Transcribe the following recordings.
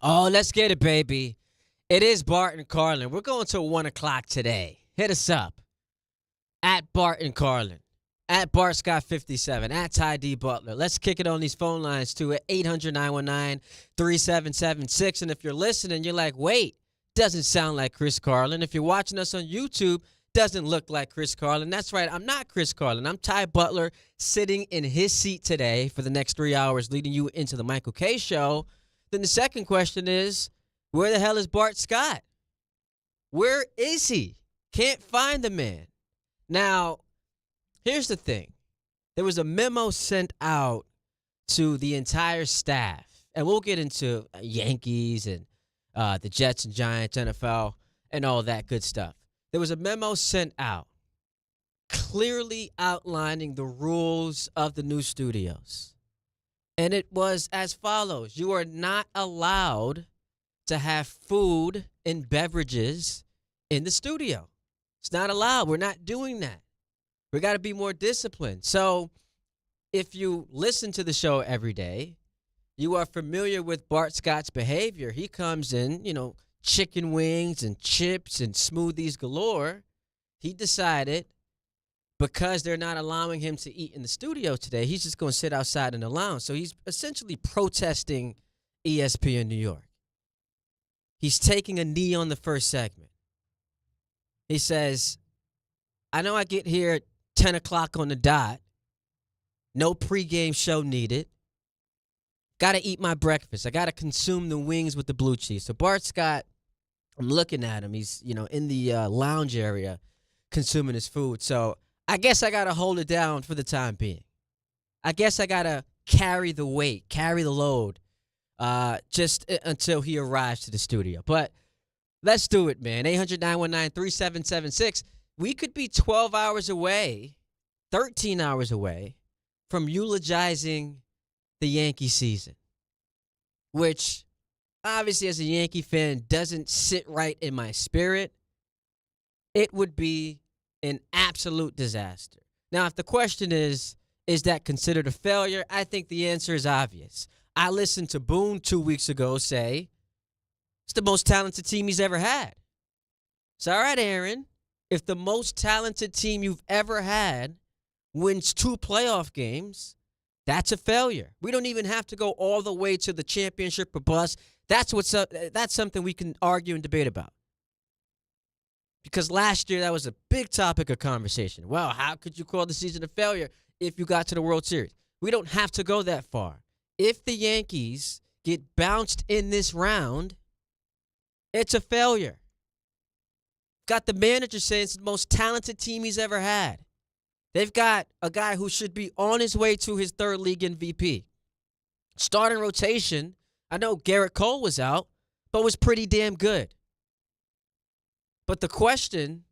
Oh, let's get it, baby. It is Bart and Carlin. We're going till 1 o'clock today. Hit us up at Bart and Carlin, at Bart Scott 57, at Ty D Butler. Let's kick it on these phone lines too at 800-919-3776. And if you're listening, you're like, wait, doesn't sound like Chris Carlin. If you're watching us on YouTube, doesn't look like Chris Carlin. That's right, I'm not Chris Carlin. I'm Ty Butler, sitting in his seat today for the next 3 hours, leading you into the Michael K. Show. Then the second question is, where the hell is Bart Scott? Where is he? Can't find the man. Now, here's the thing. There was a memo sent out to the entire staff, and we'll get into Yankees and the Jets and Giants, NFL, and all that good stuff. There was a memo sent out clearly outlining the rules of the new studios. And it was as follows. You are not allowed to have food and beverages in the studio. It's not allowed. We're not doing that. We got to be more disciplined. So if you listen to the show every day, you are familiar with Bart Scott's behavior. He comes in, chicken wings and chips and smoothies galore. He decided because they're not allowing him to eat in the studio today, he's just going to sit outside in the lounge. So he's essentially protesting ESPN New York. He's taking a knee on the first segment. He says, I know I get here at 10 o'clock on the dot. No pregame show needed. Got to eat my breakfast. I got to consume the wings with the blue cheese. So Bart Scott, I'm looking at him. He's, in the lounge area consuming his food. So I guess I got to hold it down for the time being. I guess I got to carry the weight, carry the load, just until he arrives to the studio. But let's do it, man. 800-919-3776. We could be 12 hours away, 13 hours away from eulogizing the Yankee season, which obviously as a Yankee fan doesn't sit right in my spirit. It would be an absolute disaster. Now, if the question is that considered a failure? I think the answer is obvious. I listened to Boone 2 weeks ago say it's the most talented team he's ever had. It's all right, Aaron. If the most talented team you've ever had wins 2 playoff games, that's a failure. We don't even have to go all the way to the championship or bust. That's something we can argue and debate about. Because last year, that was a big topic of conversation. Well, how could you call the season a failure if you got to the World Series? We don't have to go that far. If the Yankees get bounced in this round, it's a failure. Got the manager saying it's the most talented team he's ever had. They've got a guy who should be on his way to his 3rd league MVP. Starting rotation, I know Garrett Cole was out, but was pretty damn good. But the question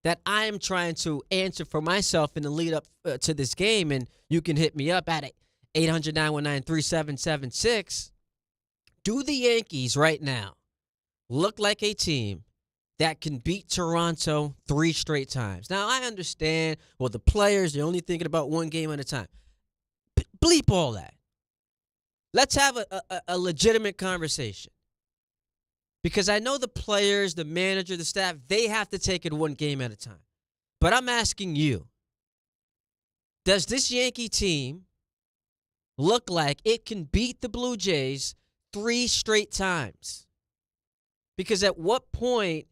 that I am trying to answer for myself in the lead up to this game, and you can hit me up at 800-919-3776, do the Yankees right now look like a team that can beat Toronto 3 straight times? Now, I understand, well, the players, they're only thinking about one game at a time. Bleep all that. Let's have a legitimate conversation. Because I know the players, the manager, the staff, they have to take it one game at a time. But I'm asking you, does this Yankee team look like it can beat the Blue Jays 3 straight times? Because at what point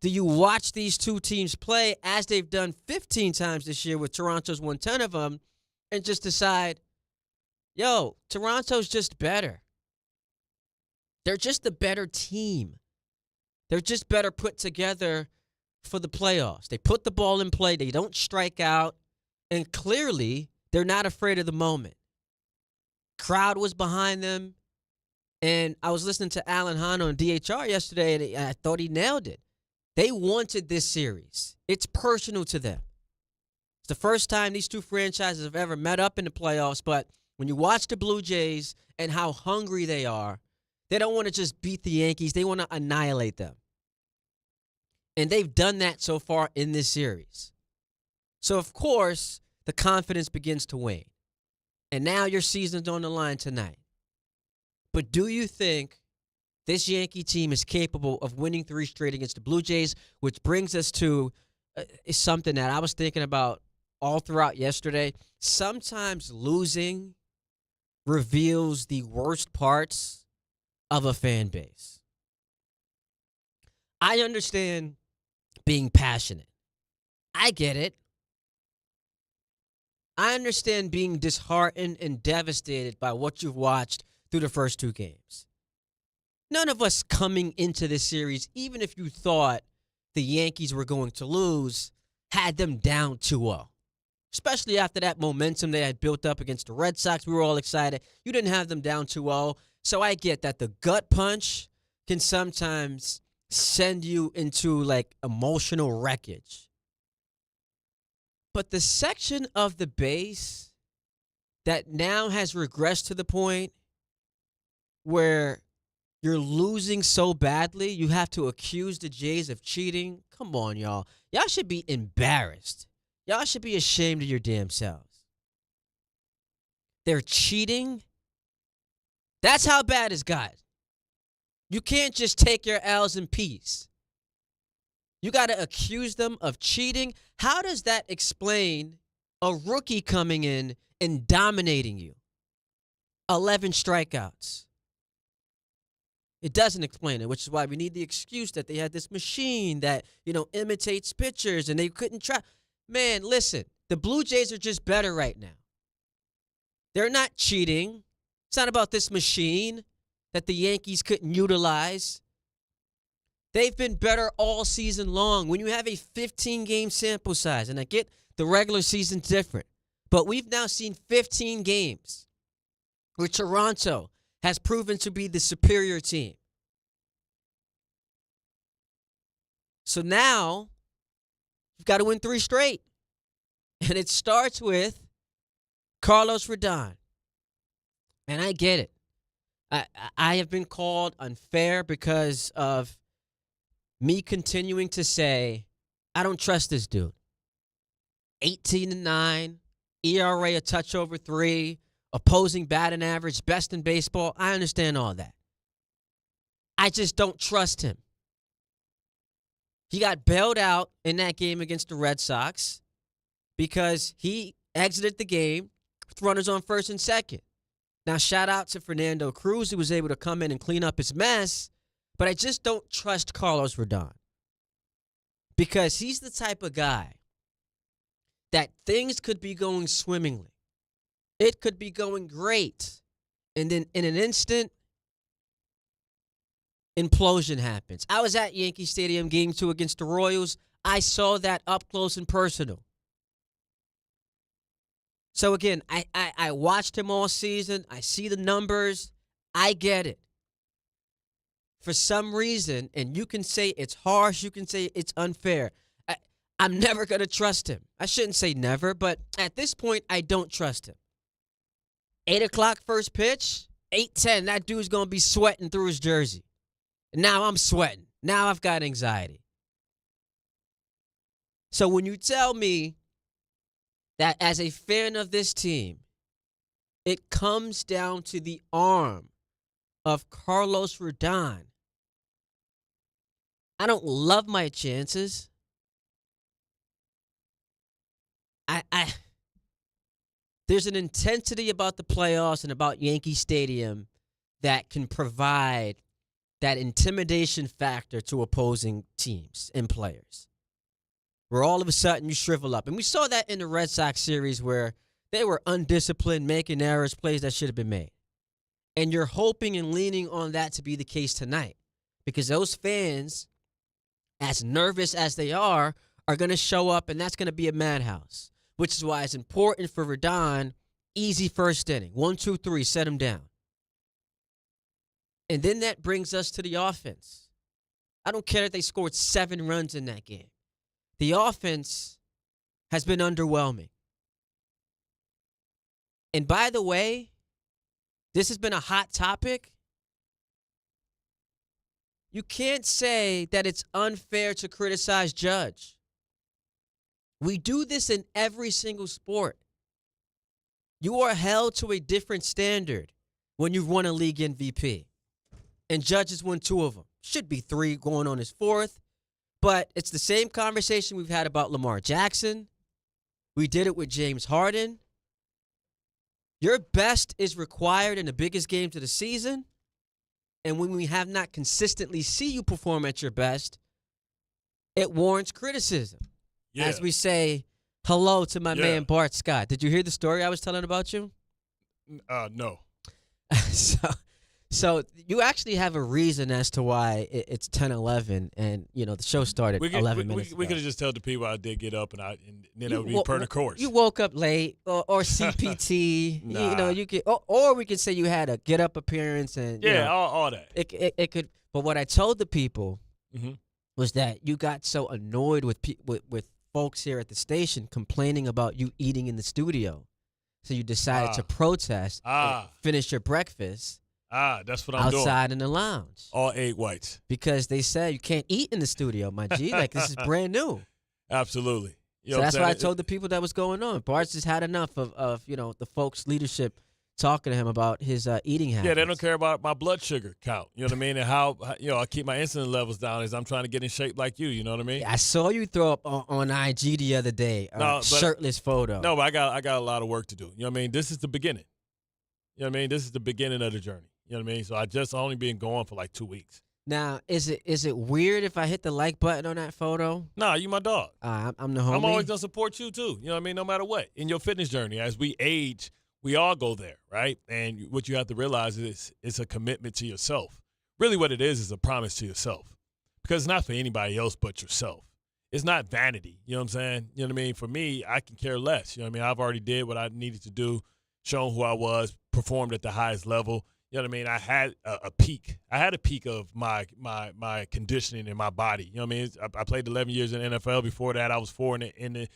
do you watch these two teams play, as they've done 15 times this year with Toronto's won 10 of them, and just decide, yo, Toronto's just better. They're just a better team. They're just better put together for the playoffs. They put the ball in play. They don't strike out. And clearly, they're not afraid of the moment. Crowd was behind them. And I was listening to Alan Hahn on DHR yesterday, and I thought he nailed it. They wanted this series. It's personal to them. It's the first time these two franchises have ever met up in the playoffs, but when you watch the Blue Jays and how hungry they are, they don't want to just beat the Yankees. They want to annihilate them. And they've done that so far in this series. So, of course, the confidence begins to wane. And now your season's on the line tonight. But do you think This Yankee team is capable of winning 3 straight against the Blue Jays, which brings us to something that I was thinking about all throughout yesterday. Sometimes losing reveals the worst parts of a fan base. I understand being passionate. I get it. I understand being disheartened and devastated by what you've watched through the first 2 games. None of us coming into this series, even if you thought the Yankees were going to lose, had them down 2-0. Especially after that momentum they had built up against the Red Sox. We were all excited. You didn't have them down 2-0. So I get that the gut punch can sometimes send you into like emotional wreckage. But the section of the base that now has regressed to the point where you're losing so badly, you have to accuse the Jays of cheating. Come on, y'all. Y'all should be embarrassed. Y'all should be ashamed of your damn selves. They're cheating. That's how bad it's got. You can't just take your L's in peace. You got to accuse them of cheating. How does that explain a rookie coming in and dominating you? 11 strikeouts. It doesn't explain it, which is why we need the excuse that they had this machine that, imitates pitchers and they couldn't try. Man, listen, the Blue Jays are just better right now. They're not cheating. It's not about this machine that the Yankees couldn't utilize. They've been better all season long. When you have a 15-game sample size, and I get the regular season different, but we've now seen 15 games where Toronto has proven to be the superior team. So now, you've got to win 3 straight. And it starts with Carlos Rodon. And I get it. I have been called unfair because of me continuing to say, I don't trust this dude. 18-9, ERA a touch over 3, opposing batting average, best in baseball. I understand all that. I just don't trust him. He got bailed out in that game against the Red Sox because he exited the game with runners on first and second. Now, shout out to Fernando Cruz, who was able to come in and clean up his mess, but I just don't trust Carlos Rodon because he's the type of guy that things could be going swimmingly. It could be going great. And then in an instant, implosion happens. I was at Yankee Stadium Game 2 against the Royals. I saw that up close and personal. So again, I watched him all season. I see the numbers. I get it. For some reason, and you can say it's harsh, you can say it's unfair, I'm never going to trust him. I shouldn't say never, but at this point, I don't trust him. 8 o'clock first pitch, 8:10, that dude's going to be sweating through his jersey. Now I'm sweating. Now I've got anxiety. So when you tell me that as a fan of this team, it comes down to the arm of Carlos Rodon, I don't love my chances. There's an intensity about the playoffs and about Yankee Stadium that can provide that intimidation factor to opposing teams and players, where all of a sudden you shrivel up. And we saw that in the Red Sox series where they were undisciplined, making errors, plays that should have been made. And you're hoping and leaning on that to be the case tonight because those fans, as nervous as they are going to show up, and that's going to be a madhouse, which is why it's important for Rodon, easy first inning. 1, 2, 3, set him down. And then that brings us to the offense. I don't care if they scored 7 runs in that game. The offense has been underwhelming. And by the way, this has been a hot topic. You can't say that it's unfair to criticize Judge. We do this in every single sport. You are held to a different standard when you've won a league MVP. and Judge won 2 of them. Should be 3 going on his 4th. But it's the same conversation we've had about Lamar Jackson. We did it with James Harden. Your best is required in the biggest games of the season. And when we have not consistently see you perform at your best, it warrants criticism. Yeah. As we say hello to my man Bart Scott. Did you hear the story I was telling about you? No. So you actually have a reason as to why it's 10:11, and the show started 11 minutes ago. We could have just told the people I did get up, and then it would be per the course. You woke up late, or CPT. Nah. You could, or we could say you had a get up appearance, and all that. It could. But what I told the people was that you got so annoyed with folks here at the station complaining about you eating in the studio, so you decided to protest, and finish your breakfast. That's what I'm doing. Outside in the lounge. All 8 whites. Because they said you can't eat in the studio, my G. Like, this is brand new. Absolutely. So that's why I told the people that was going on. Bart's just had enough of the folks' leadership talking to him about his eating habits. Yeah, they don't care about my blood sugar count. You know what I mean? And how I keep my insulin levels down as I'm trying to get in shape like you. You know what I mean? Yeah, I saw you throw up on IG the other day, shirtless photo. No, but I got a lot of work to do. You know what I mean? This is the beginning. You know what I mean? This is the beginning of the journey. You know what I mean? So I just only been going for like 2 weeks. Now, is it weird if I hit the like button on that photo? Nah, you my dog. I'm the homie. I'm always going to support you too. You know what I mean? No matter what. In your fitness journey, as we age, we all go there, right? And what you have to realize is it's a commitment to yourself. Really what it is a promise to yourself. Because it's not for anybody else but yourself. It's not vanity. You know what I'm saying? You know what I mean? For me, I can care less. You know what I mean? I've already did what I needed to do, shown who I was, performed at the highest level. You know what I mean? I had a peak. I had a peak of my conditioning in my body. You know what I mean? I played 11 years in the NFL. Before that, I was 4 in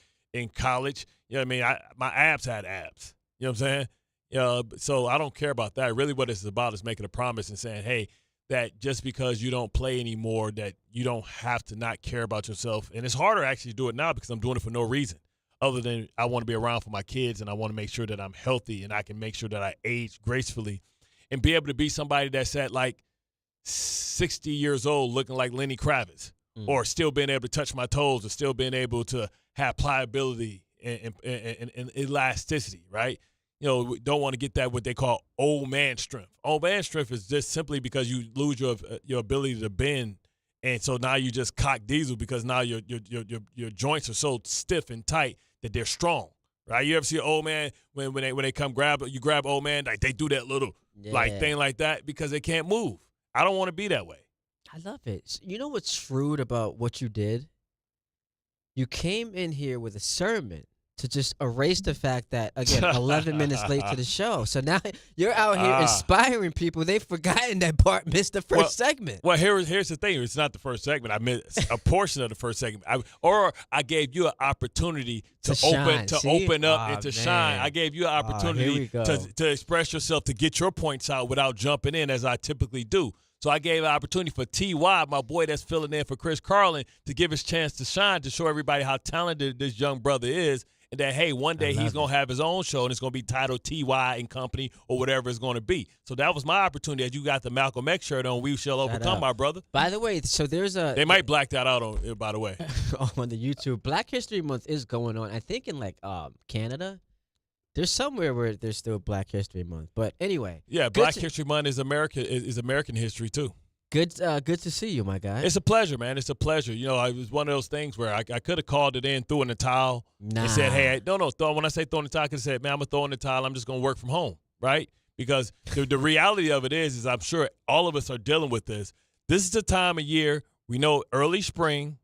college. You know what I mean? My abs had abs. You know what I'm saying? So I don't care about that. Really what it's about is making a promise and saying, hey, that just because you don't play anymore, that you don't have to not care about yourself. And it's harder actually to do it now because I'm doing it for no reason other than I want to be around for my kids and I want to make sure that I'm healthy and I can make sure that I age gracefully. And be able to be somebody that's at like 60 years old looking like Lenny Kravitz or still being able to touch my toes or still being able to have pliability and elasticity, right? We don't want to get that what they call old man strength. Old man strength is just simply because you lose your ability to bend. And so now you just cock diesel because now your joints are so stiff and tight that they're strong. Right? You ever see an old man when they come grab old man, like they do that little thing like that because they can't move. I don't want to be that way. I love it. You know what's shrewd about what you did? You came in here with a sermon to just erase the fact that, again, 11 minutes late to the show. So now you're out here inspiring people. They've forgotten that Bart missed the first segment. Well, here's the thing. It's not the first segment. I missed a portion of the first segment. I gave you an opportunity to open up and to shine. I gave you an opportunity to express yourself, to get your points out without jumping in as I typically do. So I gave an opportunity for T.Y., my boy that's filling in for Chris Carlin, to give his chance to shine, to show everybody how talented this young brother is. And that, hey, one day he's going to have his own show, and it's going to be titled T.Y. and Company or whatever it's going to be. So that was my opportunity. As you got the Malcolm X shirt on, we shall overcome, my brother. By the way, so there's a – They might black that out, by the way. On the YouTube. Black History Month is going on, I think, in, Canada. There's somewhere where there's still Black History Month. But anyway. Yeah, Black History Month is American history, too. Good to see you, my guy. It's a pleasure, man. It's a pleasure. It was one of those things where I could have called it in, threw in the towel, and said, hey, no. When I say throw in the towel, I could have said, man, I'm going to throw in the towel. I'm just going to work from home, right? Because the reality of it is I'm sure all of us are dealing with this. This is the time of year, we know early spring,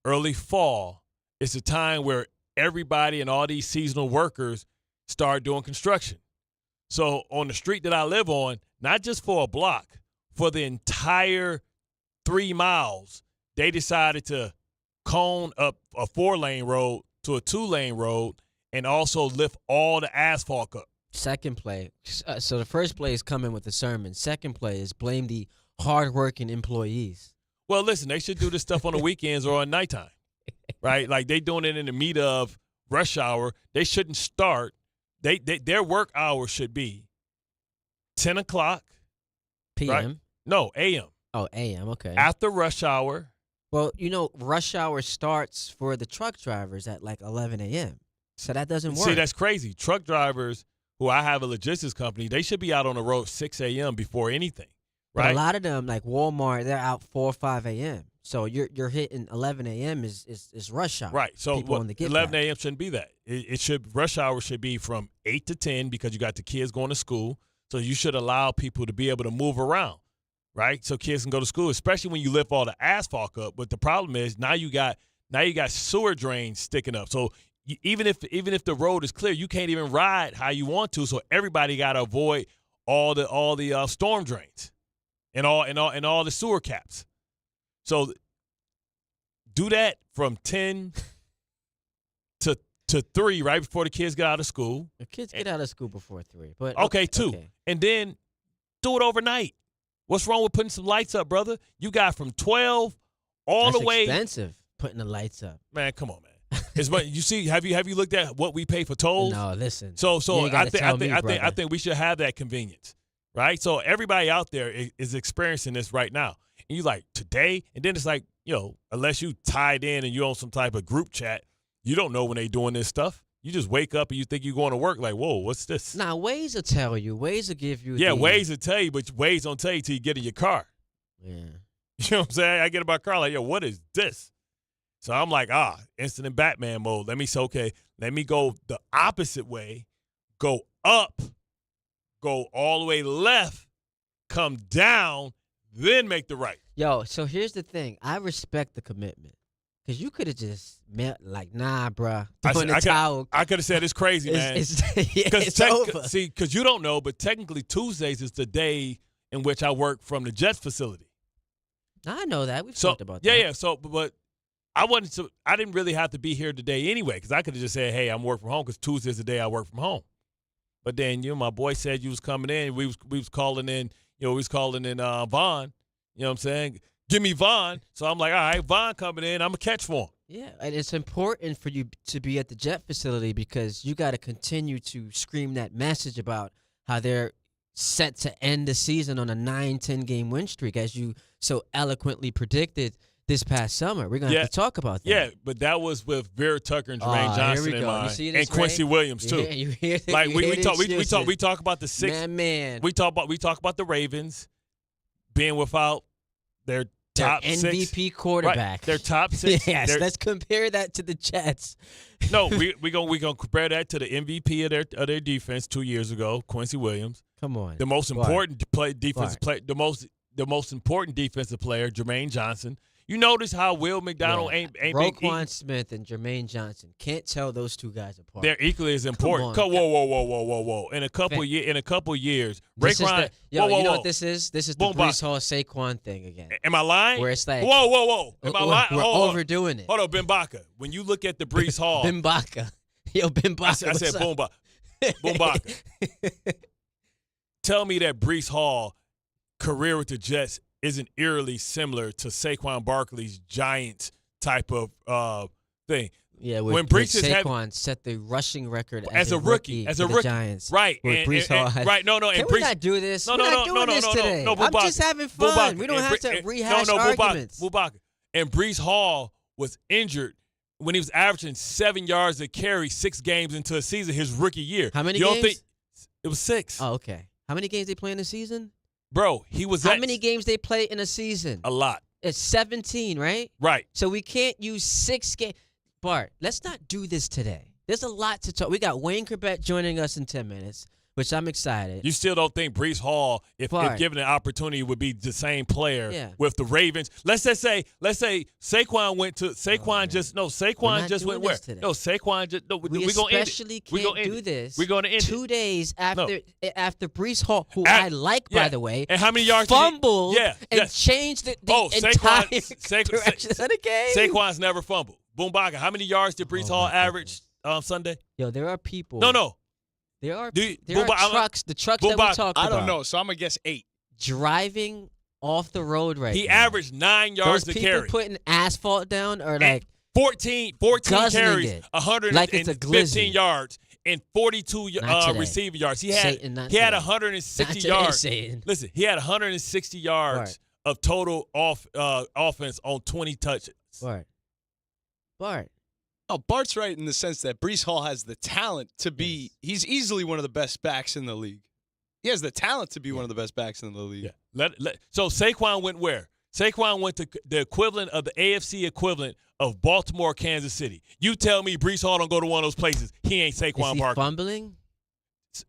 early fall. It's a time where everybody and all these seasonal workers start doing construction. So on the street that I live on, not just for a block, for the entire 3 miles, they decided to cone up a 4-lane road to a 2-lane road and also lift all the asphalt up. Second play. So the first play is coming with the sermon. Second play is blame the hardworking employees. Well, listen, they should do this stuff on the weekends or at nighttime, right? Like they doing it in the meat of rush hour. They shouldn't start. Their work hours should be 10 o'clock. p.m. Right? No, a.m. Oh, a.m. Okay. After rush hour. Well, rush hour starts for the truck drivers at like 11 a.m. So that doesn't work. See, that's crazy. Truck drivers who I have a logistics company, they should be out on the road 6 a.m. before anything, right? But a lot of them, like Walmart, they're out 4 or 5 a.m. So you're hitting 11 a.m. is rush hour. Right. So people on the get 11 back. a.m. shouldn't be that. It should rush hour should be from 8 to 10 because you got the kids going to school. So you should allow people to be able to move around, right? So kids can go to school, especially when you lift all the asphalt up. But the problem is now you got sewer drains sticking up. So even if the road is clear, you can't even ride how you want to. So everybody got to avoid all the storm drains and all the sewer caps. So do that from 10 to 3 right before the kids get out of school. The kids get out of school before 3. But Okay, 2. Okay. And then do it overnight. What's wrong with putting some lights up, brother? You got from 12 all That's the way. expensive putting the lights up. Man, come on, man. It's you see, have you looked at what we pay for tolls? No, listen. So You ain't gotta tell me, I brother. think we should have that convenience, right? So everybody out there is experiencing this right now, and you like today, and then it's like unless you tied in and you on some type of group chat, you don't know when they doing this stuff. You just wake up and you think you're going to work like, whoa, what's this? Nah, Waze will tell you. Waze will give you. Yeah, the, Waze will tell you, but Waze don't tell you till you get in your car. Yeah. You know what I'm saying? I get in my car like, yo, what is this? So I'm like, instant in Batman mode. Let me go the opposite way, go up, go all the way left, come down, then make the right. Yo, so here's the thing. I respect the commitment. Because you could have just met like, nah, bruh. Throw in the towel. I could have said it's crazy, man. It's over. See, because you don't know, but technically Tuesdays is the day in which I work from the Jets facility. I know that. We've talked about that. Yeah. So, but I didn't really have to be here today anyway, because I could have just said, hey, I'm working from home, because Tuesday's the day I work from home. But then, my boy said you was coming in. We was calling in, Vaughn. You know what I'm saying? Give me Vaughn. So I'm like, all right, Vaughn coming in. I'm going to catch for him. Yeah, and it's important for you to be at the Jet facility because you got to continue to scream that message about how they're set to end the season on a 9-10 game win streak, as you so eloquently predicted this past summer. We're going to have to talk about that. Yeah, but that was with Vera Tucker and Jermaine Johnson in mind, and Quincy Williams too. Yeah, you hear like we talk talk about the six. Man. We talk about the Ravens being without their top MVP six, quarterback. Right, their top 6. Yes, let's compare that to the Jets. No, we gonna compare that to the MVP of their defense 2 years ago, Quincy Williams. Come on, the most important defensive player, the most important defensive player, Jermaine Johnson. You notice how Will McDonald ain't Roquan Smith and Jermaine Johnson. Can't tell those two guys apart. They're equally as important. Whoa. In a couple years, Raekwon. You know what this is? This is the Breece Hall Saquon thing again. Am I lying? Where it's like, whoa. Am I lying? We're overdoing it. Hold on, Ben Baca. When you look at the Breece Hall. Ben Baca. Yo, Ben Baca. I said Boom Baca. Tell me that Breece Hall career with the Jets isn't eerily similar to Saquon Barkley's Giants type of thing. Yeah, when Saquon set the rushing record as a rookie, the Giants, right? And right, no. Can we not do this? No, We're not doing this today. I'm just having fun. We don't have to rehash arguments. And Breece Hall was injured when he was averaging 7 yards a carry 6 games into a season his rookie year. How many games? You don't think it was 6? Oh, okay. How many games they play in a season? Bro, he was How many games they play in a season? A lot. It's 17, right? Right. So we can't use 6 games. Bart, let's not do this today. There's a lot to talk. We got Wayne Corbett joining us in 10 minutes, which I'm excited. You still don't think Breece Hall, if given an opportunity, would be the same player with the Ravens? Let's say Saquon went to Saquon just went where? Today. No, Saquon just no. We especially can't do this. We're going to end 2 days after Breece Hall, who I like by the way, and how many yards fumbled and changed the entire direction of the game. Saquon's never fumbled. Boom Baca. How many yards did Breece Hall average Sunday? Yo, there are people. No. There are trucks. The trucks that we talk about. I don't know, so I'm gonna guess 8. Driving off the road right now. He averaged 9 yards to carry. Those people putting asphalt down or like 14 carries, like it's a 115 yards, and 42 receiving yards. He had Satan, he had today. 160 Not yards. today, Satan. Listen, he had 160 yards Right. of total offense on 20 touches. Bart. Oh, Bart's right in the sense that Breece Hall has the talent to be – he's easily one of the best backs in the league. He has the talent to be one of the best backs in the league. Yeah. So Saquon went where? Saquon went to the equivalent of the AFC equivalent of Baltimore, Kansas City. You tell me Breece Hall don't go to one of those places. He ain't Saquon Is he Barkley. fumbling?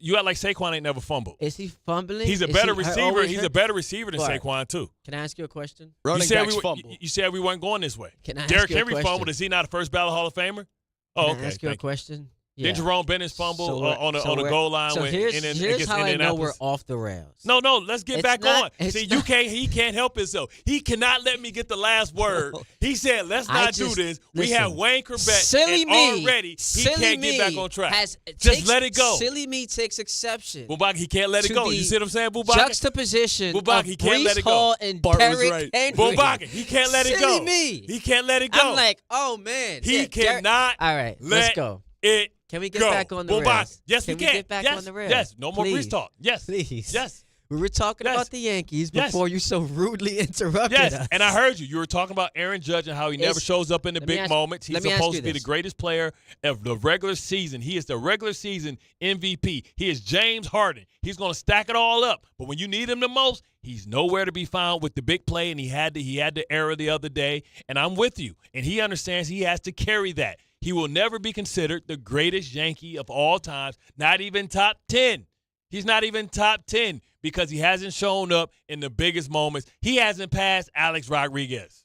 You act like Saquon ain't never fumbled. Is he fumbling? He's a better receiver. He's a better receiver than Bart. Saquon, too. Can I ask you a question? Running backs fumble. You said we weren't going this way. Can I ask Derrick you a Henry question? fumbled. Is he not a first ballot Hall of Famer? Oh, Can okay. I ask you a Thank you. question? Then Jerome Bennett's fumble on the goal line So here's against how I know we're Indianapolis. off the rails. No, let's get back on. See, he can't help himself. He cannot let me get the last word. He said, let's not do this. We have Wayne Corbett, and already he can't get back on track. Just let it go. Silly me takes exception. Bubak, he can't let it go. You see what I'm saying, Bubak? Juxtaposition Bubak, of he can't let Breece it go. Hall and Bart was Derrick right. Henry. Bubak, he can't let it go. Silly me. He can't let it go. I'm like, oh, man. He cannot All right, let let's go. it Can we get go. back on the Bubak, rails? yes, we we can. get back yes, on the rails? Yes, no more Please. Breece talk. Yes. Please. Yes. We were talking Yes. about the Yankees Yes. before you so rudely interrupted Yes, us. and I heard you. You were talking about Aaron Judge and how he never shows up in the big moments. He's supposed to be the greatest player of the regular season. He is the regular season MVP. He is James Harden. He's going to stack it all up. But when you need him the most, he's nowhere to be found with the big play, and he had the error the other day. And I'm with you. And he understands he has to carry that. He will never be considered the greatest Yankee of all times, not even top 10. He's not even top 10 because he hasn't shown up in the biggest moments. He hasn't passed Alex Rodriguez.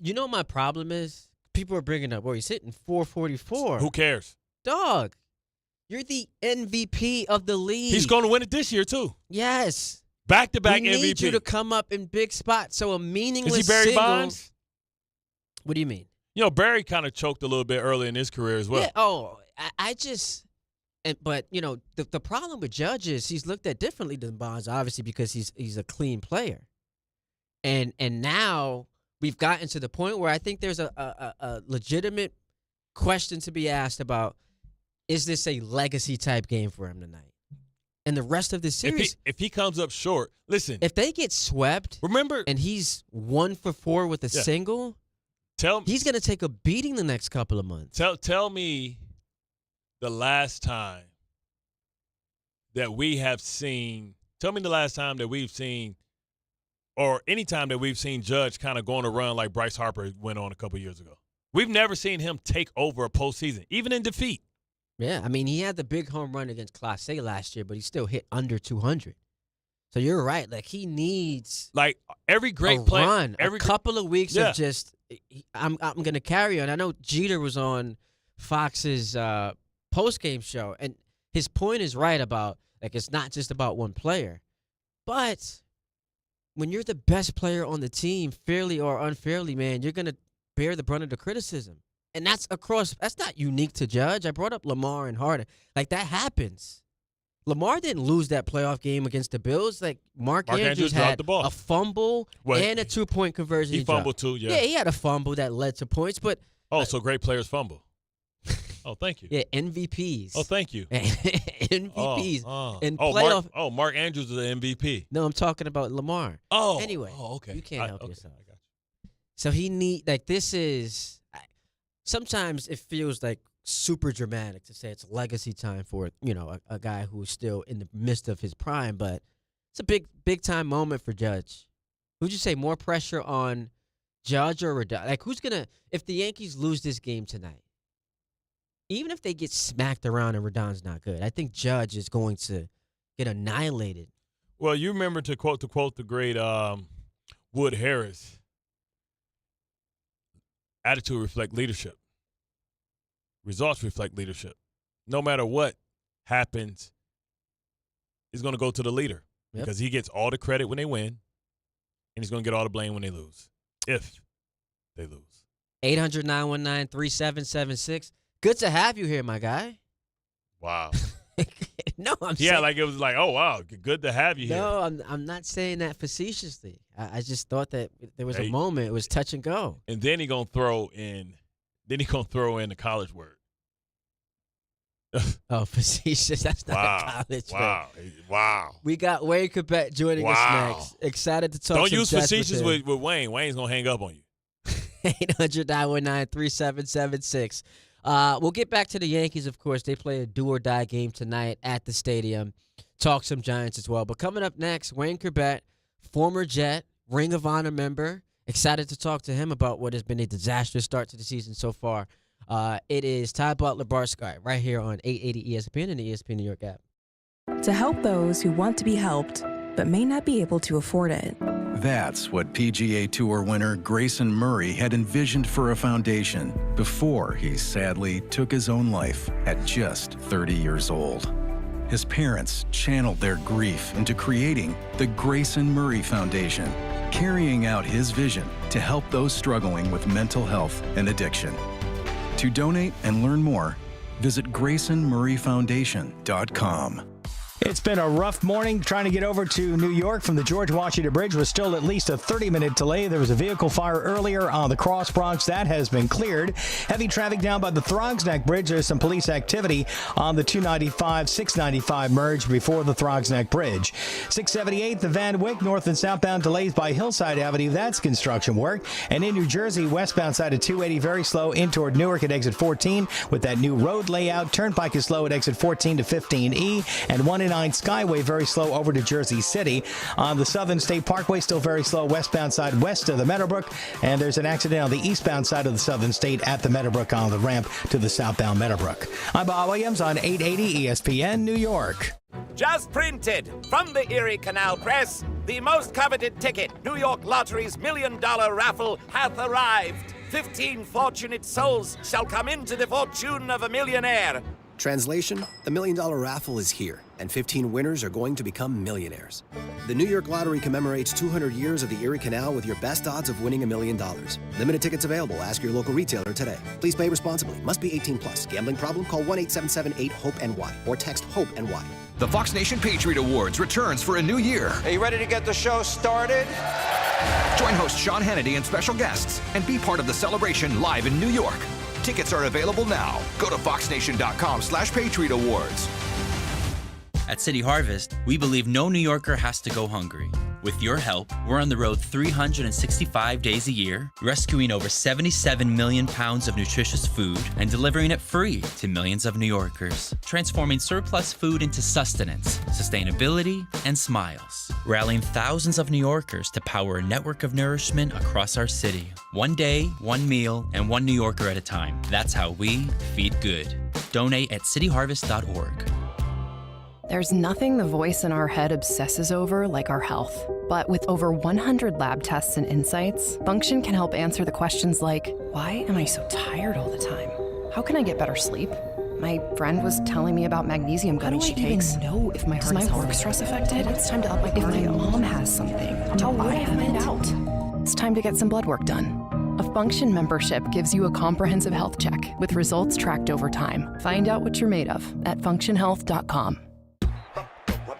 You know what my problem is? People are bringing up, he's hitting 444. Who cares? Dog, you're the MVP of the league. He's going to win it this year, too. Yes. Back-to-back we MVP. need you to come up in big spots. So a meaningless Is he Barry single. Bonds? What do you mean? You know, Barry kind of choked a little bit early in his career as well. Yeah, I just – but, you know, the problem with Judge is he's looked at differently than Bonds, obviously, because he's a clean player. And now we've gotten to the point where I think there's a legitimate question to be asked about, is this a legacy-type game for him tonight? And the rest of the series – If he comes up short, listen. If they get swept remember, and he's 1 for 4 with a single – he's going to take a beating the next couple of months. Tell me the last time that we have seen – tell me the last time that we've seen – or any time that we've seen Judge kind of going to run like Bryce Harper went on a couple years ago. We've never seen him take over a postseason, even in defeat. Yeah, I mean, he had the big home run against Class A last year, but he still hit under 200. So you're right. Like, he needs like every great player, run, a couple of weeks of just – I'm going to carry on. I know Jeter was on Fox's post-game show, and his point is right about, like, it's not just about one player. But when you're the best player on the team, fairly or unfairly, man, you're going to bear the brunt of the criticism. And that's not unique to Judge. I brought up Lamar and Harden. Like, that happens. Lamar didn't lose that playoff game against the Bills. Like, Mark Andrews had the ball. A fumble and a 2-point conversion. He fumbled too, yeah. Yeah, he had a fumble that led to points, but so great players fumble. Oh, thank you. Yeah, MVPs. Oh, thank you. MVPs. In playoff. Mark Andrews is the MVP. No, I'm talking about Lamar. Oh. Anyway. Oh, okay. You can't help yourself. I got you. So this is, sometimes it feels like super dramatic to say it's legacy time for, you know, a guy who's still in the midst of his prime, but it's a big time moment for Judge. Would you say more pressure on Judge or Rodon? Like, who's going to, if the Yankees lose this game tonight, even if they get smacked around and Rodon's not good, I think Judge is going to get annihilated. Well, you remember to quote the great Wood Harris, attitude reflect leadership. Results reflect leadership. No matter what happens, he's going to go to the leader because he gets all the credit when they win, and he's going to get all the blame when they lose, if they lose. 800-919-3776. Good to have you here, my guy. Wow. No, I'm saying. Like it was like, oh, wow, good to have you here. No, I'm not saying that facetiously. I just thought that there was a moment. It was touch and go. And then he's going to throw in the college word. Oh, facetious. That's not a college fan. Wow. We got Wayne Corbett joining us next. Excited to talk Don't some use Jets facetious with with Wayne. Wayne's going to hang up on you. 800-919-3776. We'll get back to the Yankees, of course. They play a do-or-die game tonight at the stadium. Talk some Giants as well. But coming up next, Wayne Corbett, former Jet, Ring of Honor member. Excited to talk to him about what has been a disastrous start to the season so far. It is Ty Butler, Bart Sky, right here on 880 ESPN and the ESPN New York app. To help those who want to be helped, but may not be able to afford it. That's what PGA Tour winner Grayson Murray had envisioned for a foundation before he sadly took his own life at just 30 years old. His parents channeled their grief into creating the Grayson Murray Foundation, carrying out his vision to help those struggling with mental health and addiction. To donate and learn more, visit GraysonMurrayFoundation.com. It's been a rough morning trying to get over to New York from the George Washington Bridge. Was still at least a 30-minute delay. There was a vehicle fire earlier on the Cross Bronx. That has been cleared. Heavy traffic down by the Throgs Neck Bridge. There's some police activity on the 295-695 merge before the Throgs Neck Bridge. 678, the Van Wyck north and southbound delays by Hillside Avenue. That's construction work. And in New Jersey, westbound side of 280 very slow in toward Newark at exit 14 with that new road layout. Turnpike is slow at exit 14 to 15E and 1 Skyway very slow over to Jersey City. On the Southern State Parkway, still very slow westbound side west of the Meadowbrook. And there's an accident on the eastbound side of the Southern State at the Meadowbrook on the ramp to the southbound Meadowbrook. I'm Bob Williams on 880 ESPN New York. Just printed from the Erie Canal Press, the most coveted ticket, New York Lottery's $1 million raffle, hath arrived. 15 fortunate souls shall come into the fortune of a millionaire. Translation, the $1 million raffle is here, and 15 winners are going to become millionaires. The New York Lottery commemorates 200 years of the Erie Canal with your best odds of winning $1 million. Limited tickets available. Ask your local retailer today. Please play responsibly. Must be 18 plus. Gambling problem? Call 1-877-8-HOPE-NY or text HOPE-NY. The Fox Nation Patriot Awards returns for a new year. Are you ready to get the show started? Join host Sean Hannity and special guests and be part of the celebration live in New York. Tickets are available now. Go to foxnation.com/Patriot Awards. At City Harvest, we believe no New Yorker has to go hungry. With your help, we're on the road 365 days a year, rescuing over 77 million pounds of nutritious food and delivering it free to millions of New Yorkers, transforming surplus food into sustenance, sustainability, and smiles, rallying thousands of New Yorkers to power a network of nourishment across our city. One day, one meal, and one New Yorker at a time. That's how we feed good. Donate at cityharvest.org. There's nothing the voice in our head obsesses over like our health. But with over 100 lab tests and insights, Function can help answer the questions like, why am I so tired all the time? How can I get better sleep? My friend was telling me about magnesium gummies she takes. Know if my heart is work stress affected? It's time to up my cardio. If my mom has something, how would I find out? It's time to get some blood work done. A Function membership gives you a comprehensive health check with results tracked over time. Find out what you're made of at functionhealth.com.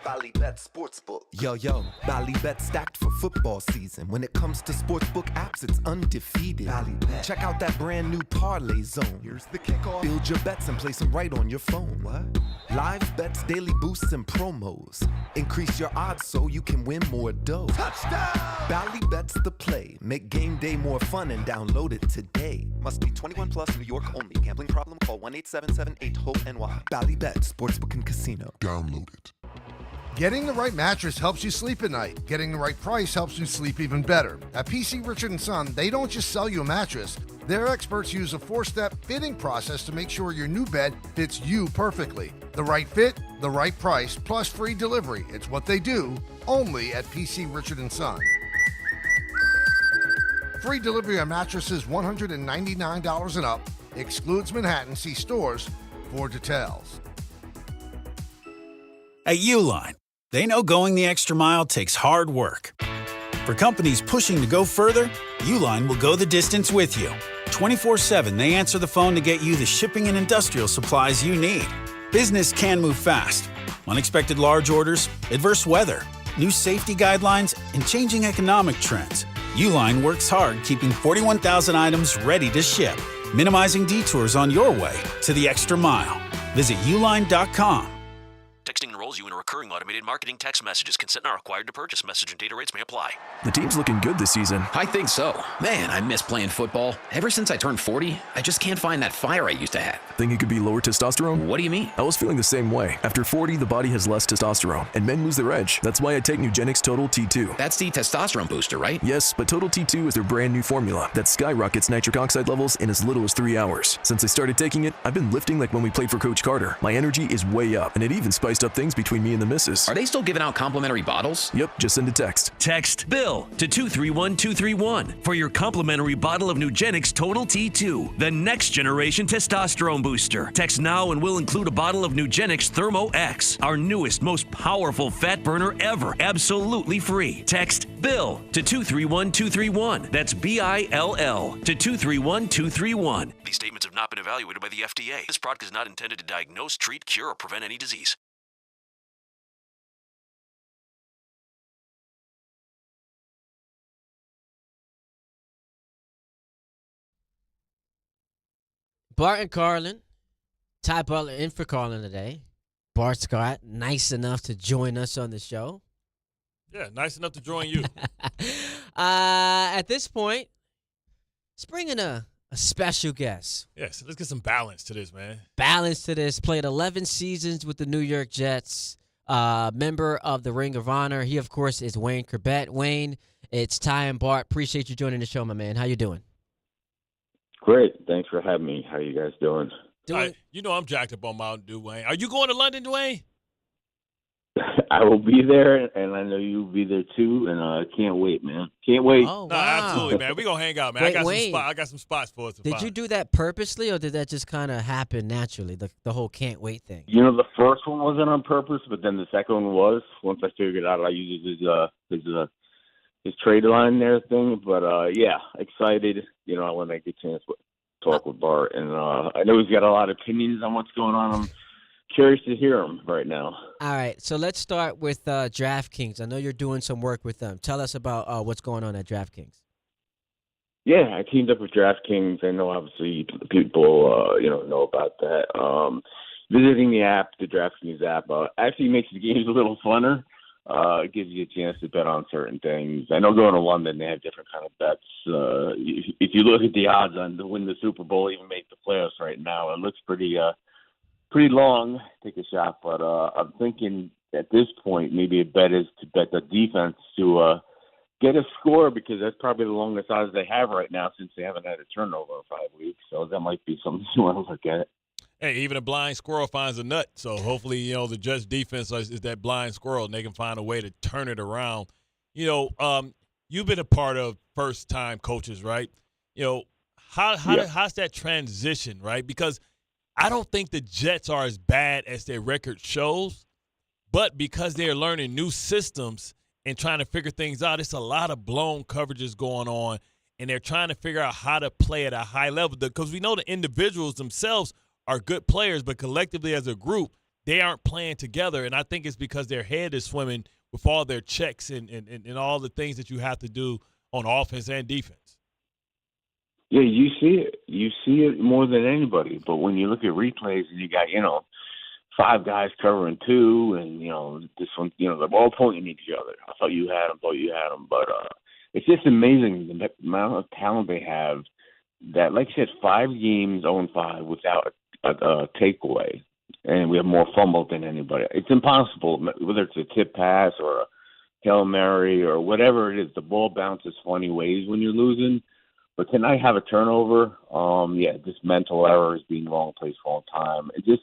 Ballybet Sportsbook. Yo, Ballybet stacked for football season. When it comes to sportsbook apps, it's undefeated. Ballybet. Check out that brand new parlay zone. Here's the kickoff. Build your bets and place them right on your phone. What? Live bets, daily boosts, and promos. Increase your odds so you can win more dough. Touchdown! Ballybet's the play. Make game day more fun and download it today. Must be 21 plus, New York only. Gambling problem? Call 1-877-8-HOPE-NY. Ballybet, Sportsbook and Casino. Download it. Getting the right mattress helps you sleep at night. Getting the right price helps you sleep even better. At PC Richard & Son, they don't just sell you a mattress. Their experts use a 4-step fitting process to make sure your new bed fits you perfectly. The right fit, the right price, plus free delivery. It's what they do, only at PC Richard & Son. Free delivery on mattresses $199 and up. Excludes Manhattan. See stores for details. At Uline, they know going the extra mile takes hard work. For companies pushing to go further, Uline will go the distance with you. 24/7, they answer the phone to get you the shipping and industrial supplies you need. Business can move fast. Unexpected large orders, adverse weather, new safety guidelines, and changing economic trends. Uline works hard keeping 41,000 items ready to ship, minimizing detours on your way to the extra mile. Visit uline.com. Texting enrolls you in a recurring automated marketing text messages. Consent not required to purchase. Message and data rates may apply. The team's looking good this season. I think so. Man, I miss playing football. Ever since I turned 40, I just can't find that fire I used to have. Think it could be lower testosterone? What do you mean? I was feeling the same way. After 40, the body has less testosterone, and men lose their edge. That's why I take Nugenix Total T2. That's the testosterone booster, right? Yes, but Total T2 is their brand new formula that skyrockets nitric oxide levels in as little as 3 hours. Since I started taking it, I've been lifting like when we played for Coach Carter. My energy is way up, and it even spiced up things between me and the missus. Are they still giving out complimentary bottles? Yep, just send a text. Text BILL to 231231 for your complimentary bottle of Nugenix Total T2, the next generation testosterone booster. Text now and we'll include a bottle of Nugenix Thermo X, our newest, most powerful fat burner ever, absolutely free. Text BILL to 231231. That's BILL to 231231. These statements have not been evaluated by the FDA. This product is not intended to diagnose, treat, cure, or prevent any disease. Bart and Carlin, Ty Butler in for Carlin today. Bart Scott, nice enough to join us on the show. Yeah, nice enough to join you. At this point, let's bring in a special guest. Yes, let's get some balance to this, man. Balance to this. Played 11 seasons with the New York Jets. Member of the Ring of Honor. He, of course, is Wayne Corbett. Wayne, it's Ty and Bart. Appreciate you joining the show, my man. How you doing? Great. Thanks for having me. How you guys doing? You know I'm jacked up on Mountain Dew, Wayne. Are you going to London, Dwayne? I will be there, and I know you'll be there too, and I can't wait, man. Can't wait. Oh, wow. No, absolutely, man. We're going to hang out, man. Wait, I got some spots for us to Did find. you do that purposely, or did that just kind of happen naturally, the whole can't wait thing? You know, the first one wasn't on purpose, but then the second one was. Once I figured out I used his trade line there thing. But, yeah, excited. You know, when I get a chance to talk with Bart. And I know he's got a lot of opinions on what's going on. I'm curious to hear him right now. All right, so let's start with DraftKings. I know you're doing some work with them. Tell us about what's going on at DraftKings. Yeah, I teamed up with DraftKings. I know obviously people, know about that. Visiting the app, the DraftKings app, actually makes the games a little funner. It gives you a chance to bet on certain things. I know going to London, they have different kind of bets. If you look at the odds on to win the Super Bowl, even make the playoffs right now, it looks pretty long. Take a shot, but I'm thinking at this point maybe a bet is to bet the defense to get a score, because that's probably the longest odds they have right now since they haven't had a turnover in 5 weeks. So that might be something you want to look at. Hey, even a blind squirrel finds a nut. So hopefully, the Jets defense is that blind squirrel, and they can find a way to turn it around. You've been a part of first-time coaches, right? How's that transition, right? Because I don't think the Jets are as bad as their record shows, but because they're learning new systems and trying to figure things out, it's a lot of blown coverages going on, and they're trying to figure out how to play at a high level. Because we know the individuals themselves are good players, but collectively as a group, they aren't playing together. And I think it's because their head is swimming with all their checks and all the things that you have to do on offense and defense. Yeah, you see it. You see it more than anybody. But when you look at replays and you got, 5 guys covering 2, and, this one, they're all pointing at each other. I thought you had them, But it's just amazing the amount of talent they have that, like you said, 5 games, 0-5 without a takeaway. And we have more fumbles than anybody. It's impossible, whether it's a tip pass or a Hail Mary or whatever it is. The ball bounces funny ways when you're losing. But tonight have a turnover. Just mental errors, being wrong place for a long time. It's just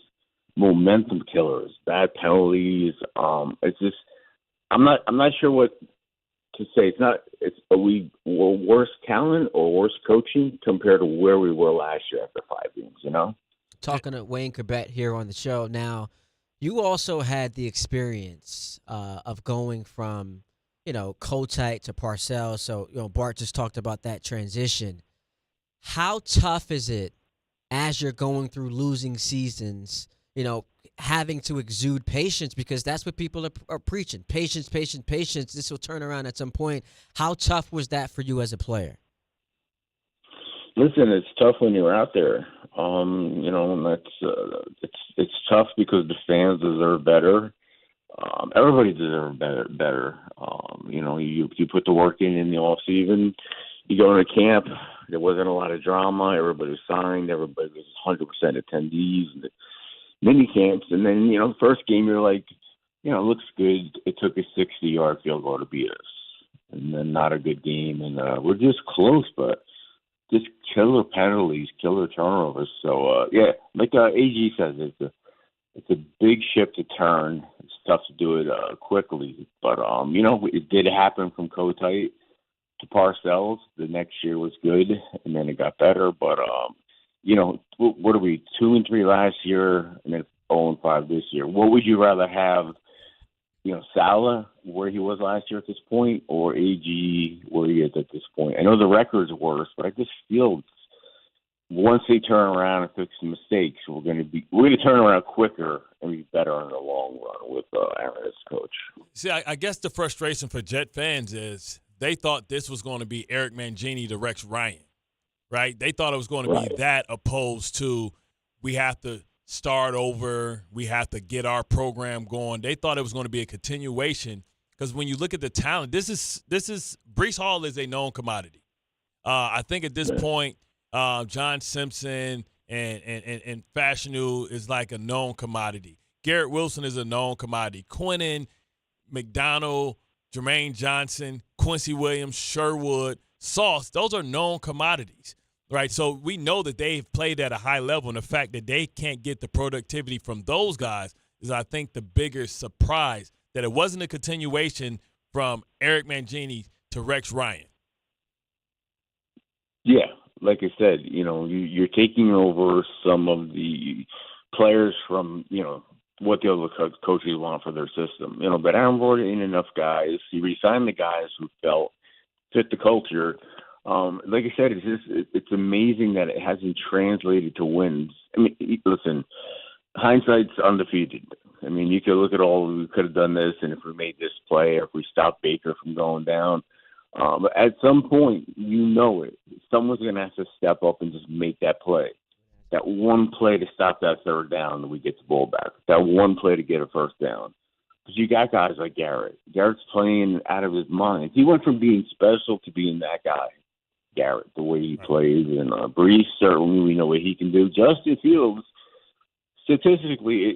momentum killers, bad penalties. It's just I'm not sure what to say. Are we worse talent or worse coaching compared to where we were last year after 5 games? Talking to Wayne Corbett here on the show. Now, you also had the experience of going from, Kotite to Parcells. So, Bart just talked about that transition. How tough is it as you're going through losing seasons, having to exude patience, because that's what people are preaching. Patience, patience, patience. This will turn around at some point. How tough was that for you as a player? Listen, it's tough when you're out there. You know, and it's tough because the fans deserve better. Everybody deserves better. You know, you put the work in the off season. You go into camp. There wasn't a lot of drama. Everybody was signed. Everybody was 100% attendees. And mini camps, and then the first game you're like, it looks good. It took a 60-yard field goal to beat us, and then not a good game, and we're just close, but just killer penalties, killer turnovers. So yeah, like AG says, it's a big ship to turn. It's tough to do it quickly, but it did happen from Kotite to Parcells. The next year was good, and then it got better, but what are we, 2-3 last year and then 0-5 this year? What would you rather have, Salah where he was last year at this point, or AG where he is at this point? I know the record's worse, but I just feel once they turn around and fix the mistakes, we're going to turn around quicker and be better in the long run with Aaron as coach. See, I guess the frustration for Jet fans is they thought this was going to be Eric Mangini to Rex Ryan. Right? They thought it was going to be that opposed to we have to start over, we have to get our program going. They thought it was going to be a continuation because when you look at the talent, this is Breece Hall is a known commodity. I think at this point, John Simpson and Fashanu is like a known commodity. Garrett Wilson is a known commodity. Quinnen, McDonald, Jermaine Johnson, Quincy Williams, Sherwood, Sauce, those are known commodities, right? So we know that they've played at a high level, and the fact that they can't get the productivity from those guys is, I think, the bigger surprise, that it wasn't a continuation from Eric Mangini to Rex Ryan. Yeah, like I said, you're taking over some of the players from, what the other coaches want for their system. But Aaron brought in enough guys. He re-signed the guys who felt fit the culture. Like I said, it's amazing that it hasn't translated to wins. I mean, listen, hindsight's undefeated. I mean, you could look at we could have done this, and if we made this play, or if we stopped Baker from going down. But at some point, someone's going to have to step up and just make that play. That one play to stop that third down, and we get the ball back. That one play to get a first down. Because you got guys like Garrett. Garrett's playing out of his mind. He went from being special to being that guy. Garrett, the way he plays, and Breece, certainly we know what he can do. Justin Fields, statistically,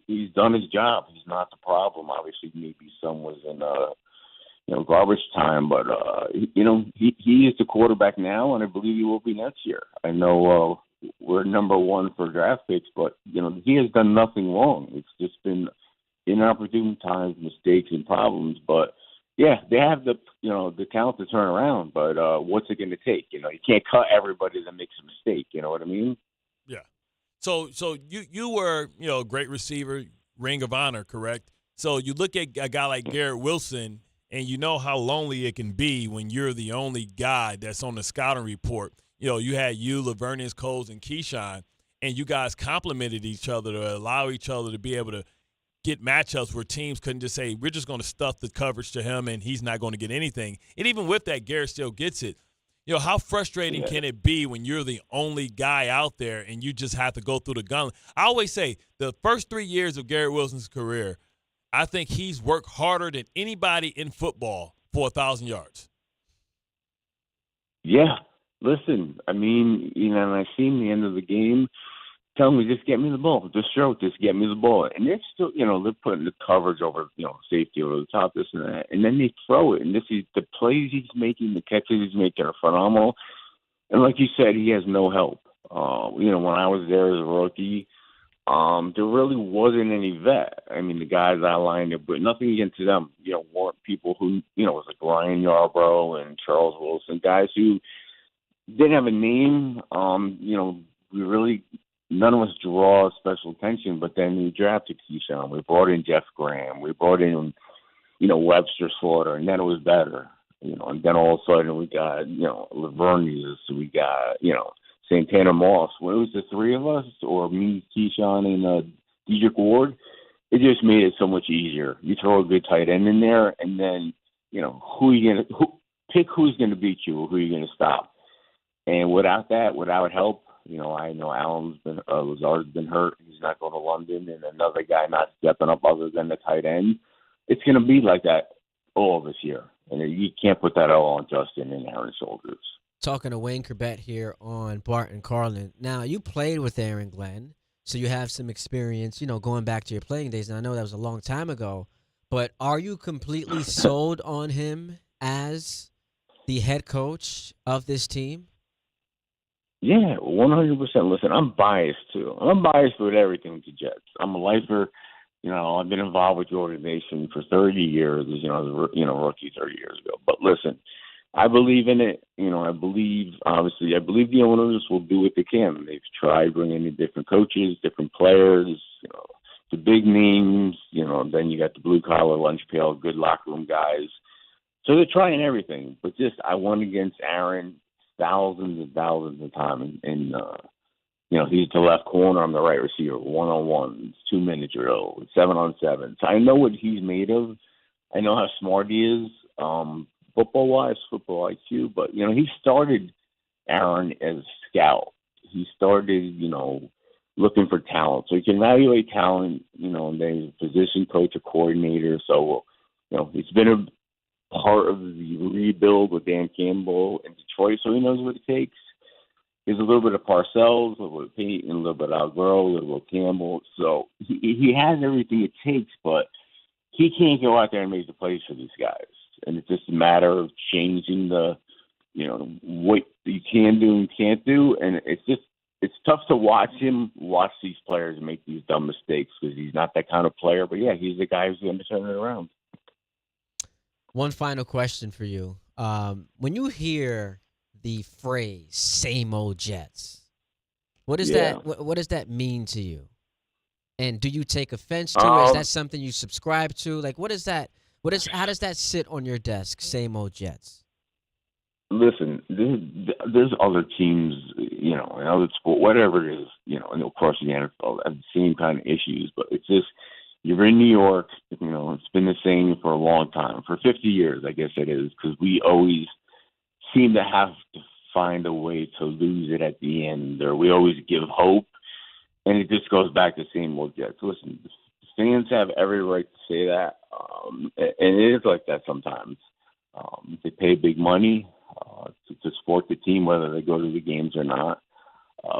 he's done his job. He's not the problem. Obviously, maybe some was in garbage time, but he is the quarterback now, and I believe he will be next year. I know we're number one for draft picks, but he has done nothing wrong. It's just been inopportune times, mistakes, and problems. But yeah, they have the talent to turn around. But what's it going to take? You can't cut everybody that makes a mistake. You know what I mean? Yeah. So you were a great receiver, Ring of Honor, correct? So you look at a guy like Garrett Wilson, and you know how lonely it can be when you're the only guy that's on the scouting report. You had Lavernius Coles and Keyshawn, and you guys complimented each other to allow each other to be able to get matchups where teams couldn't just say, we're just going to stuff the coverage to him and he's not going to get anything. And even with that, Garrett still gets it. How frustrating can it be when you're the only guy out there and you just have to go through the gauntlet? I always say the first 3 years of Garrett Wilson's career, I think he's worked harder than anybody in football for 1,000 yards. Yeah. Listen, I mean, and I seen the end of the game, tell me, just get me the ball. Just throw it, just get me the ball. And they're still, they're putting the coverage over, safety over the top, this and that. And then they throw it. And this is the plays he's making, the catches he's making are phenomenal. And like you said, he has no help. When I was there as a rookie, there really wasn't any vet. I mean, the guys I lined up with, nothing against them, weren't people who, was like Ryan Yarbrough and Charles Wilson, guys who didn't have a name. We really, none of us draw special attention, but then we drafted Keyshawn. We brought in Jeff Graham. We brought in, Webster Slaughter, and then it was better. And then all of a sudden we got, Lavernius, we got, Santana Moss. When it was the three of us, or me, Keyshawn, and Dedrick Ward, it just made it so much easier. You throw a good tight end in there, and then, pick who's going to beat you or who you're going to stop. And without that, without help, I know Lazard's been hurt. He's not going to London, and another guy not stepping up other than the tight end. It's going to be like that all this year. And you can't put that all on Justin and Aaron's shoulders. Talking to Wayne Corbett here on Bart and Carlin. Now, you played with Aaron Glenn, so you have some experience, going back to your playing days. And I know that was a long time ago, but are you completely sold on him as the head coach of this team? Yeah, 100%. Listen, I'm biased, too. I'm biased with everything with the Jets. I'm a lifer. I've been involved with the organization for 30 years, as rookie 30 years ago. But listen, I believe in it. I believe the owners will do what they can. They've tried bringing in different coaches, different players, the big names, then you got the blue-collar, lunch pail, good locker room guys. So they're trying everything. But I went against Aaron thousands and thousands of times. And he's the left corner, I'm the right receiver, one-on-ones, 2-minute drill, 7-on-7. So I know what he's made of. I know how smart he is, football-wise, football IQ. But, he started Aaron as a scout. He started, looking for talent. So he can evaluate talent, and then he's a position coach, a coordinator. So, it's been a part of the rebuild with Dan Campbell in Detroit, so he knows what it takes. There's a little bit of Parcells, a little bit of Peyton, a little bit of Alvaro, a little bit of Campbell. So he has everything it takes, but he can't go out there and make the plays for these guys. And it's just a matter of changing what you can do and can't do. And it's tough to watch these players make these dumb mistakes because he's not that kind of player. But, yeah, he's the guy who's going to turn it around. One final question for you. When you hear the phrase "same old Jets," what does that mean to you? And do you take offense to it? Is that something you subscribe to? Like, what is that? How does that sit on your desk? Same old Jets. Listen, there's other teams, in other sport, whatever it is, and of course the NFL have the same kind of issues, but it's just. You're in New York, it's been the same for a long time. For 50 years, I guess it is, because we always seem to have to find a way to lose it at the end, or we always give hope, and it just goes back to the same old Jets. Listen, fans have every right to say that, and it is like that sometimes. They pay big money to support the team, whether they go to the games or not.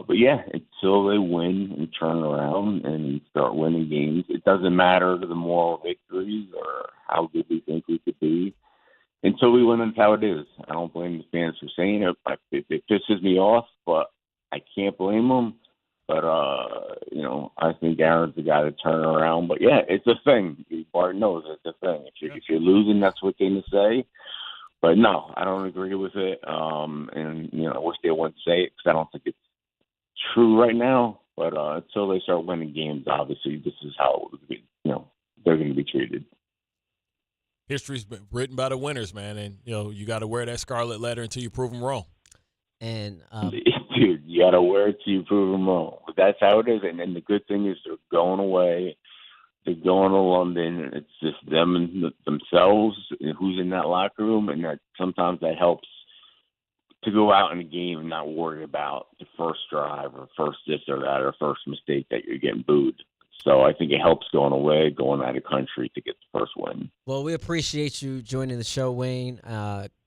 But, yeah, until they win and turn around and start winning games, it doesn't matter the moral victories or how good we think we could be. Until we win, that's how it is. I don't blame the fans for saying it. It pisses me off, but I can't blame them. But, I think Aaron's the guy to turn around. But, yeah, it's a thing. Bart knows it's a thing. If you're losing, that's what they're going to say. But, no, I don't agree with it. And I wish they wouldn't say it because I don't think it's true right now, but until they start winning games, obviously, this is how they're going to be treated. History's been written by the winners, man, and you got to wear that scarlet letter until you prove them wrong. And dude, you got to wear it till you prove them wrong. But that's how it is. And then the good thing is they're going away. They're going to London. It's just them and themselves, and who's in that locker room, and that sometimes that helps. To go out in a game and not worry about the first drive or first this or that or first mistake that you're getting booed. So I think it helps going away, going out of country to get the first win. Well, we appreciate you joining the show, Wayne.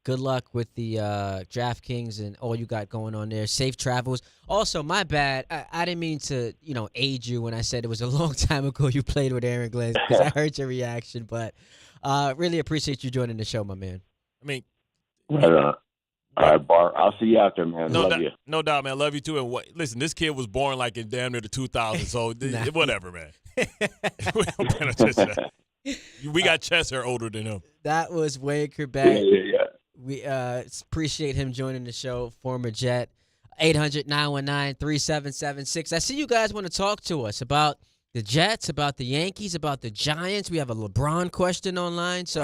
Good luck with the DraftKings and all you got going on there. Safe travels. Also, my bad. I didn't mean to, age you when I said it was a long time ago you played with Aaron Glenn because I heard your reaction. But really appreciate you joining the show, my man. I mean, all right, Bart. I'll see you out there, man. Love you. No doubt, man. Love you too. And listen, this kid was born like in damn near the 2000s, so whatever, man. We got chest hair older than him. That was Wayne Corbett. Yeah. We appreciate him joining the show, former Jet. 800-919-3776. I see you guys want to talk to us about the Jets, about the Yankees, about the Giants. We have a LeBron question online, so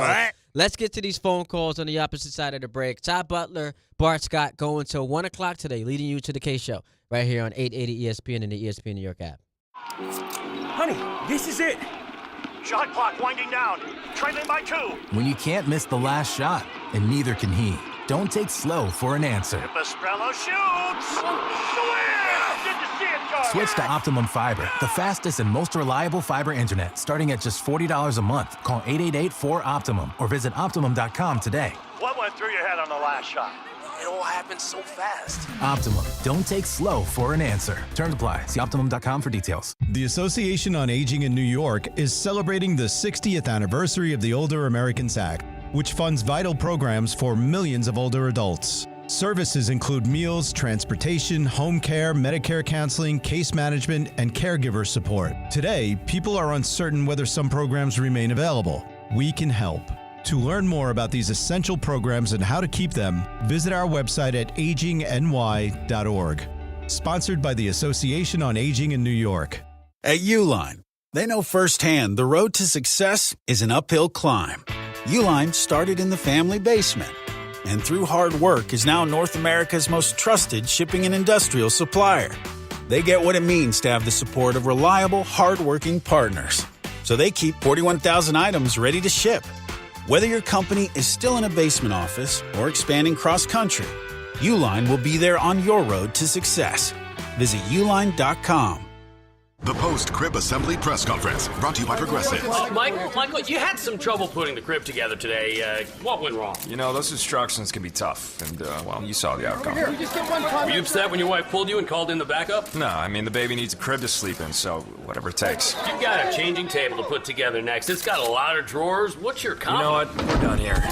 let's get to these phone calls on the opposite side of the break. Ty Butler, Bart Scott going till 1 o'clock today, leading you to the K-Show right here on 880 ESPN and the ESPN New York app. Honey, this is it. Shot clock winding down. Trailing by 2. When you can't miss the last shot, and neither can he. Don't take slow for an answer. Pastrello shoots. Swish! Switch to Optimum Fiber, the fastest and most reliable fiber internet, starting at just $40 a month. Call 888-4OPTIMUM or visit Optimum.com today. What went through your head on the last shot? It all happened so fast. Optimum. Don't take slow for an answer. Terms apply. See Optimum.com for details. The Association on Aging in New York is celebrating the 60th anniversary of the Older Americans Act, which funds vital programs for millions of older adults. Services include meals, transportation, home care, Medicare counseling, case management, and caregiver support. Today, people are uncertain whether some programs remain available. We can help. To learn more about these essential programs and how to keep them, visit our website at agingny.org. Sponsored by the Association on Aging in New York. At Uline, they know firsthand the road to success is an uphill climb. Uline started in the family basement, and through hard work is now North America's most trusted shipping and industrial supplier. They get what it means to have the support of reliable, hardworking partners. So they keep 41,000 items ready to ship. Whether your company is still in a basement office or expanding cross-country, Uline will be there on your road to success. Visit uline.com. The post-crib assembly press conference, brought to you by Progressive. Michael, you had some trouble putting the crib together today. What went wrong? You know, those instructions can be tough, and, well, you saw the outcome. Were you upset when your wife pulled you and called in the backup? No, I mean, the baby needs a crib to sleep in, so whatever it takes. You've got a changing table to put together next. It's got a lot of drawers. What's your comment? You know what? We're done here.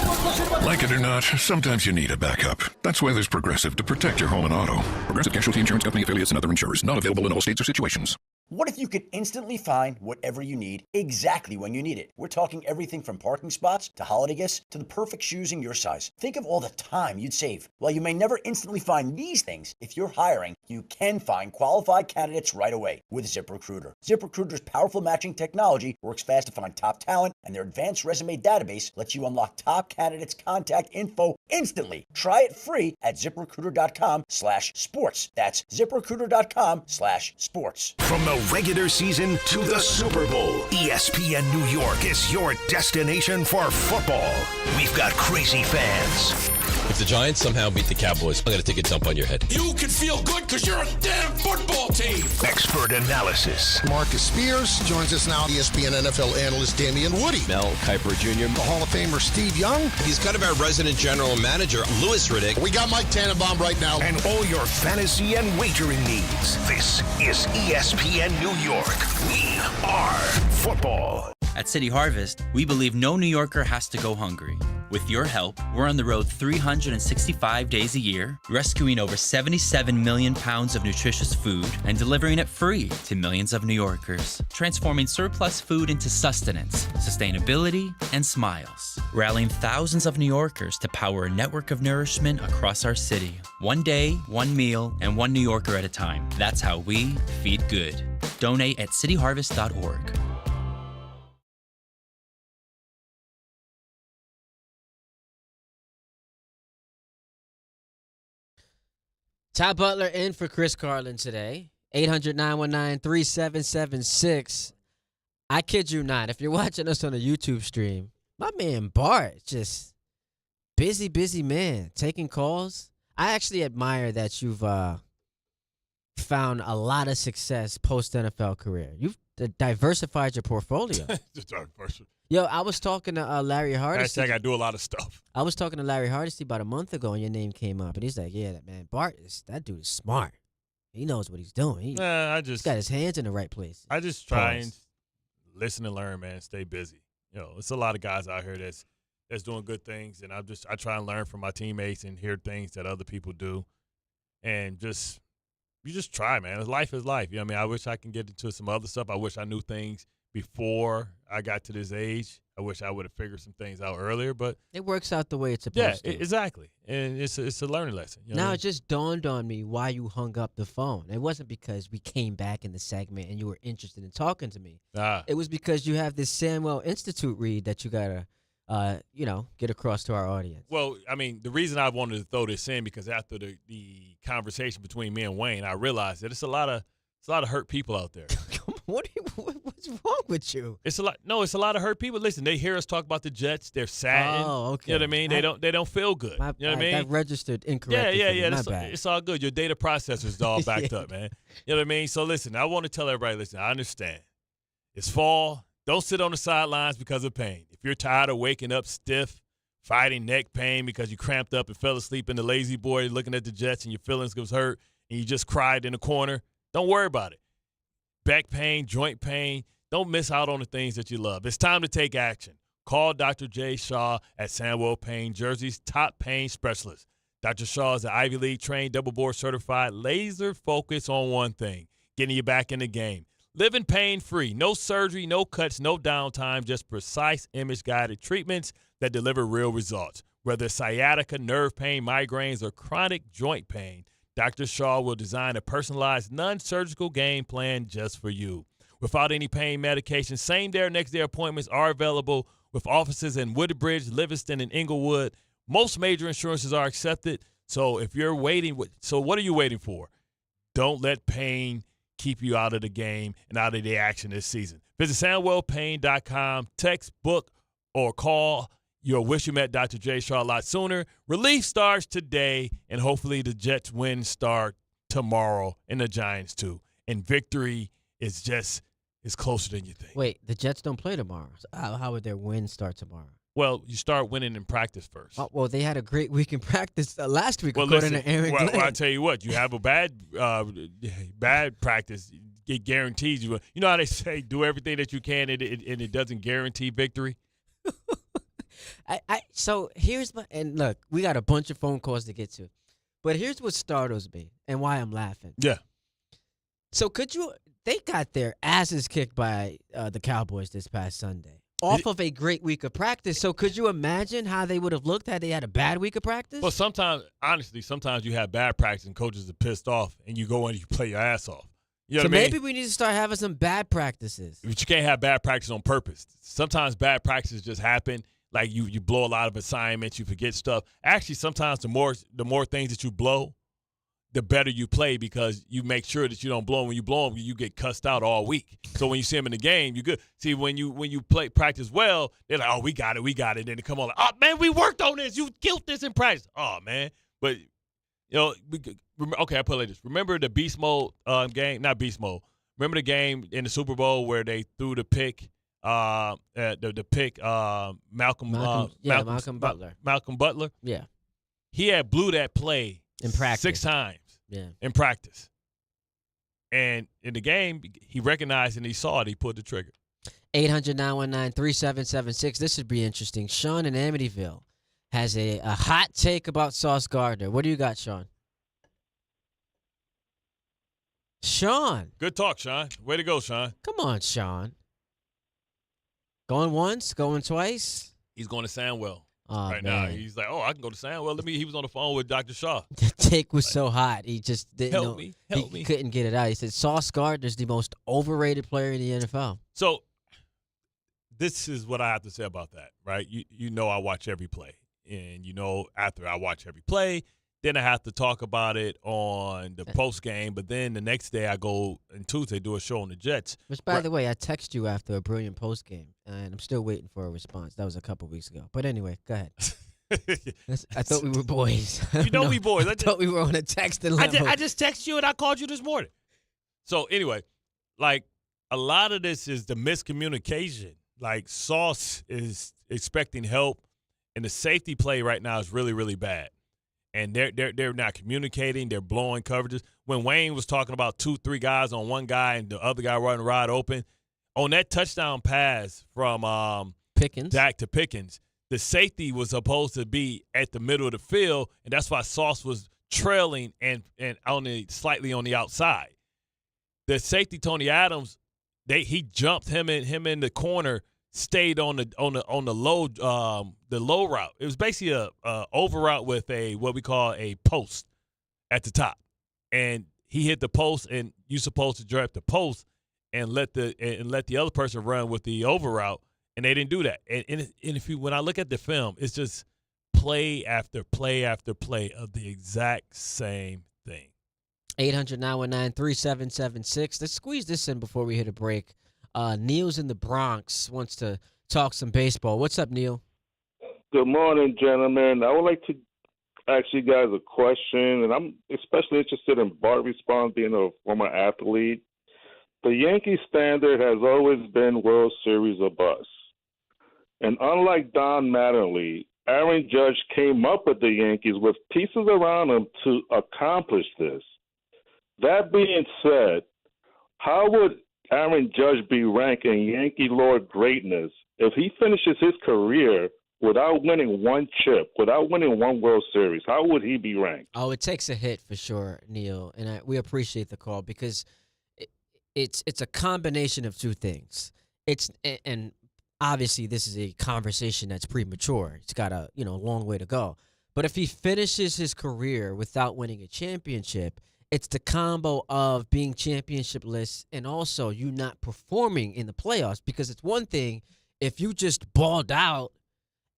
Like it or not, sometimes you need a backup. That's why there's Progressive to protect your home and auto. Progressive Casualty Insurance Company affiliates and other insurers. Not available in all states or situations. What if you could instantly find whatever you need exactly when you need it? We're talking everything from parking spots to holiday gifts to the perfect shoes in your size. Think of all the time you'd save. While you may never instantly find these things, if you're hiring, you can find qualified candidates right away with ZipRecruiter. ZipRecruiter's powerful matching technology works fast to find top talent, and their advanced resume database lets you unlock top candidates' contact info instantly. Try it free at ZipRecruiter.com/sports. That's ZipRecruiter.com/sports. From the regular season to the Super Bowl, ESPN New York is your destination for football. We've got crazy fans. If the Giants somehow beat the Cowboys, I'm going to take a dump on your head. You can feel good because you're a damn football team. Expert analysis. Marcus Spears joins us now. ESPN NFL analyst Damian Woody. Mel Kiper Jr. The Hall of Famer Steve Young. He's kind of our resident general manager, Louis Riddick. We got Mike Tannenbaum right now. And all your fantasy and wagering needs. This is ESPN New York. We are football. At City Harvest, we believe no New Yorker has to go hungry. With your help, we're on the road 365 days a year, rescuing over 77 million pounds of nutritious food and delivering it free to millions of New Yorkers, transforming surplus food into sustenance, sustainability, and smiles, rallying thousands of New Yorkers to power a network of nourishment across our city. One day, one meal, and one New Yorker at a time. That's how we feed good. Donate at cityharvest.org. Ty Butler in for Chris Carlin today. 800-919-3776. I kid you not. If you're watching us on a YouTube stream, my man Bart, just busy man, taking calls. I actually admire that you've found a lot of success post-NFL career. You've diversified your portfolio. Yo, I was talking to Larry Hardesty. Hashtag I do a lot of stuff. I was talking to Larry Hardesty about a month ago, and your name came up, and he's like, "Yeah, that dude is smart. He knows what he's doing. He's got his hands in the right place." I just try and listen and learn, man. Stay busy. You know, it's a lot of guys out here that's doing good things, and I try and learn from my teammates and hear things that other people do, and you just try, man. Life is life. You know what I mean? I wish I can get into some other stuff. I wish I knew things before I got to this age. I wish I would have figured some things out earlier, but it works out the way it's supposed to. Yeah, exactly. And it's a learning lesson. You know now what I mean? It just dawned on me why you hung up the phone. It wasn't because we came back in the segment and you were interested in talking to me. It was because you have this Samuel Institute read that you gotta get across to our audience. Well, I mean, the reason I wanted to throw this in because after the conversation between me and Wayne, I realized that it's a lot of hurt people out there. What's What's wrong with you? It's a lot. No, it's a lot of hurt people. Listen, they hear us talk about the Jets. They're saddened. Oh, okay. You know what I mean? They don't feel good. You know what I mean? That registered incorrectly. Yeah. My bad. It's all good. Your data processor's all backed up, man. You know what I mean? So listen, I want to tell everybody, listen, I understand. It's fall. Don't sit on the sidelines because of pain. If you're tired of waking up stiff, fighting neck pain because you cramped up and fell asleep in the lazy boy looking at the Jets and your feelings was hurt and you just cried in the corner, don't worry about it. Back pain, joint pain, don't miss out on the things that you love. It's time to take action. Call Dr. Jay Shaw at Sandwell Pain, Jersey's top pain specialist. Dr. Shaw is an Ivy League trained, double board certified, laser focused on one thing, getting you back in the game. Living pain-free, no surgery, no cuts, no downtime, just precise image-guided treatments that deliver real results. Whether it's sciatica, nerve pain, migraines, or chronic joint pain, Dr. Shaw will design a personalized, non-surgical game plan just for you. Without any pain medication, same-day or next-day appointments are available with offices in Woodbridge, Livingston, and Inglewood. Most major insurances are accepted. So if you're waiting, so what are you waiting for? Don't let pain keep you out of the game and out of the action this season. Visit SandwellPain.com, text, book, or call. You'll wish you met Dr. J. Shaw a lot sooner. Relief starts today, and hopefully the Jets win start tomorrow, and the Giants too. And victory is closer than you think. Wait, the Jets don't play tomorrow. So how would their win start tomorrow? Well, you start winning in practice first. Oh, well, they had a great week in practice last week, Well, according listen, to Aaron Glenn. well, I tell you what, you have a bad practice, it guarantees you. You know how they say, do everything that you can, and it doesn't guarantee victory? So here's and look, we got a bunch of phone calls to get to, but here's what startles me and why I'm laughing. Yeah. So they got their asses kicked by the Cowboys this past Sunday off of a great week of practice. So could you imagine how they would have looked had they had a bad week of practice? Well, sometimes you have bad practice and coaches are pissed off and you go in and you play your ass off. You know so what I mean? maybe we need to start having some bad practices. But you can't have bad practice on purpose. Sometimes bad practices just happen. Like you blow a lot of assignments, you forget stuff. Actually, sometimes the more things that you blow, the better you play because you make sure that you don't blow them. When you blow them, you get cussed out all week. So when you see them in the game, you're good. See, when you practice well, they're like, oh, we got it. Then they come on like, oh, man, we worked on this. You killed this in practice. Oh, man. But, okay, I put it like this. Remember the beast mode game? Not beast mode. Remember the game in the Super Bowl where they threw the pick? Malcolm Butler. Malcolm Butler. Yeah. He had blew that play in practice 6 times. Yeah. In practice. And in the game, he recognized and he saw it. He pulled the trigger. 800-919-3776. This should be interesting. Sean in Amityville has a hot take about Sauce Gardner. What do you got, Sean? Sean. Good talk, Sean. Way to go, Sean. Come on, Sean. Going once, going twice. He's going to Sandwell right now. He's like, I can go to Sandwell. He was on the phone with Dr. Shaw. The take was so hot. He just didn't help me. He couldn't get it out. He said Sauce Gardner's the most overrated player in the NFL. So this is what I have to say about that, right? You know I watch every play. And after I watch every play, then I have to talk about it on the post game. But then the next day I go and Tuesday do a show on the Jets. Which, by the way, I text you after a brilliant post game, and I'm still waiting for a response. That was a couple weeks ago. But anyway, go ahead. I thought we were boys. You know we boys. I thought we were on a texting level. I just texted you and I called you this morning. So anyway, like a lot of this is the miscommunication. Like Sauce is expecting help, and the safety play right now is really, really bad. And they're not communicating. They're blowing coverages. When Wayne was talking about 2-3 guys on one guy and the other guy running wide open, on that touchdown pass from Pickens, Dak to Pickens, the safety was supposed to be at the middle of the field, and that's why Sauce was trailing and slightly on the outside. The safety Tony Adams, he jumped him in the corner. Stayed on the low route. It was basically a over route with what we call a post at the top, and he hit the post. And you're supposed to draft the post and let the other person run with the over route, and they didn't do that. And when I look at the film, it's just play after play after play of the exact same thing. 800-919-3776. Let's squeeze this in before we hit a break. Neil's in the Bronx, wants to talk some baseball. What's up, Neil? Good morning, gentlemen. I would like to ask you guys a question, and I'm especially interested in Bart response, being a former athlete. The Yankee standard has always been World Series or bust. And unlike Don Mattingly, Aaron Judge came up with the Yankees with pieces around him to accomplish this. That being said, how would Aaron Judge be ranked in Yankee lore greatness if he finishes his career without winning one chip, without winning one World Series? How would he be ranked? Oh, it takes a hit for sure, Neil, and we appreciate the call because it's a combination of two things. And obviously this is a conversation that's premature. It's got a long way to go. But if he finishes his career without winning a championship, it's the combo of being championship-less and also you not performing in the playoffs. Because it's one thing if you just balled out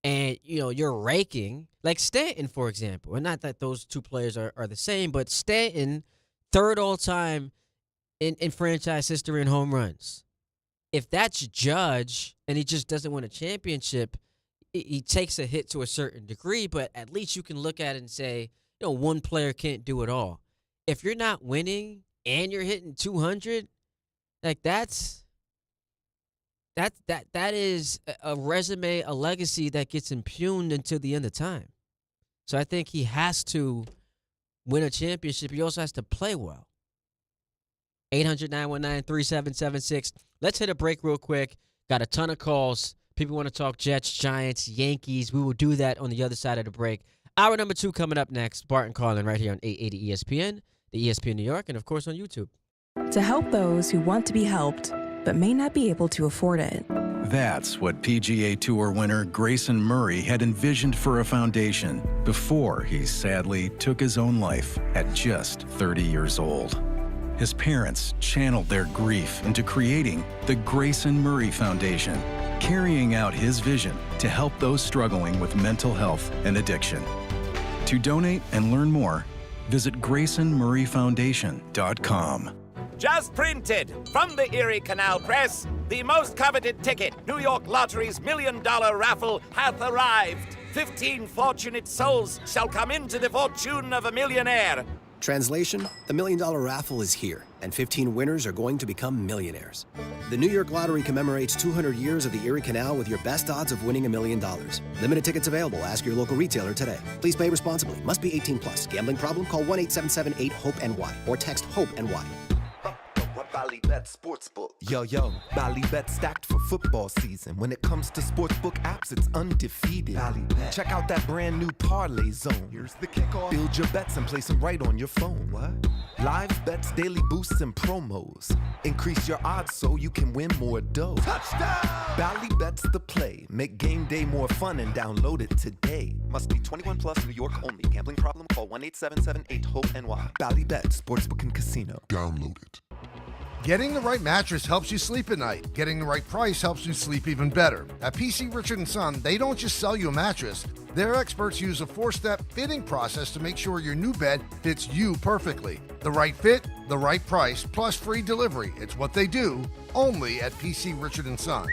and you're raking, like Stanton, for example. And not that those two players are the same, but Stanton, third all-time in franchise history in home runs. If that's Judge and he just doesn't win a championship, he takes a hit to a certain degree, but at least you can look at it and say, one player can't do it all. If you're not winning and you're hitting 200, like that is a resume, a legacy that gets impugned until the end of time. So I think he has to win a championship. He also has to play well. 800-919-3776. Let's hit a break real quick. Got a ton of calls. People want to talk Jets, Giants, Yankees. We will do that on the other side of the break. Hour number 2 coming up next. Bart and Carlin right here on 880 ESPN, the ESPN New York, and of course on YouTube. To help those who want to be helped but may not be able to afford it. That's what PGA Tour winner Grayson Murray had envisioned for a foundation before he sadly took his own life at just 30 years old. His parents channeled their grief into creating the Grayson Murray Foundation, carrying out his vision to help those struggling with mental health and addiction. To donate and learn more, visit GraysonMurrayFoundation.com. Just printed from the Erie Canal Press, the most coveted ticket, New York Lottery's $1 million raffle, hath arrived. 15 fortunate souls shall come into the fortune of a millionaire. Translation, the $1 million raffle is here, and 15 winners are going to become millionaires. The New York Lottery commemorates 200 years of the Erie Canal with your best odds of winning $1 million. Limited tickets available. Ask your local retailer today. Please play responsibly. Must be 18 plus. Gambling problem? Call 1-877-8-HOPE-NY or text HOPE-NY. Bally Bet Sportsbook. Yo, Bally Bet stacked for football season. When it comes to sportsbook apps, it's undefeated. Check out that brand new Parlay Zone. Here's the kickoff. Build your bets and place them right on your phone. What? Live bets, daily boosts, and promos. Increase your odds so you can win more dough. Touchdown! Bally Bet's the play. Make game day more fun and download it today. Must be 21 plus, New York only. Gambling problem? Call 1-877-8-HOPE-NY. Bally Bet Sportsbook and Casino. Download it. Getting the right mattress helps you sleep at night. Getting the right price helps you sleep even better. At PC Richard & Son, they don't just sell you a mattress. Their experts use a 4-step fitting process to make sure your new bed fits you perfectly. The right fit, the right price, plus free delivery. It's what they do, only at PC Richard & Son.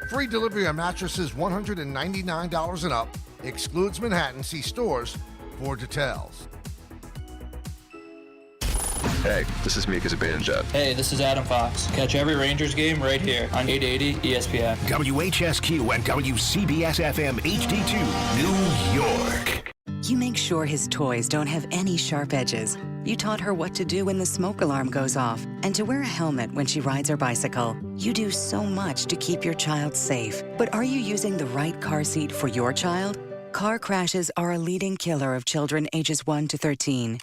Free delivery on mattresses $199 and up. Excludes Manhattan. See stores for details. Hey, this is Mika Zibanejad. Hey, this is Adam Fox. Catch every Rangers game right here on 880 ESPN. WHSQ and WCBS-FM HD2, New York. You make sure his toys don't have any sharp edges. You taught her what to do when the smoke alarm goes off and to wear a helmet when she rides her bicycle. You do so much to keep your child safe. But are you using the right car seat for your child? Car crashes are a leading killer of children ages 1 to 13.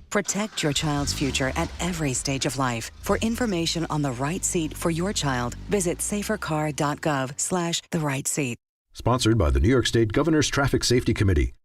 Protect your child's future at every stage of life. For information on the right seat for your child, visit safercar.gov/the right seat. Sponsored by the New York State Governor's Traffic Safety Committee.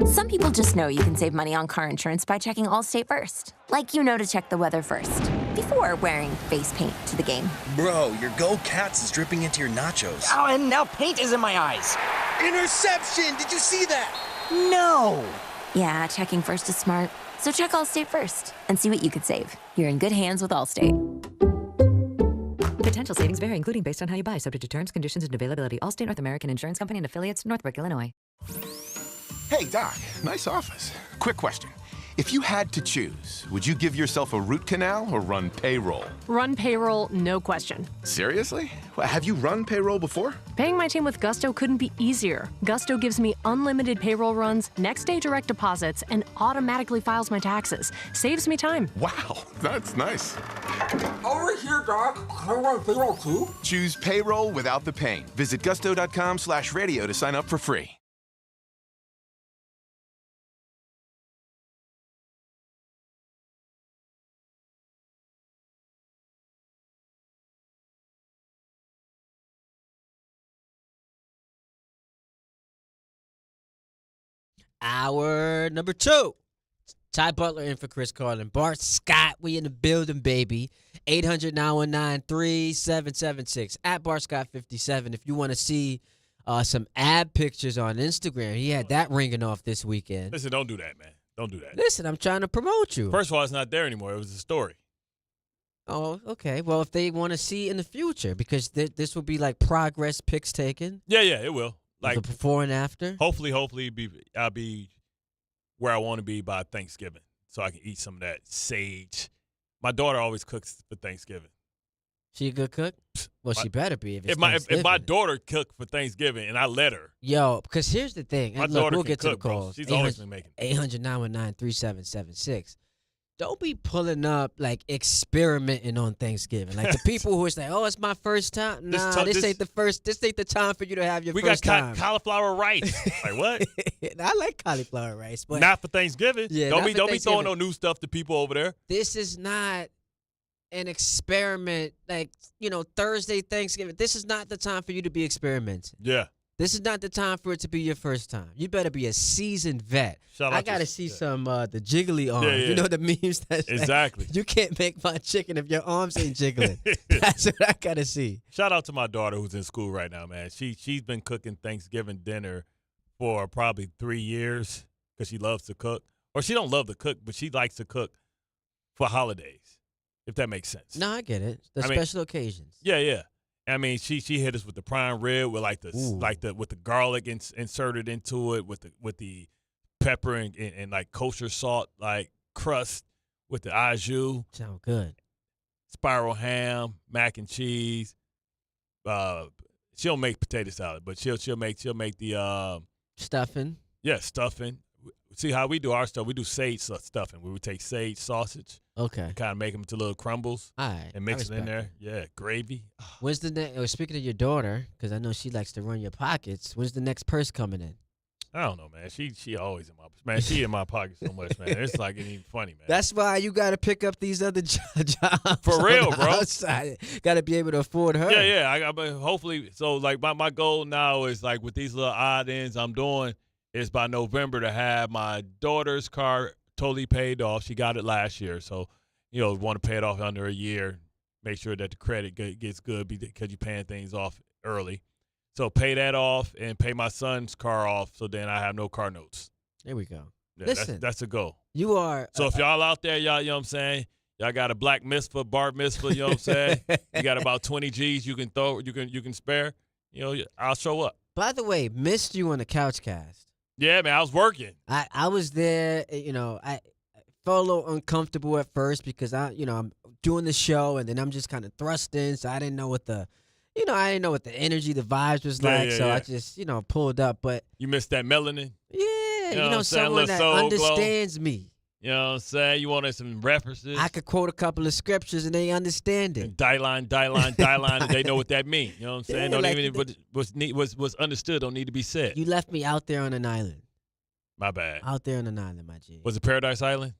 Some people just know you can save money on car insurance by checking Allstate first. Like to check the weather first, before wearing face paint to the game. Bro, your Go Cats is dripping into your nachos. Oh, and now paint is in my eyes. Interception! Did you see that? No! Yeah, checking first is smart. So check Allstate first and see what you could save. You're in good hands with Allstate. Potential savings vary, including based on how you buy, subject to terms, conditions, and availability. Allstate North American Insurance Company and affiliates, Northbrook, Illinois. Hey, Doc, nice office. Quick question. If you had to choose, would you give yourself a root canal or run payroll? Run payroll, no question. Seriously? Have you run payroll before? Paying my team with Gusto couldn't be easier. Gusto gives me unlimited payroll runs, next-day direct deposits, and automatically files my taxes. Saves me time. Wow, that's nice. Over here, Doc. Can I run payroll too? Choose payroll without the pain. Visit gusto.com/radio to sign up for free. Hour number 2. Ty Butler in for Chris Carlin. Bart Scott, we in the building, baby. 800-919-3776. At Bart Scott 57. If you want to see some ab pictures on Instagram, he had that ringing off this weekend. Listen, don't do that, man. Don't do that. Listen, I'm trying to promote you. First of all, it's not there anymore. It was a story. Oh, okay. Well, if they want to see in the future, because this will be like progress pics taken. Yeah, it will. Like the before and after. Hopefully, I'll be where I want to be by Thanksgiving, so I can eat some of that sage. My daughter always cooks for Thanksgiving. She a good cook? Well, she better be. If my daughter cooked for Thanksgiving and I let her. Yo, because here's the thing. My Look, daughter we'll can get to cook, the bro. calls. She's always been making. 800-919-3776. Don't be pulling up like experimenting on Thanksgiving. Like the people who are saying, "Oh, it's my first time." Nah, this ain't the first. This ain't the time for you to have your first time. We got cauliflower rice. Like what? I like cauliflower rice, but not for Thanksgiving. Yeah, don't be throwing no new stuff to people over there. This is not an experiment. Like Thursday Thanksgiving. This is not the time for you to be experimenting. Yeah. This is not the time for it to be your first time. You better be a seasoned vet. I got to see some the jiggly arms. Yeah. You know the memes that exactly. You can't make my chicken if your arms ain't jiggling. That's what I got to see. Shout out to my daughter who's in school right now, man. She's been cooking Thanksgiving dinner for probably 3 years because she loves to cook. Or she don't love to cook, but she likes to cook for holidays, if that makes sense. No, I get it. Special occasions. Yeah. I mean, she hit us with the prime rib with with the garlic inserted into it, with the pepper and like kosher salt like crust with the au jus. Sound good. Spiral ham, mac and cheese. She'll make potato salad, but she'll make the stuffing. Yeah, stuffing. See how we do our stuff? We do sage stuffing. We would take sage sausage. Okay. Kind of make them into little crumbles. All right. And mix it in there. Yeah, gravy. When's the next? Speaking of your daughter, because I know she likes to run your pockets. When's the next purse coming in? I don't know, man. She always in my She in my pocket so much, man. It's like it ain't even funny, man. That's why you got to pick up these other jobs. For real, bro. Outside. Got to be able to afford her. Yeah. Hopefully, so like my goal now is like with these little odd ends I'm doing is by November to have my daughter's car totally paid off. She got it last year, so want to pay it off under a year. Make sure that the credit gets good because you're paying things off early. So pay that off and pay my son's car off, so then I have no car notes. There we go. Yeah, Listen, that's a goal. You are. So if y'all out there, y'all, you know what I'm saying, y'all got a black mitzvah, bar mitzvah, you know what I'm saying. You got about 20 G's you can throw, you can spare. I'll show up. By the way, missed you on the couch cast. Yeah, man, I was working. I was there. I felt a little uncomfortable at first because I'm doing the show and then I'm just kind of thrust in, so I didn't know what the energy, the vibes was like. I just pulled up. But you missed that melanin. Yeah, someone that understands me. You know what I'm saying? You wanted some references. I could quote a couple of scriptures and they understand it. Die line, and they know what that means. You know what I'm saying? Yeah, don't even what's understood don't need to be said. You left me out there on an island. My bad. Out there on an island, my G. Was it Paradise Island?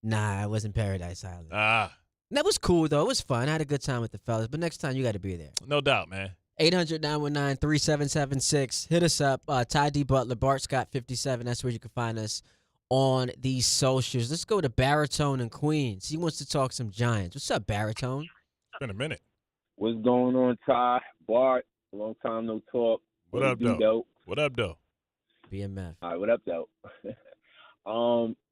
Nah, it wasn't Paradise Island. Ah. That was cool, though. It was fun. I had a good time with the fellas. But next time, you got to be there. No doubt, man. 800-919-3776. Hit us up. Ty D. Butler, Bart Scott 57. That's where you can find us on these socials. Let's go to Baritone in Queens. He wants to talk some Giants. What's up, Baritone? It's been a minute. What's going on, Ty? Bart, long time no talk. What up, though? What up, though? BMF. All right, what up, though?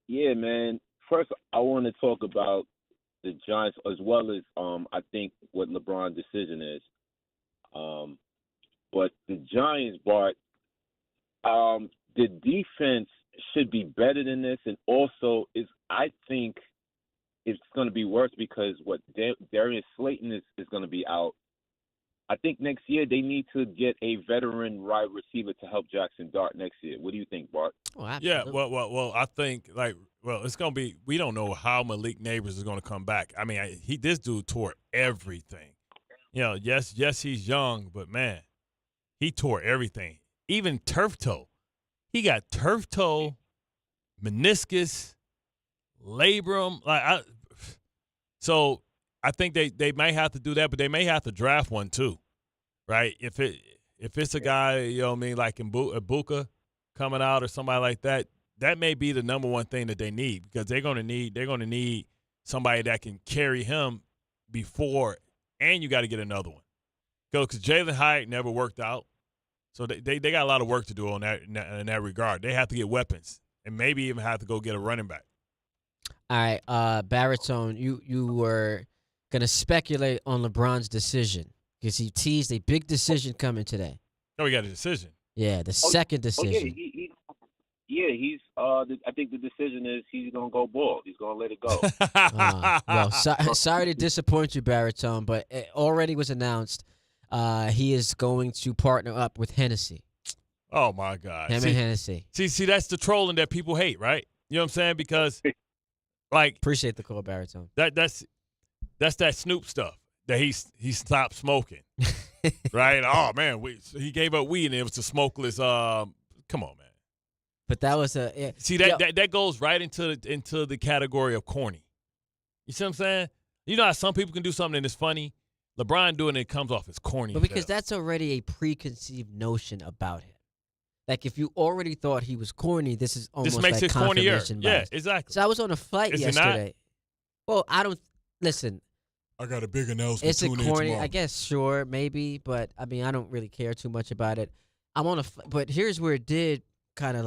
Yeah, man. First, I want to talk about the Giants as well as I think what LeBron's decision is. But the Giants, Bart, the defense should be better than this, and also I think it's going to be worse because Darius Slayton is going to be out. I think next year they need to get a veteran wide receiver to help Jackson Dart next year. What do you think, Bart? Oh, absolutely. Yeah, well, I think it's gonna be. We don't know how Malik Neighbors is gonna come back. I mean, this dude tore everything. Yes, he's young, but man, he tore everything. Even turf toe. He got turf toe, meniscus, labrum. So I think they might have to do that, but they may have to draft one too, right? If it's a guy, like Ibuka coming out or somebody like that, that may be the number one thing that they need because they're gonna need somebody that can carry him before, and you got to get another one. Because Jalen Hyatt never worked out. So they got a lot of work to do on that in that regard. They have to get weapons and maybe even have to go get a running back. All right, Baritone, you were gonna speculate on LeBron's decision because he teased a big decision coming today. Oh, we got a decision. Yeah, the second decision. He's. I think the decision is he's gonna go bald. He's gonna let it go. Sorry to disappoint you, Baritone, but it already was announced. He is going to partner up with Hennessy. Oh my God! Him and Hennessy. See, that's the trolling that people hate, right? You know what I'm saying? Because, appreciate the call, Baritone. That's that Snoop stuff that he stopped smoking, right? Oh man, he gave up weed and it was the smokeless. Come on, man. But that was see that goes right into the category of corny. You see what I'm saying? You know how some people can do something and it's funny. LeBron doing it comes off as corny. But because that's already a preconceived notion about him. Like if you already thought he was corny, this is almost this makes like it cornier. confirmation Yeah, bias. exactly. So I was on a flight yesterday. Well, I don't listen. I got a big announcement. Is it corny? I guess sure, maybe, but I mean, I don't really care too much about it. I'm on but here's where it did kind of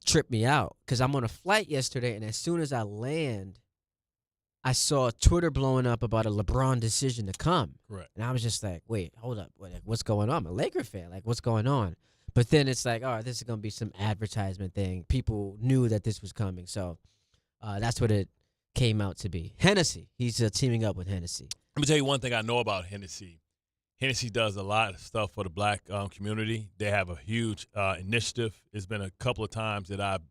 trip me out because I'm on a flight yesterday, and as soon as I land, I saw Twitter blowing up about a LeBron decision to come. Right. And I was just like, wait, hold up. What's going on? I'm a Laker fan. Like, what's going on? But then it's like, oh, this is going to be some advertisement thing. People knew that this was coming. So that's what it came out to be. Hennessy. He's teaming up with Hennessy. Let me tell you one thing I know about Hennessy. Hennessy does a lot of stuff for the black community. They have a huge initiative. It's been a couple of times that I've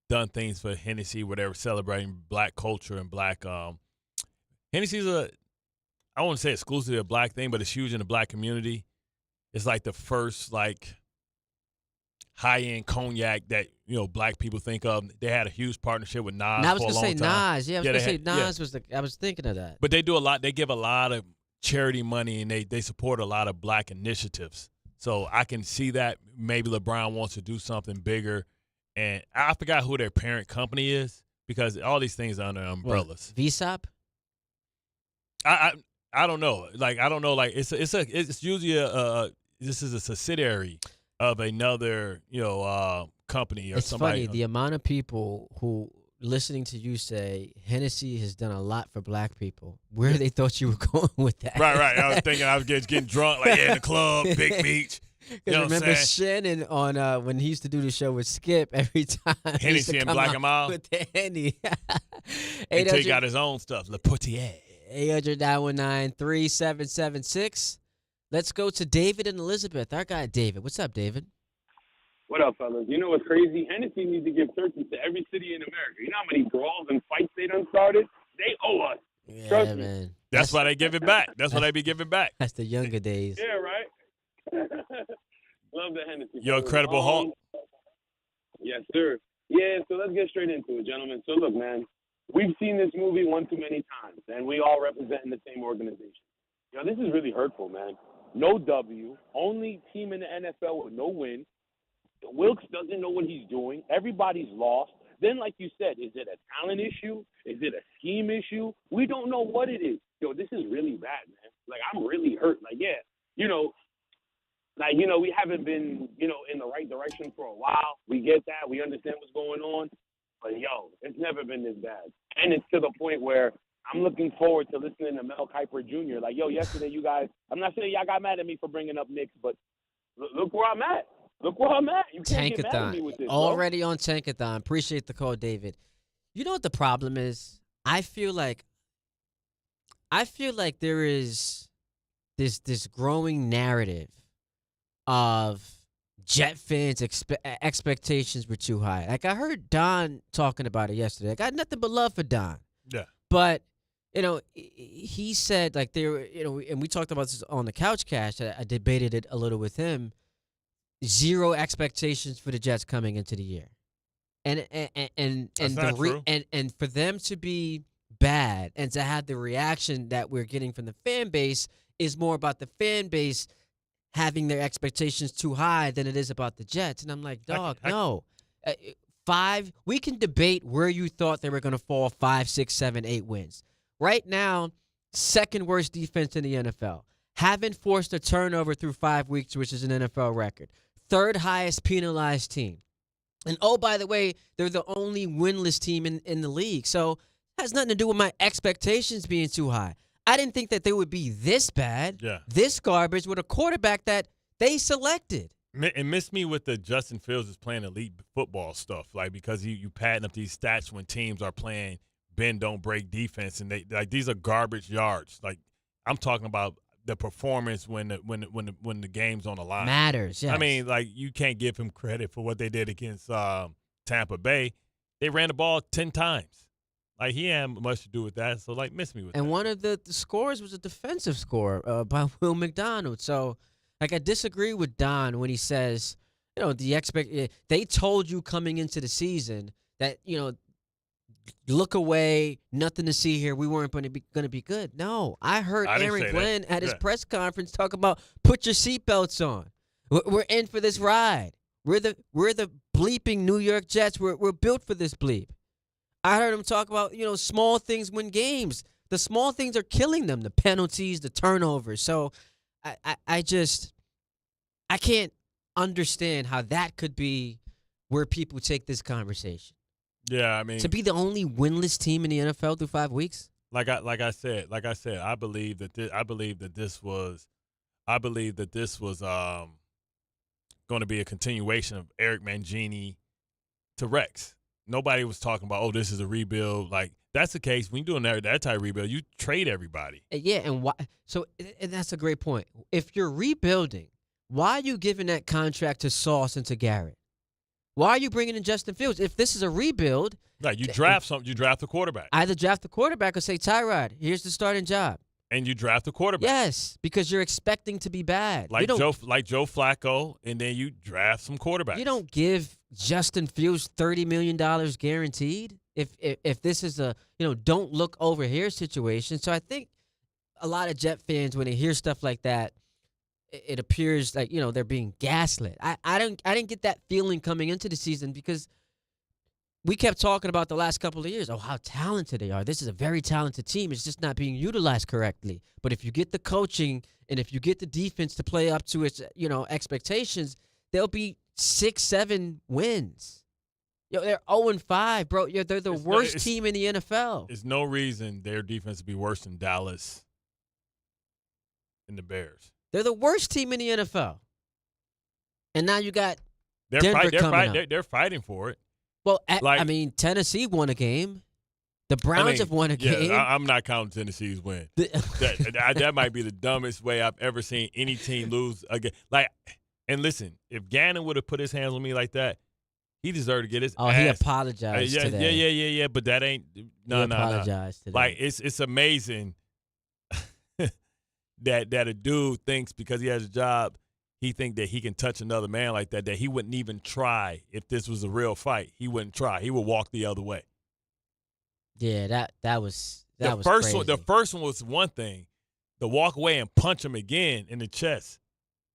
done things for Hennessy where they were celebrating black culture and black Hennessy's I don't want to say exclusively a black thing, but it's huge in the black community. It's like the first high-end cognac that black people think of. They had a huge partnership with Nas and I was for a long say time. Nas. Yeah, I was going to say Nas was I was thinking of that. But they do a lot. They give a lot of charity money, and they support a lot of black initiatives. So I can see that maybe LeBron wants to do something bigger. And I forgot who their parent company is because all these things are under umbrellas. VSOP? I don't know. I don't know. It's usually this is a subsidiary of another company or it's somebody. It's funny the amount of people who listening to you say Hennessy has done a lot for black people. Where they thought you were going with that? Right. I was thinking I was getting drunk in the club, Big Beach. Because remember Shannon on when he used to do the show with Skip every time. Hennessy and Black and Mild. With the Henny. Until he got his own stuff. Le Potier. 800-919-3776. Let's go to David and Elizabeth. Our guy David. What's up, David? What up, fellas? You know what's crazy? Hennessy needs to give turkeys to every city in America. You know how many brawls and fights they done started? They owe us. Yeah, Trust me. man. That's why they give it back. That's why they be giving back. That's the younger days. Yeah, right? Love the Hennessy. You're a credible Hulk. Yes, sir. Yeah, so let's get straight into it, gentlemen. So look, man, we've seen this movie one too many times, and we all represent in the same organization. This is really hurtful, man. No W, only team in the NFL with no win. Wilkes doesn't know what he's doing. Everybody's lost. Then, like you said, is it a talent issue? Is it a scheme issue? We don't know what it is. This is really bad, man. I'm really hurt. We haven't been, in the right direction for a while. We get that. We understand what's going on. But, yo, it's never been this bad. And it's to the point where I'm looking forward to listening to Mel Kiper Jr. Like, yo, yesterday you guys – I'm not saying y'all got mad at me for bringing up Knicks, but look where I'm at. Look where I'm at. You can't get mad at me with this, Already on Tankathon. Appreciate the call, David. You know what the problem is? I feel like there is this growing narrative of Jet fans' expectations were too high. Like, I heard Don talking about it yesterday. I got nothing but love for Don. Yeah. But, he said, like, they were, and we talked about this on the Couch Cash. I debated it a little with him. Zero expectations for the Jets coming into the year. And for them to be bad and to have the reaction that we're getting from the fan base is more about the fan base having their expectations too high than it is about the Jets. And I'm like, dog, no. We can debate where you thought they were going to fall 5, 6, 7, 8 wins. Right now, second worst defense in the NFL. Haven't forced a turnover through 5 weeks, which is an NFL record. Third highest penalized team. And, oh, by the way, they're the only winless team in the league. So it has nothing to do with my expectations being too high. I didn't think that they would be this bad, this garbage, with a quarterback that they selected. And miss me with the Justin Fields is playing elite football stuff, like, because you padding up these stats when teams are playing bend don't break defense, and these are garbage yards. Like, I'm talking about the performance when the game's on the line matters. Yes. I mean, like, you can't give him credit for what they did against Tampa Bay. They ran the ball 10 times. Like, he had much to do with that. So, like, miss me with that. And one of the scores was a defensive score by Will McDonald. So, like, I disagree with Don when he says, they told you coming into the season that, look away, nothing to see here. We weren't going to be good. No, I heard Aaron Glenn at his press conference talk about put your seatbelts on. We're in for this ride. We're the bleeping New York Jets. We're built for this bleep. I heard him talk about small things win games. The small things are killing them. The penalties, the turnovers. So I can't understand how that could be where people take this conversation. Yeah, I mean, to be the only winless team in the NFL through 5 weeks. Like I said, I believe that this was going to be a continuation of Eric Mangini to Rex. Nobody was talking about, oh, this is a rebuild. Like, that's the case. When you're doing that type of rebuild, you trade everybody. Yeah, and why? So, and that's a great point. If you're rebuilding, why are you giving that contract to Sauce and to Garrett? Why are you bringing in Justin Fields? If this is a rebuild, right? You draft the quarterback. Either draft the quarterback or say, Tyrod, here's the starting job. And you draft the quarterback. Yes, because you're expecting to be bad. Like Joe Flacco, and then you draft some quarterbacks. You don't give Justin Fields $30 million guaranteed if this is a don't look over here situation. So I think a lot of Jet fans, when they hear stuff like that, it appears like they're being gaslit. I didn't get that feeling coming into the season because we kept talking about the last couple of years. Oh, how talented they are! This is a very talented team. It's just not being utilized correctly. But if you get the coaching and if you get the defense to play up to its expectations, there'll be 6, 7 wins. They're 0-5, bro. They're the worst team in the NFL. There's no reason their defense to be worse than Dallas and the Bears. They're the worst team in the NFL. And now you got Denver coming up. They're fighting for it. Well, Tennessee won a game. The Browns have won a game. Yeah, I'm not counting Tennessee's win. That might be the dumbest way I've ever seen any team lose again. Like, and listen, if Gannon would have put his hands on me like that, he deserved to get his ass. He apologized today. Yeah. But that ain't no. He apologized today. Like, it's amazing that a dude thinks because he has a job, he think that he can touch another man like that he wouldn't even try if this was a real fight. He wouldn't try. He would walk the other way. Yeah, that was crazy. The first one was one thing. To walk away and punch him again in the chest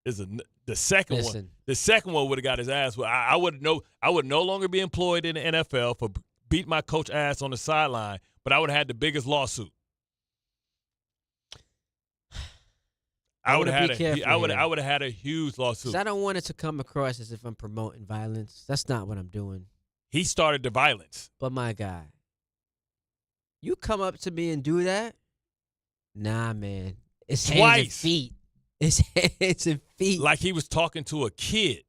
is the second one. The second one would have got his ass. I would no longer be employed in the NFL for beating my coach ass on the sideline, but I would have had the biggest lawsuit. I would have had a huge lawsuit. I don't want it to come across as if I'm promoting violence. That's not what I'm doing. He started the violence. But my guy, you come up to me and do that? Nah, man. It's hands and feet. It's hands and feet. Like he was talking to a kid.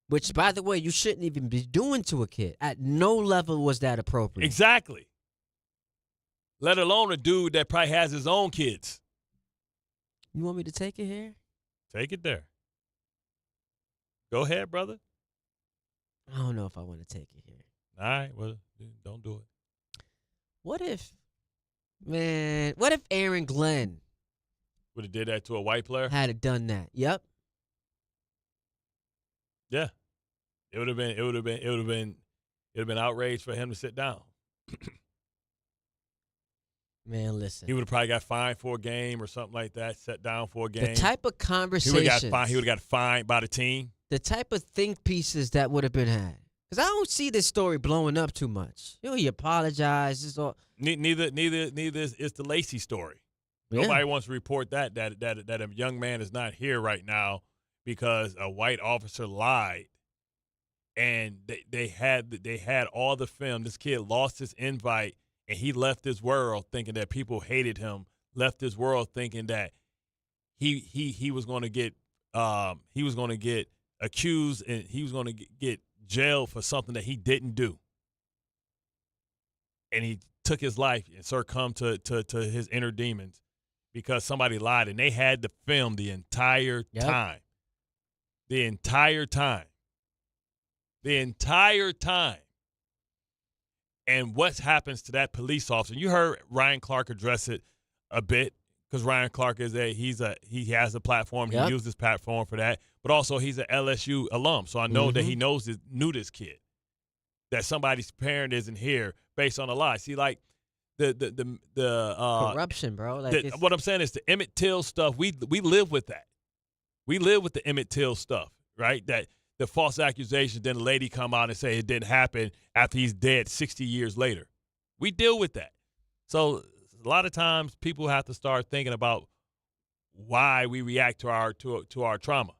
Which, by the way, you shouldn't even be doing to a kid. At no level was that appropriate. Exactly. Let alone a dude that probably has his own kids. You want me to take it here? Take it there. Go ahead, brother. I don't know if I want to take it here. All right, well, don't do it. What if Aaron Glenn would have did that to a white player? Had it done that. Yep. Yeah. It would have been outrage for him to sit down. Man, listen. He would have probably got fined for a game or something like that, sat down for a game. The type of conversations. He would have got fined by the team. The type of think pieces that would have been had. Because I don't see this story blowing up too much. He apologized. It's all. Neither is the Lacey story. Yeah. Nobody wants to report that a young man is not here right now because a white officer lied. And they had all the film. This kid lost his invite, and he left this world thinking that people hated him. Left this world thinking that he was going to get accused and he was going to get jailed for something that he didn't do. And he took his life and succumbed to his inner demons because somebody lied, and they had the film the entire time. The entire time. And what happens to that police officer? You heard Ryan Clark address it a bit because Ryan Clark he has a platform. He used his platform for that. But also he's an LSU alum, so I know that he knew this kid. That somebody's parent isn't here based on a lie. See, like the corruption, bro. Like what I'm saying is the Emmett Till stuff. We live with that. We live with the Emmett Till stuff, right? That the false accusations, then the lady come out and say it didn't happen after he's dead 60 years later. We deal with that. So a lot of times people have to start thinking about why we react to our trauma.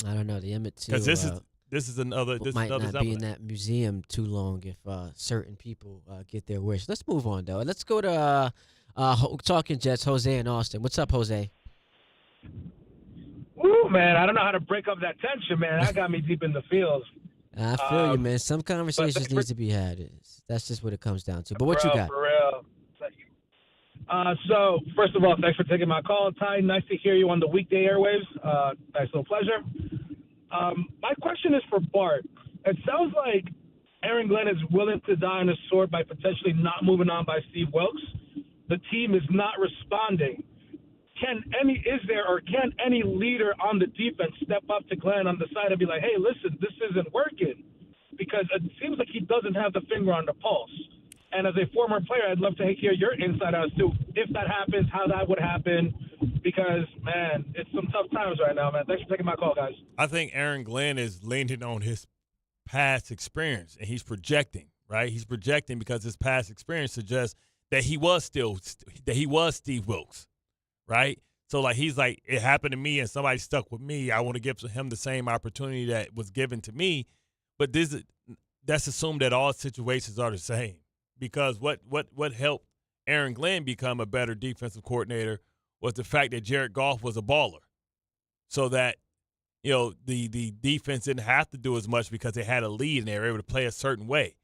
I don't know. The Emmett Till. Because this is another. This might is another not be in that museum too long if certain people get their wish. Let's move on though. Let's go to Talking Jets. Jose in Austin. What's up, Jose? Ooh, man, I don't know how to break up that tension, man. That got me deep in the feels. I feel you, man. Some conversations need to be had. That's just what it comes down to. But what you got? For real. So, first of all, thanks for taking my call, Ty. Nice to hear you on the weekday airwaves. Nice little pleasure. My question is for Bart. It sounds like Aaron Glenn is willing to die on a sword by potentially not moving on by Steve Wilkes. The team is not responding. Can any leader on the defense step up to Glenn on the side and be like, hey, listen, this isn't working? Because it seems like he doesn't have the finger on the pulse. And as a former player, I'd love to hear your insight as to if that happens, how that would happen. Because, man, it's some tough times right now, man. Thanks for taking my call, guys. I think Aaron Glenn is leaning on his past experience, and he's projecting, right? He's projecting because his past experience suggests that he was Steve Wilkes. Right? So, like, he's like, it happened to me and somebody stuck with me. I want to give him the same opportunity that was given to me. But that's assumed that all situations are the same. Because what helped Aaron Glenn become a better defensive coordinator was the fact that Jared Goff was a baller. So that, the defense didn't have to do as much because they had a lead and they were able to play a certain way.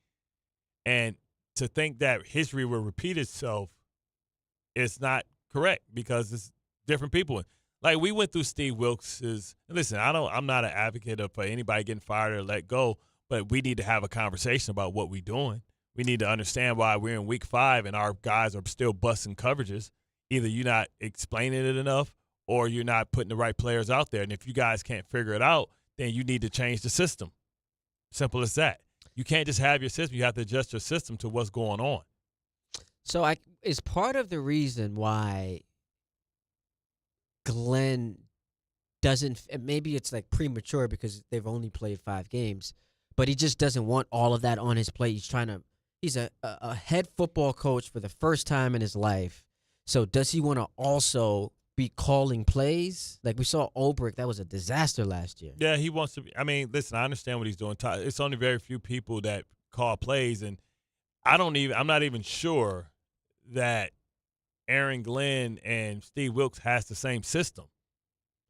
And to think that history will repeat itself is not correct because it's different people. Like, we went through Steve Wilkes's. Listen, I'm not an advocate for anybody getting fired or let go, but we need to have a conversation about what we're doing. We need to understand why we're in week 5 and our guys are still busting coverages. Either you're not explaining it enough or you're not putting the right players out there. And if you guys can't figure it out, then you need to change the system. Simple as that. You can't just have your system. You have to adjust your system to what's going on. So is part of the reason why Glenn doesn't – maybe it's like premature because they've only played 5 games, but he just doesn't want all of that on his plate. He's a head football coach for the first time in his life. So does he want to also be calling plays? Like we saw Ulbrich, that was a disaster last year. Yeah, he wants to be. I mean, listen, I understand what he's doing. It's only very few people that call plays, and I'm not even sure that Aaron Glenn and Steve Wilkes has the same system.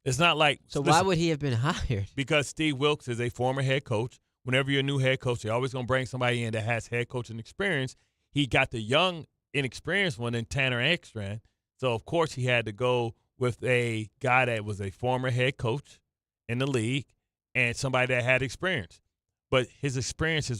It's not like – So why would he have been hired? Because Steve Wilkes is a former head coach. Whenever you're a new head coach, you're always going to bring somebody in that has head coaching experience. He got the young, inexperienced one in Tanner Ekstrand. So, of course, he had to go with a guy that was a former head coach in the league and somebody that had experience. But his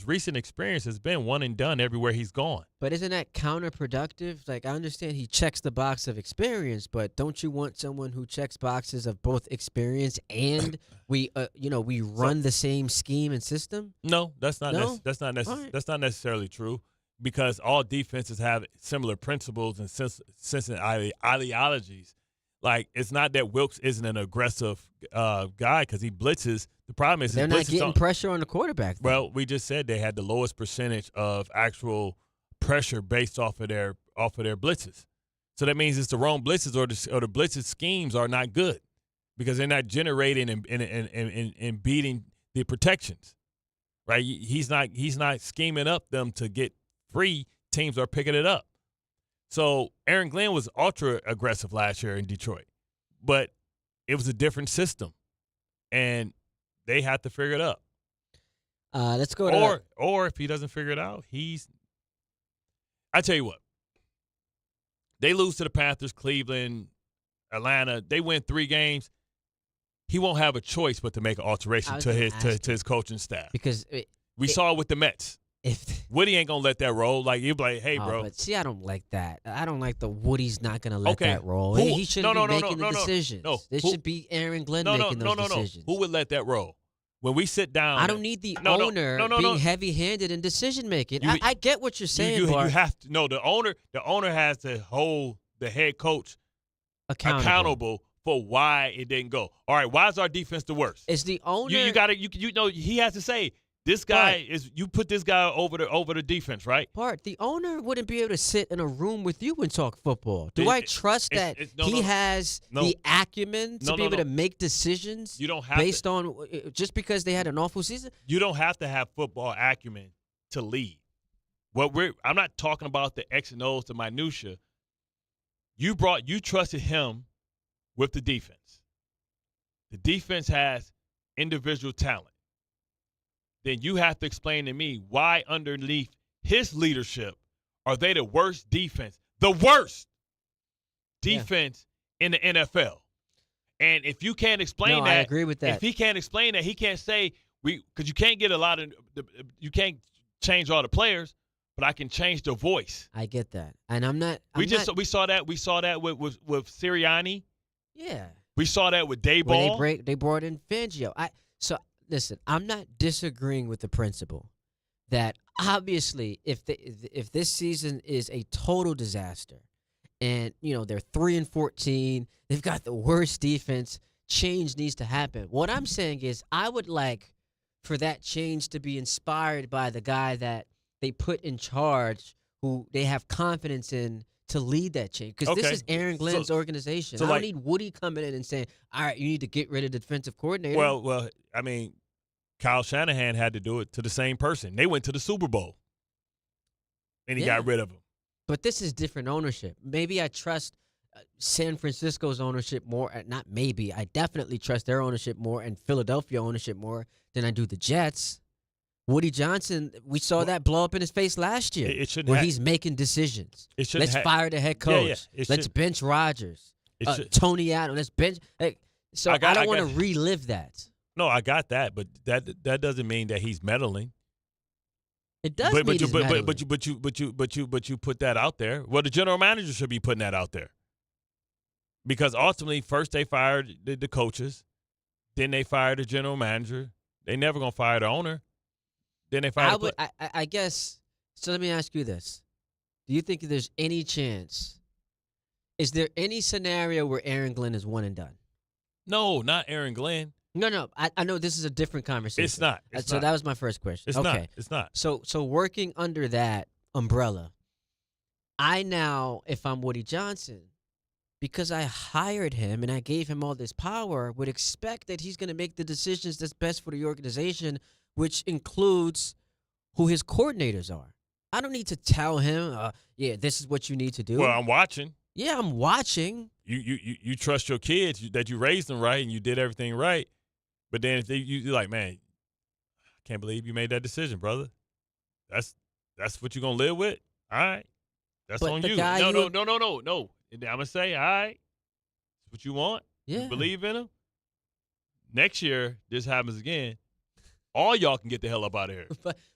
recent experience has been one and done everywhere he's gone. But isn't that counterproductive? Like, I understand he checks the box of experience, but don't you want someone who checks boxes of both experience and we run the same scheme and system? No, that's not No? that's not Right. that's not necessarily true, because all defenses have similar principles and ideologies. Like, it's not that Wilkes isn't an aggressive guy because he blitzes. The problem is They're not getting pressure on the quarterback, though. Well, we just said they had the lowest percentage of actual pressure based off of their blitzes. So that means it's the wrong blitzes, or the blitzes schemes are not good because they're not generating and beating the protections. Right? He's not scheming up them to get free. Teams are picking it up. So Aaron Glenn was ultra aggressive last year in Detroit, but it was a different system, and they have to figure it out. Let's go to or if he doesn't figure it out, I tell you what, they lose to the Panthers, Cleveland, Atlanta. They win 3 games. He won't have a choice but to make an alteration to his coaching staff, because we saw it with the Mets. Woody ain't gonna let that roll. Like, you be like, hey, bro. But see, I don't like that. I don't like the Woody's not gonna let Okay. that roll. Who- He shouldn't no, be no, making no, the no, no. decisions. No. It Who- should be Aaron Glenn No, making those no. decisions. Who would let that roll? When we sit down, I don't need the No, no, owner no, no, being no. heavy-handed in decision making. You- I get what you're saying, you Bart. have to. No, the owner has to hold the head coach accountable for why it didn't go. All right, why is our defense the worst? It's the owner. You got to. You know, he has to say, this guy is. You put this guy over the defense, right? Bart, the owner wouldn't be able to sit in a room with you and talk football. Do I trust that he has the acumen to be able to make decisions? You don't have based on just because they had an awful season. You don't have to have football acumen to lead. I'm not talking about the X and O's, the minutia. You trusted him with the defense. The defense has individual talent. Then you have to explain to me why underneath his leadership are they the worst defense, in the NFL. And if you can't explain that, I agree with that. If he can't explain that, he can't say because you can't get you can't change all the players, but I can change the voice. I get that, and I'm not. We saw that with Sirianni. Yeah. We saw that with Dayball. They brought in Fangio. So listen, I'm not disagreeing with the principle that obviously if this season is a total disaster, and they're 3-14, they've got the worst defense, change needs to happen. What I'm saying is I would like for that change to be inspired by the guy that they put in charge, who they have confidence in to lead that change. Because this is Aaron Glenn's organization. I don't need Woody coming in and saying, all right, you need to get rid of the defensive coordinator. Well, I mean, Kyle Shanahan had to do it to the same person. They went to the Super Bowl, and he got rid of him. But this is different ownership. Maybe I trust San Francisco's ownership more. Not maybe. I definitely trust their ownership more and Philadelphia ownership more than I do the Jets. Woody Johnson, we saw that blow up in his face last year, where he's making decisions. Let's fire the head coach. Let's bench Rodgers. Tony Adams. Let's bench. So I don't want to relive that. No, I got that, but that doesn't mean that he's meddling. It does mean he's meddling. But you put that out there. Well, the general manager should be putting that out there, because ultimately, first they fired the coaches, then they fired the general manager. They never gonna fire the owner. Then they fired. I guess. So let me ask you this: do you think there's any chance? Is there any scenario where Aaron Glenn is one and done? No, not Aaron Glenn. No. I know this is a different conversation. It's not. So that was my first question. It's not. It's not. So working under that umbrella, I now, if I'm Woody Johnson, because I hired him and I gave him all this power, would expect that he's going to make the decisions that's best for the organization, which includes who his coordinators are. I don't need to tell him, this is what you need to do. Well, I'm watching. Yeah, I'm watching. You trust your kids that you raised them right and you did everything right. But then if you're like, man, I can't believe you made that decision, brother. That's what you're going to live with? All right. That's on you. No. I'm going to say, all right, that's what you want. Yeah. You believe in him. Next year, this happens again. All y'all can get the hell up out of here.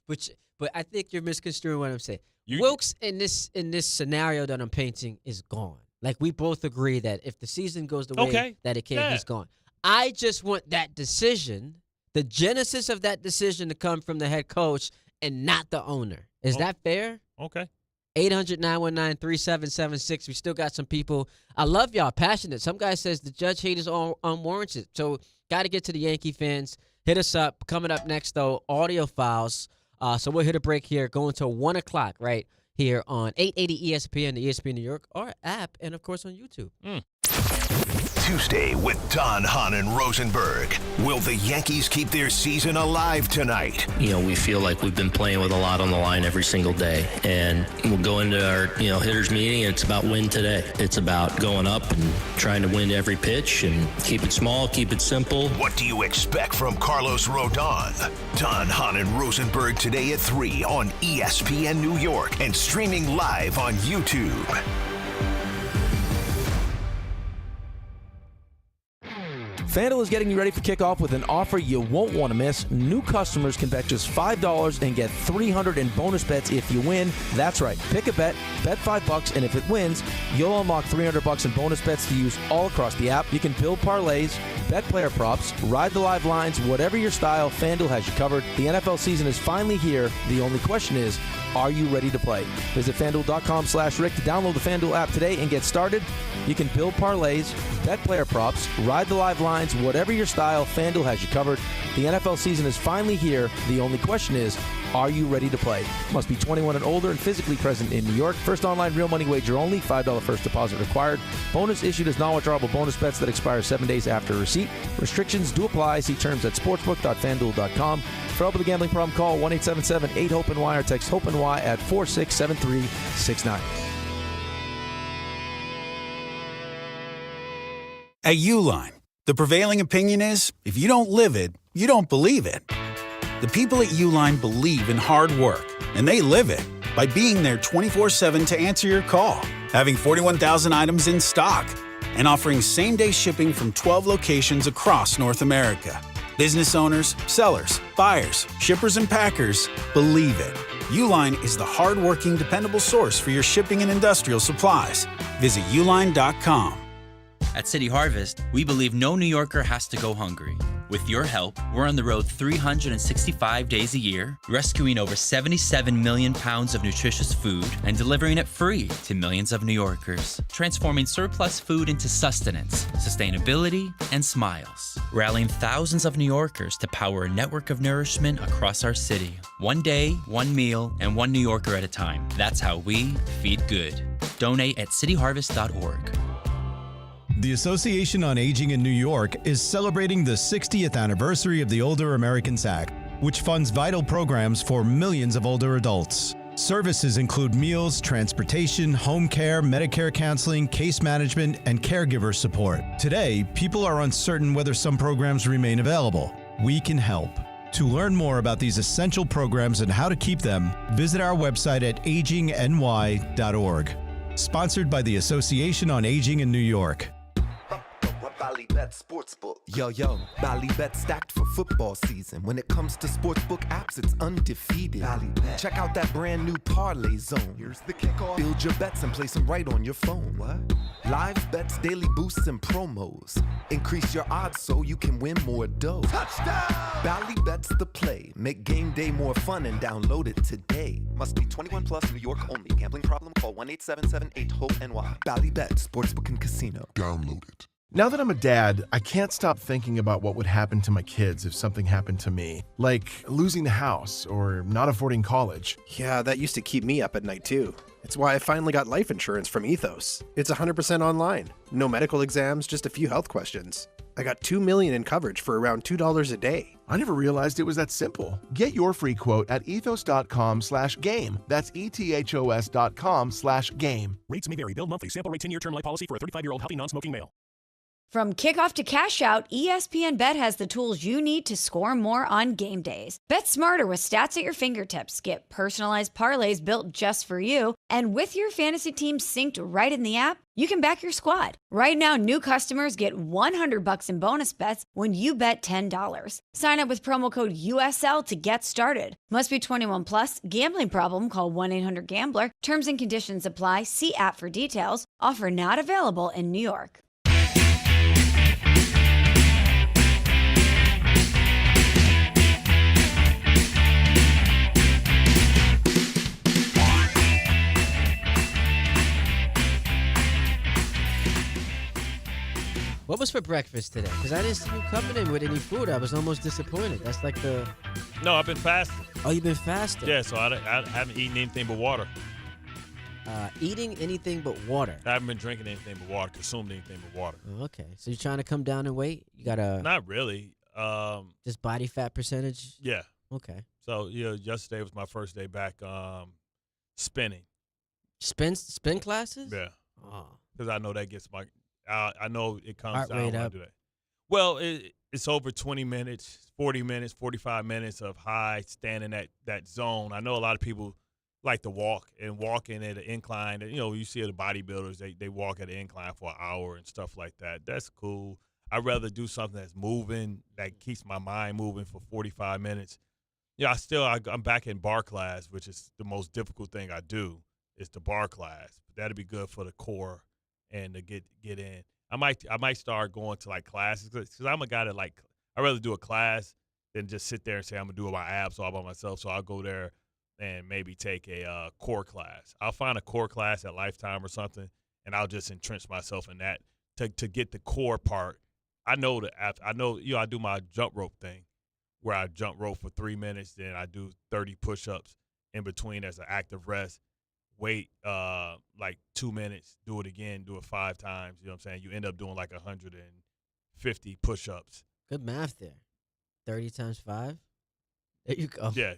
But I think you're misconstruing what I'm saying. Wilkes in this scenario that I'm painting is gone. Like, we both agree that if the season goes the way that it can, he's gone. I just want that decision, the genesis of that decision, to come from the head coach and not the owner. Is that fair? Okay. 800-919-3776. We still got some people. I love y'all, passionate. Some guy says the judge hate is unwarranted. So got to get to the Yankee fans. Hit us up. Coming up next, though, audio files. So we'll hit a break here, going to 1 o'clock right here on 880 ESPN, the ESPN New York, our app, and, of course, on YouTube. Tuesday with Don, Hahn, and Rosenberg. Will the Yankees keep their season alive tonight? We feel like we've been playing with a lot on the line every single day. And we'll go into our, hitters meeting, and it's about win today. It's about going up and trying to win every pitch and keep it small, keep it simple. What do you expect from Carlos Rodon? Don, Hahn, and Rosenberg today at 3 on ESPN New York and streaming live on YouTube. FanDuel is getting you ready for kickoff with an offer you won't want to miss. New customers can bet just $5 and get $300 in bonus bets if you win. That's right. Pick a bet $5, and if it wins, you'll unlock $300 in bonus bets to use all across the app. You can build parlays, bet player props, ride the live lines, whatever your style, FanDuel has you covered. The NFL season is finally here. The only question is, are you ready to play? Visit FanDuel.com/Rick to download the FanDuel app today and get started. You can build parlays, bet player props, ride the live lines, whatever your style, FanDuel has you covered. The NFL season is finally here. The only question is, are you ready to play? Must be 21 and older and physically present in New York. First online real money wager only. $5 first deposit required. Bonus issued as non-withdrawable bonus bets that expire 7 days after receipt. Restrictions do apply. See terms at sportsbook.fanduel.com. For help with a gambling problem, call 1-877-8-HOPE-NY or text HOPE-NY at 467369. At Uline, the prevailing opinion is, if you don't live it, you don't believe it. The people at Uline believe in hard work, and they live it by being there 24/7 to answer your call, having 41,000 items in stock, and offering same-day shipping from 12 locations across North America. Business owners, sellers, buyers, shippers, and packers believe it. Uline is the hard-working, dependable source for your shipping and industrial supplies. Visit uline.com. At City Harvest, we believe no New Yorker has to go hungry. With your help, we're on the road 365 days a year, rescuing over 77 million pounds of nutritious food and delivering it free to millions of New Yorkers, transforming surplus food into sustenance, sustainability, and smiles, rallying thousands of New Yorkers to power a network of nourishment across our city. One day, one meal, and one New Yorker at a time. That's how we feed good. Donate at cityharvest.org. The Association on Aging in New York is celebrating the 60th anniversary of the Older Americans Act, which funds vital programs for millions of older adults. Services include meals, transportation, home care, Medicare counseling, case management, and caregiver support. Today, people are uncertain whether some programs remain available. We can help. To learn more about these essential programs and how to keep them, visit our website at agingny.org. Sponsored by the Association on Aging in New York. Ballybet Sportsbook. Yo, Ballybet stacked for football season. When it comes to sportsbook apps, it's undefeated. Ballybet. Check out that brand new parlay zone. Here's the kickoff. Build your bets and place them right on your phone. What? Live bets, daily boosts, and promos. Increase your odds so you can win more dough. Touchdown! Ballybet's the play. Make game day more fun and download it today. Must be 21 plus, New York only. Gambling problem? Call 1-877-8-HOPE-NY. Ballybet, Sportsbook and Casino. Download it. Now that I'm a dad, I can't stop thinking about what would happen to my kids if something happened to me. Like losing the house or not affording college. Yeah, that used to keep me up at night too. That's why I finally got life insurance from Ethos. It's 100% online. No medical exams, just a few health questions. I got $2 million in coverage for around $2 a day. I never realized it was that simple. Get your free quote at ethos.com/game. That's ethos.com/game. Rates may vary. Build monthly. Sample rate 10-year term life policy for a 35-year-old healthy non-smoking male. From kickoff to cash out, ESPN Bet has the tools you need to score more on game days. Bet smarter with stats at your fingertips. Get personalized parlays built just for you. And with your fantasy team synced right in the app, you can back your squad. Right now, new customers get $100 in bonus bets when you bet $10. Sign up with promo code USL to get started. Must be 21 plus. Gambling problem? Call 1-800-GAMBLER. Terms and conditions apply. See app for details. Offer not available in New York. What was for breakfast today? Because I didn't see you coming in with any food. I was almost disappointed. That's like the... No, I've been fasting. Oh, you've been fasting? Yeah, so I haven't eaten anything but water. Eating anything but water? I haven't been drinking anything but water, consuming anything but water. Oh, okay. So you're trying to come down in weight? You got to... Not really. Just body fat percentage? Yeah. Okay. So, yesterday was my first day back spinning. Spin classes? Yeah. Oh. Because I know that gets my... I know it comes Heart down rate when I up. do that. Well, it's over 20 minutes, 40 minutes, 45 minutes of high standing at that zone. I know a lot of people like to walk and walking at an incline. You see the bodybuilders, they walk at an incline for an hour and stuff like that. That's cool. I'd rather do something that's moving, that keeps my mind moving for 45 minutes. Yeah, I'm back in bar class, which is the most difficult thing I do, is the bar class. But that'd be good for the core and to get in. I might start going to like classes because I'm a guy that I'd rather do a class than just sit there and say I'm gonna do my abs all by myself. So I'll go there and maybe take a core class. I'll find a core class at Lifetime or something, and I'll just entrench myself in that to get the core part. I know I do my jump rope thing where I jump rope for 3 minutes, then I do 30 push-ups in between as an active rest. Wait like 2 minutes, do it again, do it 5 times. You know what I'm saying? You end up doing like 150 push-ups. Good math there. 30 times 5? There you go. Yeah.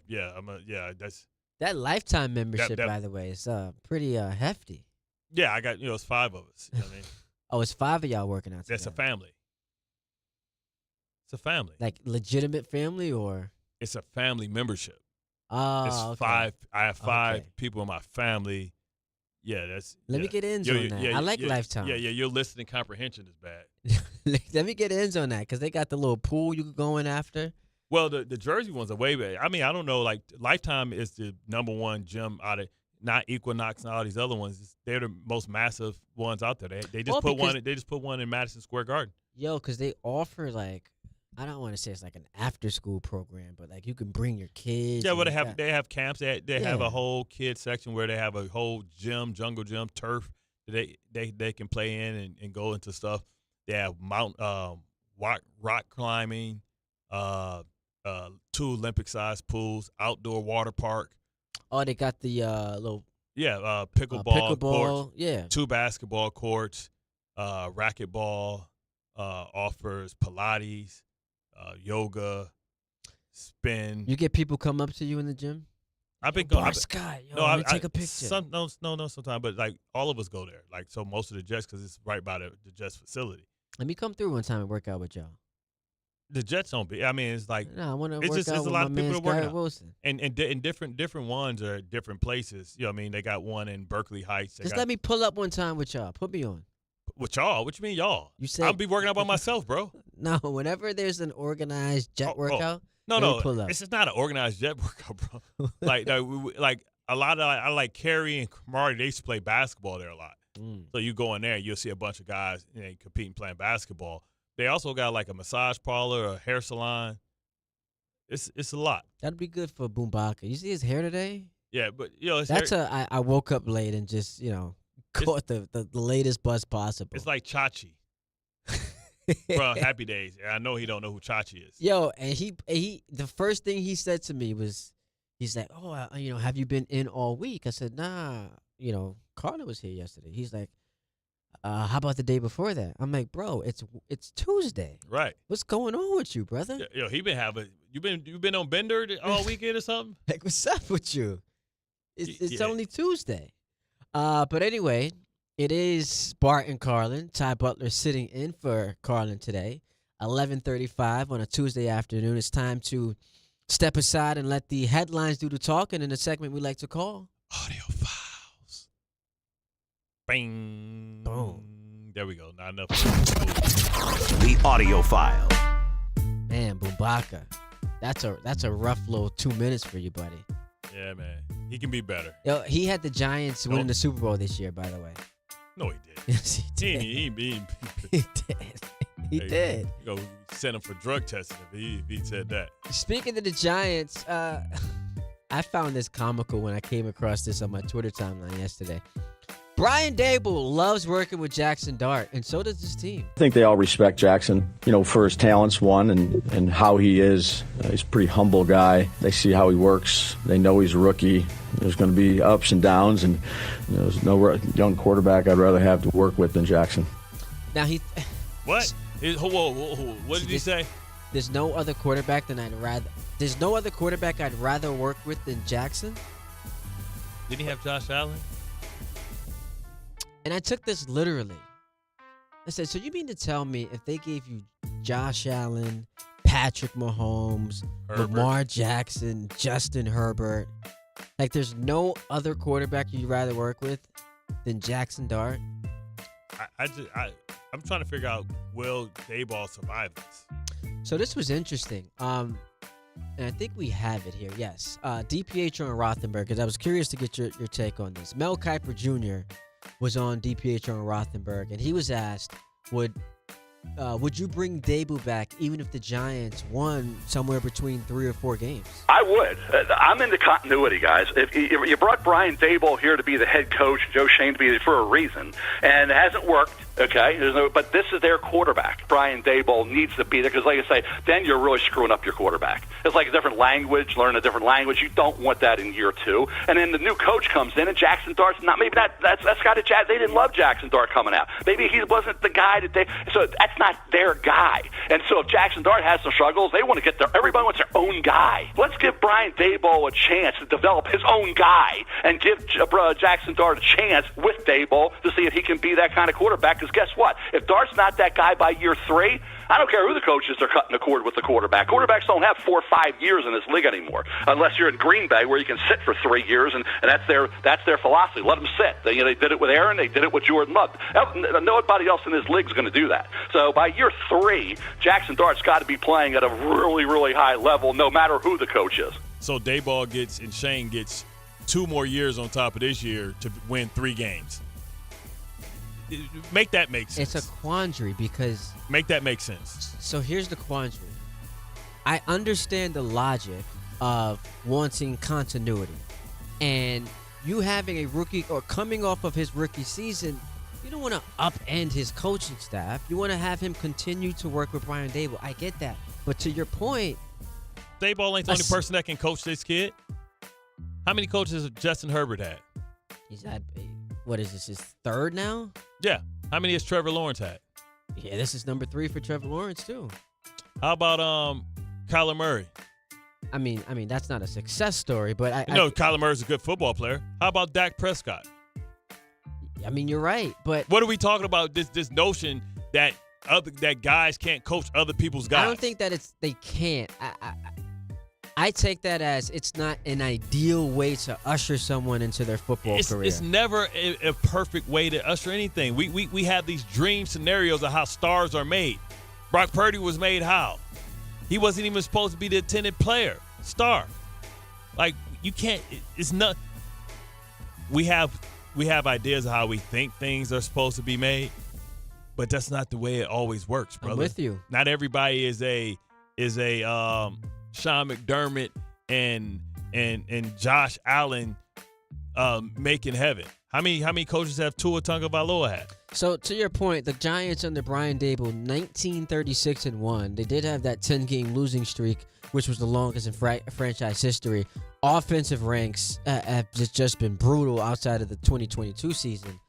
That's that Lifetime membership, by the way, is pretty hefty. Yeah, I got it's 5 of us. You know what I mean? Oh, it's 5 of y'all working out together. That's a family. It's a family. Like legitimate family, or it's a family membership. Oh, it's okay. 5. I have 5 people in my family. Yeah, that's. Let me get ends on that. I like Lifetime. Yeah. Your listening comprehension is bad. Let me get ends on that because they got the little pool you can go in after. Well, the Jersey ones are way better. I mean, I don't know. Like Lifetime is the #1 gym out of not Equinox and all these other ones. They're the most massive ones out there. They just put one. They just put one in Madison Square Garden. Yo, because they offer like. I don't want to say it's like an after-school program, but like you can bring your kids. Yeah, well, they have camps. They have a whole kids section where they have a whole gym, jungle gym, turf that they can play in and go into stuff. They have rock climbing, 2 Olympic-sized pools, outdoor water park. Oh, they got the little pickleball courts, 2 basketball courts, racquetball, offers Pilates. Yoga, spin. You get people come up to you in the gym? I've been going. Scott, let me take a picture. No, sometimes, but like all of us go there. Like so, most of the Jets because it's right by the Jets facility. Let me come through one time and work out with y'all. The Jets don't be. I mean, it's like no, I want to work it's out a lot of people that work Wilson. And different ones are at different places. You know what I mean? They got one in Berkeley Heights. Just let me pull up one time with y'all. Put me on. With y'all? What you mean y'all? You said I'll be working out by myself, bro. No, whenever there's an organized jet workout, no, pull up. This is not an organized jet workout, bro. like a lot of I like Kerry and Kamari. They used to play basketball there a lot. So you go in there, you'll see a bunch of guys competing playing basketball. They also got like a massage parlor, a hair salon. It's a lot. That'd be good for Boombaka. You see his hair today? Yeah, but I woke up late and just caught the latest bus possible. It's like Chachi from Happy Days. And I know he don't know who Chachi is. Yo, and he the first thing he said to me was, he's like, oh, have you been in all week? I said, nah, Carlin was here yesterday. He's like, how about the day before that? I'm like, bro, it's Tuesday. Right. What's going on with you, brother? Yo, he been having you been on bender all weekend or something? Like, what's up with you? It's only Tuesday. But anyway, it is Bart and Carlin. Ty Butler sitting in for Carlin today. 11:35 on a Tuesday afternoon. It's time to step aside and let the headlines do the talking in a segment we like to call Audio Files. Bing. Boom. There we go. Not enough. The Audio File. Man, Boumbaka. That's a rough little 2 minutes for you, buddy. Yeah, man. He can be better. Yo, he had the Giants winning the Super Bowl this year, by the way. No, he did. Yes, he did. He did. He did. You go send him for drug testing if he said that. Speaking of the Giants, I found this comical when I came across this on my Twitter timeline yesterday. Brian Daboll loves working with Jackson Dart, and so does his team. I think they all respect Jackson, for his talents, one, and how he is. He's a pretty humble guy. They see how he works. They know he's a rookie. There's going to be ups and downs, and there's no young quarterback I'd rather have to work with than Jackson. Now What? Whoa. What did he say? There's no other quarterback There's no other quarterback I'd rather work with than Jackson. Did he have Josh Allen? And I took this literally. I said, so you mean to tell me if they gave you Josh Allen, Patrick Mahomes, Lamar Jackson, Justin Herbert, like there's no other quarterback you'd rather work with than Jackson Dart? I'm trying to figure out, will Daboll survive this? So this was interesting. And I think we have it here. Yes. DiPietro and Rothenberg, because I was curious to get your take on this. Mel Kiper Jr. was on DiPietro and Rothenberg, and he was asked, would you bring Daboll back even if the Giants won somewhere between 3 or 4 games? I would. I'm into continuity, guys. If you brought Brian Daboll here to be the head coach, Joe Shane to be for a reason, and it hasn't worked. Okay, but this is their quarterback. Brian Daboll needs to be there because, like I say, then you're really screwing up your quarterback. It's like a different language, learn a different language. You don't want that in year 2. And then the new coach comes in, and Jackson Dart's not. Maybe that's got to. They didn't love Jackson Dart coming out. Maybe he wasn't the guy that they. So that's not their guy. And so if Jackson Dart has some struggles, they want to get everybody wants their own guy. Let's give Brian Daboll a chance to develop his own guy and give Jackson Dart a chance with Daboll to see if he can be that kind of quarterback. Because guess what? If Dart's not that guy by year 3, I don't care who the coach is, they're cutting the cord with the quarterback. Quarterbacks don't have 4 or 5 years in this league anymore, unless you're in Green Bay where you can sit for 3 years, and that's their philosophy. Let them sit. They did it with Aaron. They did it with Jordan Love. Nobody else in this league is going to do that. So by year 3, Jackson Dart's got to be playing at a really, really high level, no matter who the coach is. So Daboll and Shane gets 2 more years on top of this year to win 3 games. Make that make sense. It's a quandary because... Make that make sense. So here's the quandary. I understand the logic of wanting continuity. And you having a rookie or coming off of his rookie season, you don't want to upend his coaching staff. You want to have him continue to work with Brian Daboll. I get that. But to your point... Daboll ain't the only person that can coach this kid. How many coaches has Justin Herbert had? He's had... What is this, his 3rd now? Yeah. How many has Trevor Lawrence had? Yeah, this is number 3 for Trevor Lawrence, too. How about Kyler Murray? I mean, that's not a success story, but Kyler Murray's a good football player. How about Dak Prescott? I mean, you're right, but... What are we talking about, this notion that guys can't coach other people's guys? I don't think that they can't. I take that as it's not an ideal way to usher someone into their football career. It's never a perfect way to usher anything. We have these dream scenarios of how stars are made. Brock Purdy was made how? He wasn't even supposed to be the intended player, star. Like, you can't, it's not, we have ideas of how we think things are supposed to be made, but that's not the way it always works, brother. I'm with you. Not everybody is a Sean McDermott and Josh Allen making heaven. How many coaches have Tua Tagovailoa had? So to your point, the Giants under Brian Daboll, 1936-1. They did have that 10-game losing streak, which was the longest in franchise history. offensive ranks have just been brutal outside of the 2022 season.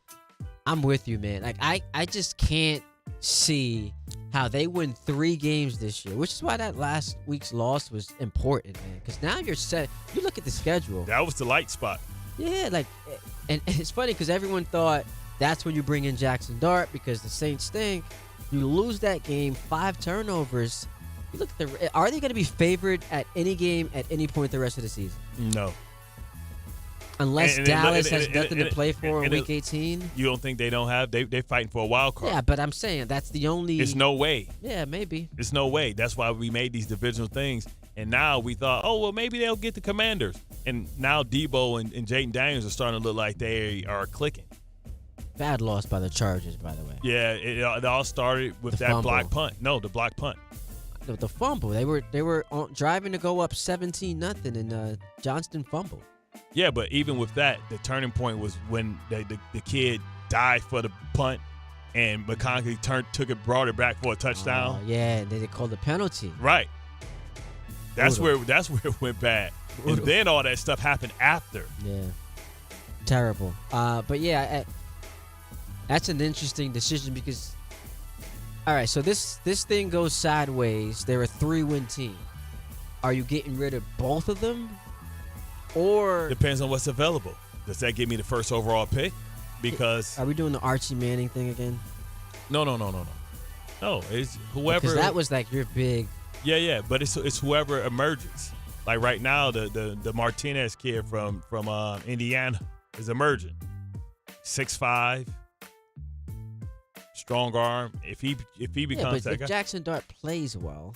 I'm with you, man. Like I just can't see how they win 3 games this year, which is why that last week's loss was important, man. Because now you're set. You look at the schedule. That was the light spot. Yeah, like, and it's funny because everyone thought that's when you bring in Jackson Dart because the Saints stink. You lose that game, 5 turnovers. You look at are they going to be favored at any game at any point the rest of the season? No. Unless Dallas has nothing to play for in Week 18. You don't think they don't have? They're fighting for a wild card. Yeah, but I'm saying that's the only. It's no way. Yeah, maybe. It's no way. That's why we made these divisional things. And now we thought, oh, well, maybe they'll get the Commanders. And now Debo and Jaden Daniels are starting to look like they are clicking. Bad loss by the Chargers, by the way. Yeah, it all started with that block punt. No, the block punt. The fumble. They were driving to go up 17-0, and Johnston fumbled. Yeah, but even with that, the turning point was when the kid dived for the punt, and McConkey brought it back for a touchdown. Yeah, and they called the penalty. Right. That's where it went bad. And then all that stuff happened after. Yeah. Terrible. But yeah, that's an interesting decision because, all right, so this thing goes sideways. They're a 3-win team. Are you getting rid of both of them? Or depends on what's available. Does that give me the first overall pick? Because are we doing the Archie Manning thing again? No. No, it's whoever. Because that was like your big. Yeah, but it's whoever emerges. Like right now, the Martinez kid from Indiana is emerging. 6'5", strong arm. If he becomes that guy. If Jackson Dart plays well.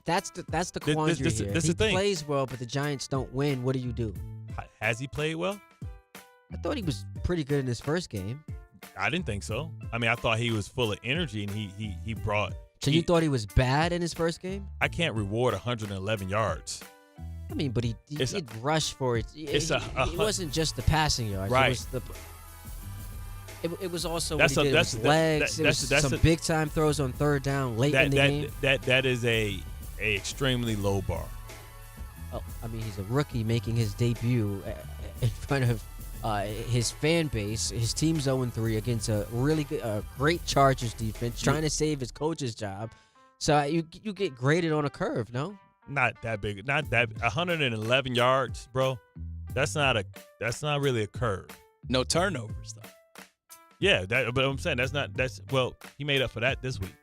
That's the quandary here. If he plays well, but the Giants don't win, what do you do? Has he played well? I thought he was pretty good in his first game. I didn't think so. I mean, I thought he was full of energy, and he brought. So you thought he was bad in his first game? I can't reward 111 yards. I mean, but he did rush for it. It wasn't just the passing yards. Right. It was also what he did with his legs. It was some big-time throws on third down late in the game. That is a extremely low bar. Oh, I mean, he's a rookie making his debut in front of his fan base. His team's 0-3 against a really good, great Chargers defense, trying to save his coach's job. So you get graded on a curve, no? Not that big. Not that 111 yards, bro. That's not really a curve. No turnovers though. Yeah, but I'm saying he made up for that this week.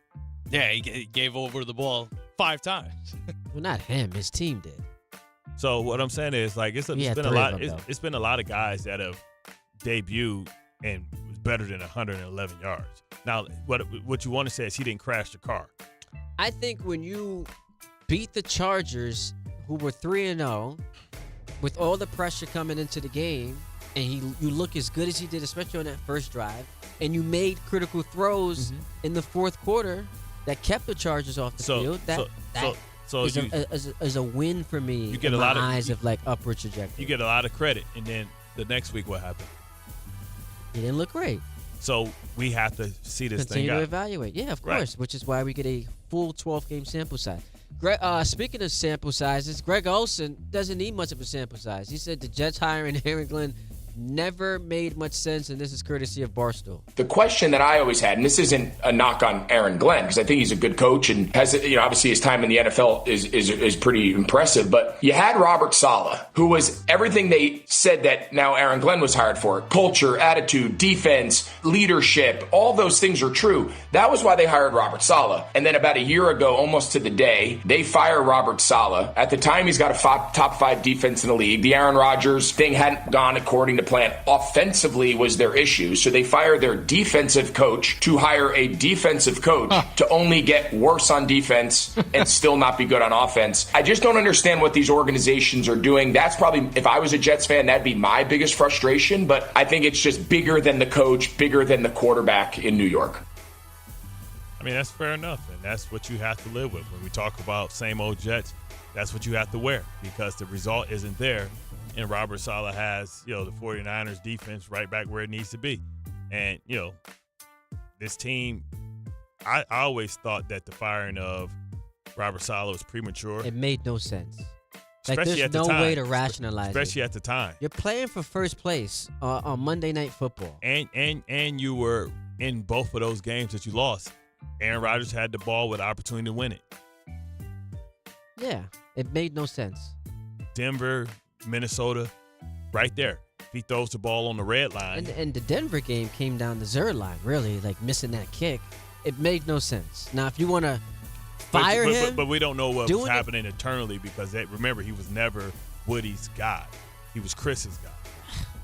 Yeah, he gave over the ball 5 times. Well, not him. His team did. So what I'm saying is, like, it's been a lot. It's been a lot of guys that have debuted and was better than 111 yards. Now, what you want to say is he didn't crash the car. I think when you beat the Chargers, who were 3-0, with all the pressure coming into the game, and you look as good as he did, especially on that first drive, and you made critical throws in the fourth quarter that kept the Chargers off the field. That is a win for me. You get in a lot my of eyes of like upward trajectory. You get a lot of credit, and then the next week, what happened? He didn't look great. So we have to see this Continue thing to out. evaluate. Yeah, of course, which is why we get a full 12-game sample size. Speaking of sample sizes, Greg Olsen doesn't need much of a sample size. He said the Jets hiring Aaron Glenn never made much sense, and this is courtesy of Barstool. The question that I always had, and this isn't a knock on Aaron Glenn, because I think he's a good coach and has, obviously his time in the NFL is pretty impressive, but you had Robert Saleh, who was everything they said that now Aaron Glenn was hired for. Culture, attitude, defense, leadership, all those things are true. That was why they hired Robert Saleh. And then about a year ago, almost to the day, they fire Robert Saleh. At the time, he's got a top 5 defense in the league. The Aaron Rodgers thing hadn't gone according to plan. Offensively was their issue. So they fire their defensive coach to hire a defensive coach to only get worse on defense and still not be good on offense. I just don't understand what these organizations are doing. That's probably, if I was a Jets fan, that'd be my biggest frustration. But I think it's just bigger than the coach, bigger than the quarterback in New York. I mean, that's fair enough. And that's what you have to live with. When we talk about same old Jets, that's what you have to wear because the result isn't there. And Robert Saleh has, the 49ers defense right back where it needs to be. And, this team, I always thought that the firing of Robert Saleh was premature. It made no sense. Like, Especially there's at the no time. way to rationalize Especially it. at the time. You're playing for first place on Monday Night Football. And you were in both of those games that you lost. Aaron Rodgers had the ball with the opportunity to win it. Yeah, it made no sense. Denver, Minnesota, right there. If he throws the ball on the red line. And the Denver game came down the Zer line, really, like missing that kick. It made no sense. Now, if you want to fire him. But we don't know what was happening internally because, remember, he was never Woody's guy. He was Chris's guy.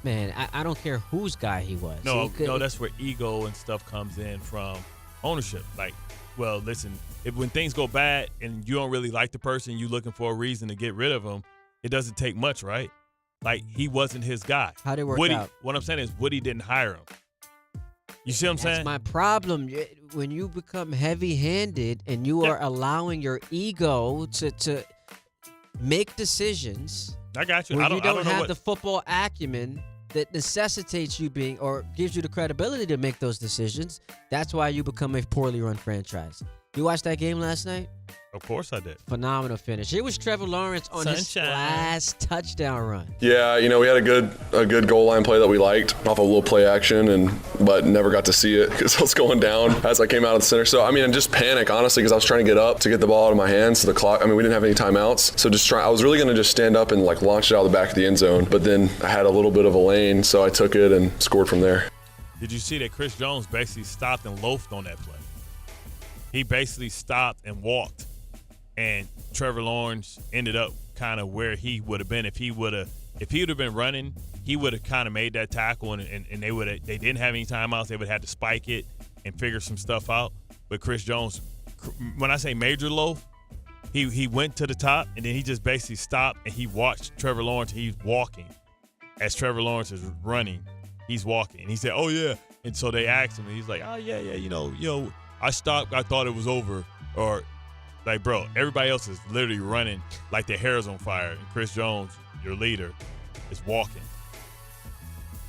Man, I don't care whose guy he was. No, that's where ego and stuff comes in from ownership. Like, well, listen, when things go bad and you don't really like the person, you looking for a reason to get rid of him, it doesn't take much, right? Like, he wasn't his guy. How'd it work out? What I'm saying is Woody didn't hire him. You see what I'm saying? That's my problem. When you become heavy-handed and you are allowing your ego to make decisions, I got you. When I don't don't know have what the football acumen that necessitates you being or gives you the credibility to make those decisions, that's why you become a poorly run franchise. You watched that game last night? Of course I did. Phenomenal finish. It was Trevor Lawrence on his last touchdown run. Yeah, we had a good goal line play that we liked off a little play action, but never got to see it because I was going down as I came out of the center. So, and just panic, honestly, because I was trying to get up to get the ball out of my hands. So the clock, we didn't have any timeouts. So I was really going to just stand up and launch it out of the back of the end zone. But then I had a little bit of a lane, so I took it and scored from there. Did you see that Chris Jones basically stopped and loafed on that play? He basically stopped and walked. And Trevor Lawrence ended up kind of where he would have been if he would have been running. He would have kind of made that tackle, and they didn't have any timeouts. They would have had to spike it and figure some stuff out. But Chris Jones, when I say major loaf, he went to the top and then he just basically stopped and he watched Trevor Lawrence. He's walking as Trevor Lawrence is running. He's walking, and he said, "Oh yeah." And so they asked him, and he's like, "Oh yeah, I stopped. I thought it was over." Or like, bro, everybody else is literally running like their hair is on fire. And Chris Jones, your leader, is walking.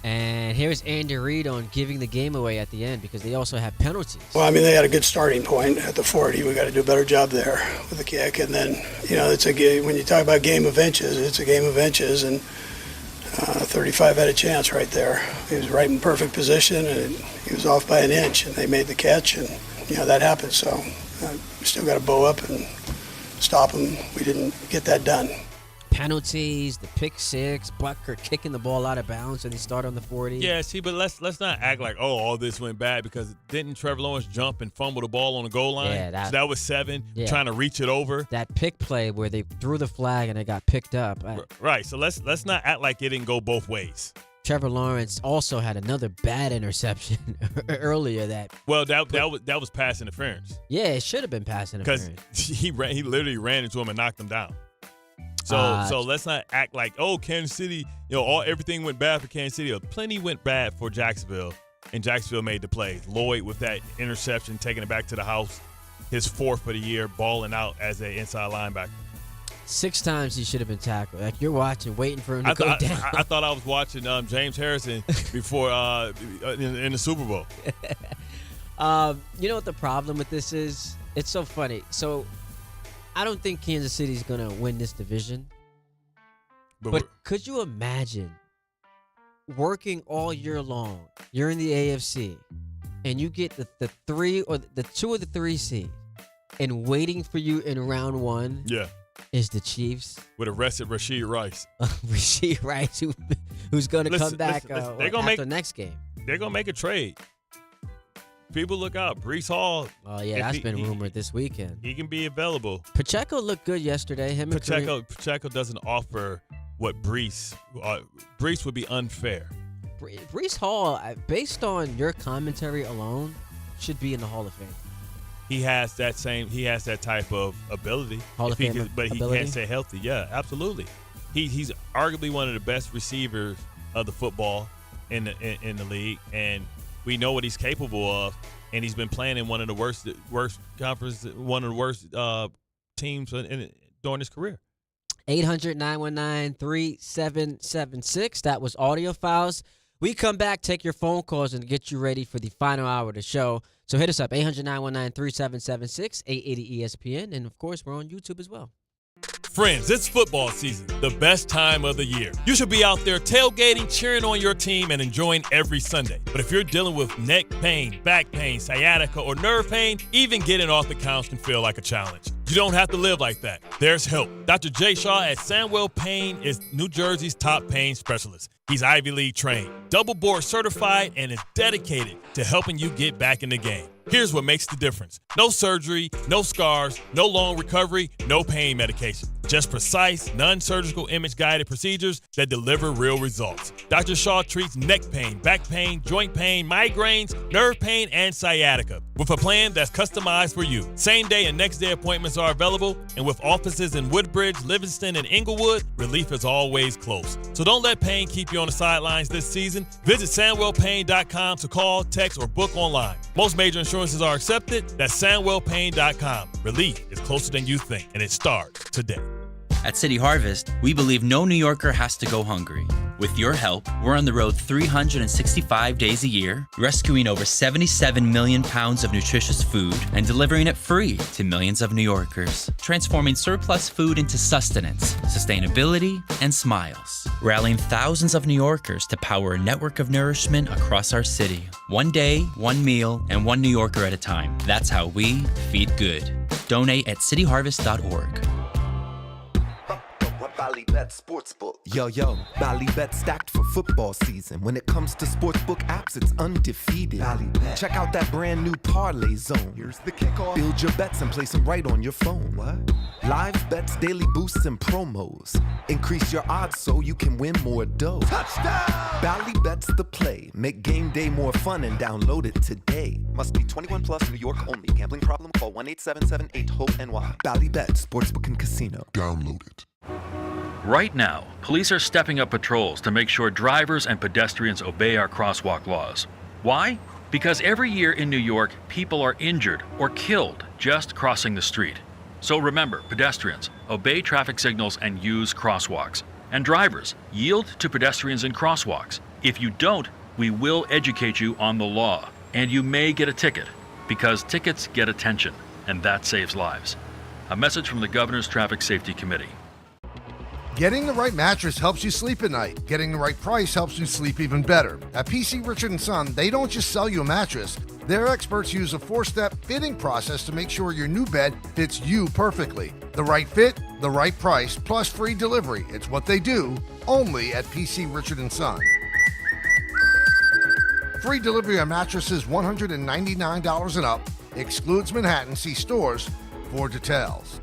And here's Andy Reid on giving the game away at the end because they also have penalties. Well, they had a good starting point at the 40. We got to do a better job there with the kick. And then, it's a game. When you talk about game of inches, it's a game of inches. And 35 had a chance right there. He was right in perfect position, and he was off by an inch, and they made the catch. And, that happened. So we still got to bow up and stop him. We didn't get that done. Penalties, the pick six, Butker kicking the ball out of bounds and they start on the 40. Yeah, see, but let's not act like, all this went bad because didn't Trevor Lawrence jump and fumble the ball on the goal line? Yeah, so that was 7, trying to reach it over. That pick play where they threw the flag and it got picked up. Right, so let's not act like it didn't go both ways. Trevor Lawrence also had another bad interception earlier that. Well, that was pass interference. Yeah, it should have been pass interference. Because he literally ran into him and knocked him down. So let's not act like, Kansas City, everything went bad for Kansas City. Plenty went bad for Jacksonville, and Jacksonville made the plays. Lloyd with that interception, taking it back to the house, his 4th for the year, balling out as an inside linebacker. 6 times he should have been tackled. Like you're watching, waiting for him to go down. I thought I was watching James Harrison before in the Super Bowl. You know what the problem with this is? It's so funny. So I don't think Kansas City's going to win this division. But could you imagine working all year long? You're in the AFC, and you get the 3 or the 2 or the 3 seed, and waiting for you in round 1. Yeah. Is the Chiefs with arrested Rashee Rice? Rashee Rice, who's going to come back they're gonna after next game? They're going to make a trade. People look out. Breece Hall. Oh, yeah, that's been rumored this weekend. He can be available. Pacheco looked good yesterday. Pacheco doesn't offer what Breece would be unfair. Breece Hall, based on your commentary alone, should be in the Hall of Fame. He has that type of ability. Hall of Fame but ability? He can't stay healthy. Yeah, absolutely. He's arguably one of the best receivers of the football in the league, and we know what he's capable of. And he's been playing in one of the worst conference, one of the worst teams during his career. 800-919-3776. That was Audio Files. We come back, take your phone calls, and get you ready for the final hour of the show. So hit us up, 800-919-3776, 880 ESPN. And, of course, we're on YouTube as well. Friends, it's football season, the best time of the year. You should be out there tailgating, cheering on your team, and enjoying every Sunday. But if you're dealing with neck pain, back pain, sciatica, or nerve pain, even getting off the couch can feel like a challenge. You don't have to live like that. There's help. Dr. Jay Shaw at Sandwell Pain is New Jersey's top pain specialist. He's Ivy League trained, double board certified, and is dedicated to helping you get back in the game. Here's what makes the difference. No surgery, no scars, no long recovery, no pain medication. Just precise, non-surgical image-guided procedures that deliver real results. Dr. Shaw treats neck pain, back pain, joint pain, migraines, nerve pain, and sciatica with a plan that's customized for you. Same-day and next-day appointments are available, and with offices in Woodbridge, Livingston, and Inglewood, relief is always close. So don't let pain keep you on the sidelines this season. Visit SandwellPain.com to call, text, or book online. Most major insurances are accepted. That's SandwellPain.com. Relief is closer than you think, and it starts today. At City Harvest, we believe no New Yorker has to go hungry. With your help, we're on the road 365 days a year, rescuing over 77 million pounds of nutritious food and delivering it free to millions of New Yorkers, transforming surplus food into sustenance, sustainability, and smiles, rallying thousands of New Yorkers to power a network of nourishment across our city. One day, one meal, and one New Yorker at a time. That's how we feed good. Donate at cityharvest.org. Ballybet Sportsbook. Yo, Ballybet stacked for football season. When it comes to sportsbook apps, it's undefeated. Ballybet. Check out that brand new parlay zone. Here's the kickoff. Build your bets and place them right on your phone. What? Live bets, daily boosts, and promos. Increase your odds so you can win more dough. Touchdown! Ballybet's the play. Make game day more fun and download it today. Must be 21 plus, New York only. Gambling problem? Call 1-877-8-HOPE-NY. Ballybet, Sportsbook and Casino. Download it. Right now, police are stepping up patrols to make sure drivers and pedestrians obey our crosswalk laws. Why? Because every year in New York, people are injured or killed just crossing the street. So remember, pedestrians, obey traffic signals and use crosswalks. And drivers, yield to pedestrians in crosswalks. If you don't, we will educate you on the law, and you may get a ticket, because tickets get attention, and that saves lives. A message from the Governor's Traffic Safety Committee. Getting the right mattress helps you sleep at night. Getting the right price helps you sleep even better. At PC Richard & Son, they don't just sell you a mattress. Their experts use a 4-step fitting process to make sure your new bed fits you perfectly. The right fit, the right price, plus free delivery. It's what they do, only at PC Richard & Son. Free delivery on mattresses $199 and up. Excludes Manhattan. See stores for details.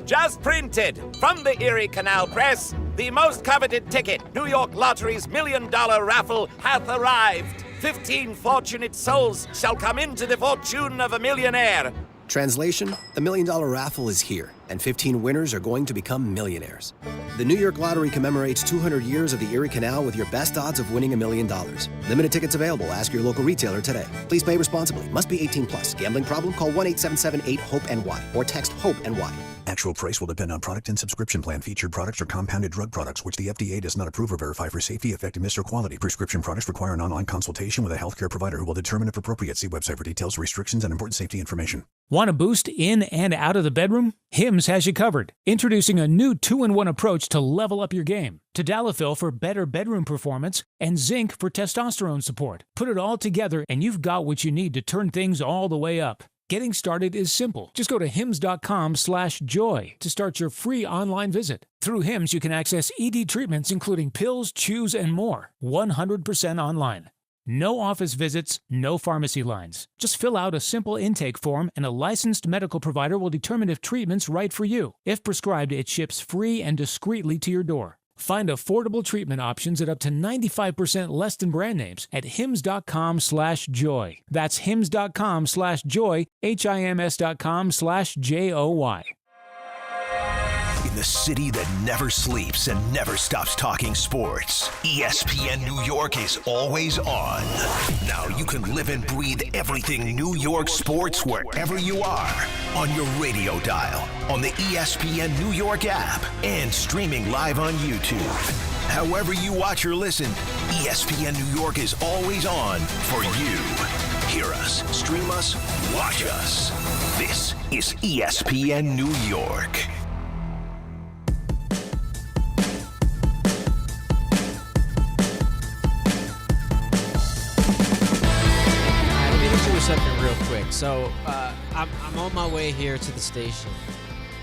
Just printed from the Erie Canal Press, the most coveted ticket, New York Lottery's $1 million raffle, hath arrived. 15 fortunate souls shall come into the fortune of a millionaire. Translation, the $1 million raffle is here, and 15 winners are going to become millionaires. The New York Lottery commemorates 200 years of the Erie Canal with your best odds of winning $1 million. Limited tickets available. Ask your local retailer today. Please play responsibly. Must be 18 plus. Gambling problem? Call 1-877-8-HOPE-NY or text HOPE-NY. Actual price will depend on product and subscription plan. Featured products are compounded drug products, which the FDA does not approve or verify for safety, effectiveness, or quality. Prescription products require an online consultation with a healthcare provider who will determine if appropriate. See website for details, restrictions, and important safety information. Want a boost in and out of the bedroom? Hims has you covered. Introducing a new 2-in-1 approach to level up your game. Tadalafil for better bedroom performance and zinc for testosterone support. Put it all together and you've got what you need to turn things all the way up. Getting started is simple. Just go to hims.com/joy to start your free online visit. Through Hims, you can access ED treatments including pills, chews, and more. 100% online. No office visits, no pharmacy lines. Just fill out a simple intake form and a licensed medical provider will determine if treatment's right for you. If prescribed, it ships free and discreetly to your door. Find affordable treatment options at up to 95% less than brand names at hims.com/joy. That's hims.com/joy, HIMS.com/JOY. In the city that never sleeps and never stops talking sports, ESPN New York is always on. Now you can live and breathe everything New York sports wherever you are. On your radio dial, on the ESPN New York app, and streaming live on YouTube. However you watch or listen, ESPN New York is always on for you. Hear us, stream us, watch us. This is ESPN New York. Let me hit you with something real quick. So I'm on my way here to the station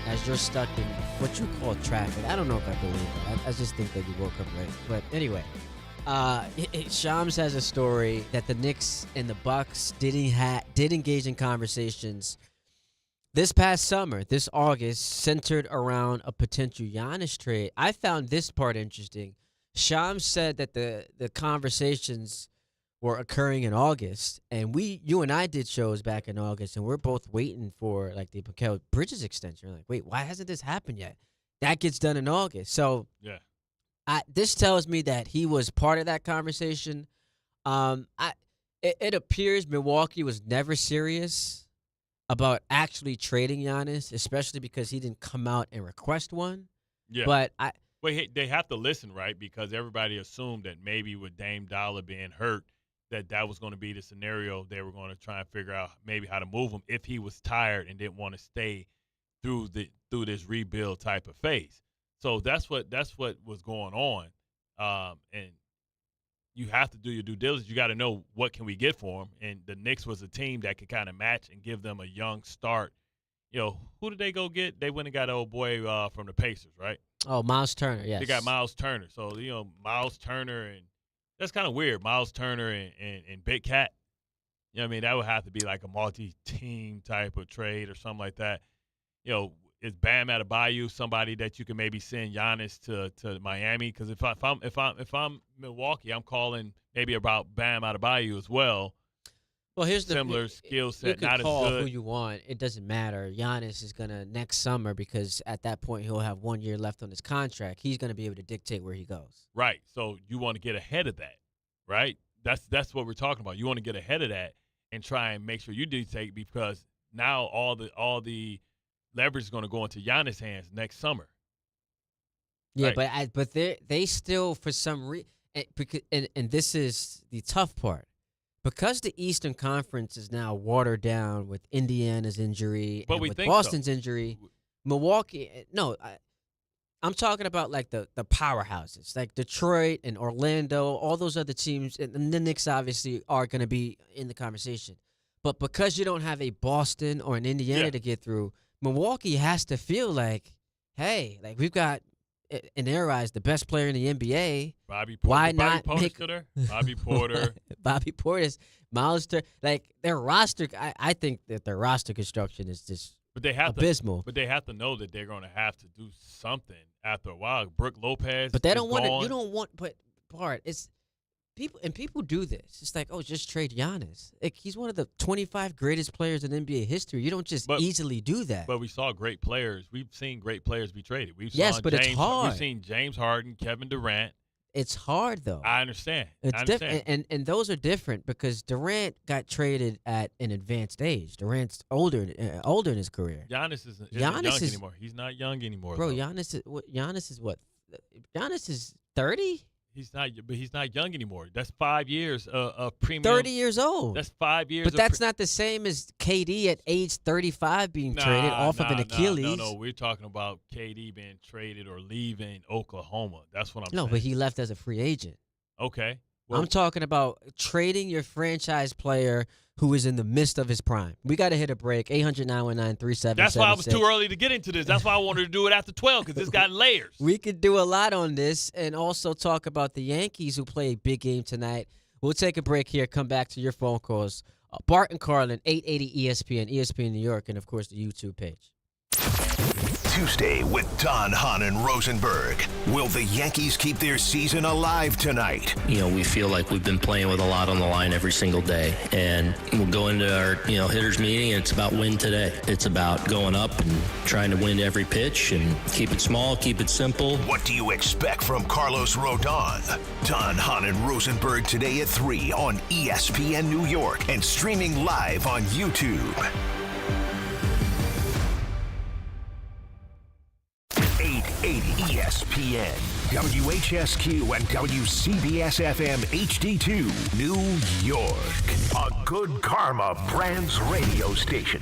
as you're stuck in what you call traffic. I don't know if I believe it. I just think that you woke up late. But anyway, Shams has a story that the Knicks and the Bucks did engage in conversations this past summer, this August, centered around a potential Giannis trade. I found this part interesting. Shams said that the conversations were occurring in August, and you and I did shows back in August, and we're both waiting for like the Mikal Bridges extension. We're like, wait, why hasn't this happened yet? That gets done in August. So yeah, this tells me that he was part of that conversation. It appears Milwaukee was never serious about actually trading Giannis, especially because he didn't come out and request one. Yeah, but they have to listen, right? Because everybody assumed that maybe with Dame Dollar being hurt, that was going to be the scenario. They were going to try and figure out maybe how to move him if he was tired and didn't want to stay through this rebuild type of phase. So that's what was going on, and you have to do your due diligence. You got to know what can we get for him, and the Knicks was a team that could kind of match and give them a young start. You know, who did they go get? They went and got an old boy from the Pacers, right? Oh, Miles Turner, yes. They got Miles Turner. So, Miles Turner, and that's kind of weird. Miles Turner and Big Cat. You know what I mean? That would have to be like a multi-team type of trade or something like that. Is Bam Adebayo somebody that you can maybe send Giannis to Miami? Because if I'm Milwaukee, I'm calling maybe about Bam Adebayo as well. Well, here's the similar skill set, you can not call as good. who you want. It doesn't matter. Giannis is gonna next summer, because at that point he'll have 1 year left on his contract. He's gonna be able to dictate where he goes. Right. So you want to get ahead of that, right? That's what we're talking about. You want to get ahead of that and try and make sure you dictate, because now all the leverage is going to go into Giannis' hands next summer. Yeah, right? but they still, for some reason, and this is the tough part. Because the Eastern Conference is now watered down with Indiana's injury and with Boston's injury, Milwaukee. No, I'm talking about like the powerhouses, like Detroit and Orlando, all those other teams, and the Knicks obviously are going to be in the conversation. But because you don't have a Boston or an Indiana to get through, Milwaukee has to feel like, hey, like we've got, in their eyes, the best player in the NBA. Bobby Porter. Why not Bobby make Bobby Porter? Bobby Portis, Miles Turner, like their roster. I think that their roster construction is just abysmal. But they have to know that they're going to have to do something after a while. Brooke Lopez. But they don't want to. You don't want. But Bart, it's people do this. It's like, oh, just trade Giannis. Like, he's one of the 25 greatest players in NBA history. You don't just easily do that. But we saw great players. We've seen great players be traded. It's hard. We've seen James Harden, Kevin Durant. It's hard, though. I understand. It's different, and those are different because Durant got traded at an advanced age. Durant's older in his career. Giannis isn't young anymore. He's not young anymore, bro. Though. Giannis is what? Giannis is 30. He's not young anymore. That's 5 years of premium. 30 years old. That's 5 years. But that's not the same as KD at age 35 being traded off of an Achilles. No, we're talking about KD being traded or leaving Oklahoma. That's what I'm saying. No, but he left as a free agent. Okay. Well, I'm talking about trading your franchise player who is in the midst of his prime. We got to hit a break. 800-919-3776. That's why I was too early to get into this. That's why I wanted to do it after 12, because it's got layers. We could do a lot on this and also talk about the Yankees, who play a big game tonight. We'll take a break here, come back to your phone calls. Bart and Carlin, 880 ESPN, ESPN New York, and, of course, the YouTube page. Tuesday with Don, Hahn, and Rosenberg. Will the Yankees keep their season alive tonight? We feel like we've been playing with a lot on the line every single day. And we'll go into our, hitters meeting, and it's about win today. It's about going up and trying to win every pitch and keep it small, keep it simple. What do you expect from Carlos Rodon? Don, Hahn, and Rosenberg today at 3 on ESPN New York and streaming live on YouTube. 880 ESPN, WHSQ, and WCBS-FM HD2, New York. A Good Karma Brands radio station.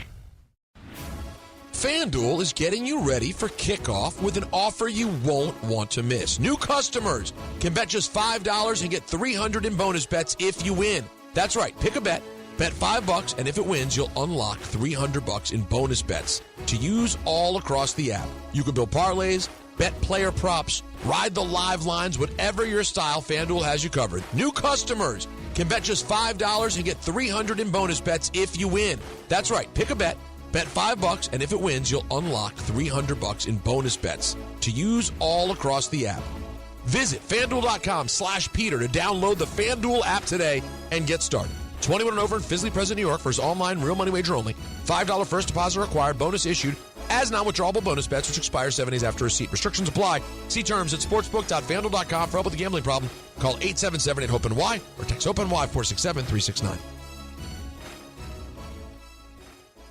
FanDuel is getting you ready for kickoff with an offer you won't want to miss. New customers can bet just $5 and get $300 in bonus bets if you win. That's right. Pick a bet, bet $5, and if it wins, you'll unlock $300 in bonus bets to use all across the app. You can build parlays, bet player props, ride the live lines, whatever your style, FanDuel has you covered. New customers can bet just $5 and get $300 in bonus bets if you win. That's right. Pick a bet, bet $5, and if it wins, you'll unlock $300 in bonus bets to use all across the app. Visit FanDuel.com/Peter to download the FanDuel app today and get started. 21 and over in Fisley, Present, New York. First online real money wager only. $5 first deposit required. Bonus issued as non-withdrawable bonus bets, which expire 7 days after receipt. Restrictions apply. See terms at sportsbook.fanduel.com. For help with a gambling problem, call 877-8-HOPE-NY or text HOPE-NY 467-369.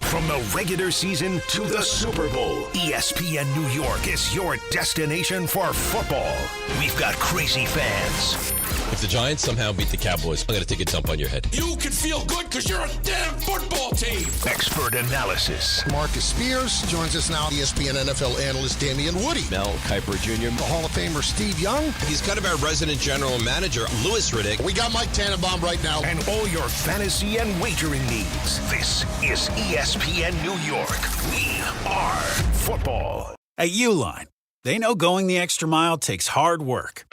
From the regular season to the Super Bowl, ESPN New York is your destination for football. We've got crazy fans. If the Giants somehow beat the Cowboys, I'm going to take a dump on your head. You can feel good because you're a damn football team. Expert analysis. Marcus Spears joins us now. ESPN NFL analyst Damian Woody. Mel Kiper Jr. The Hall of Famer Steve Young. He's kind of our resident general manager, Louis Riddick. We got Mike Tannenbaum right now. And all your fantasy and wagering needs. This is ESPN New York. We are football. At Uline, they know going the extra mile takes hard work.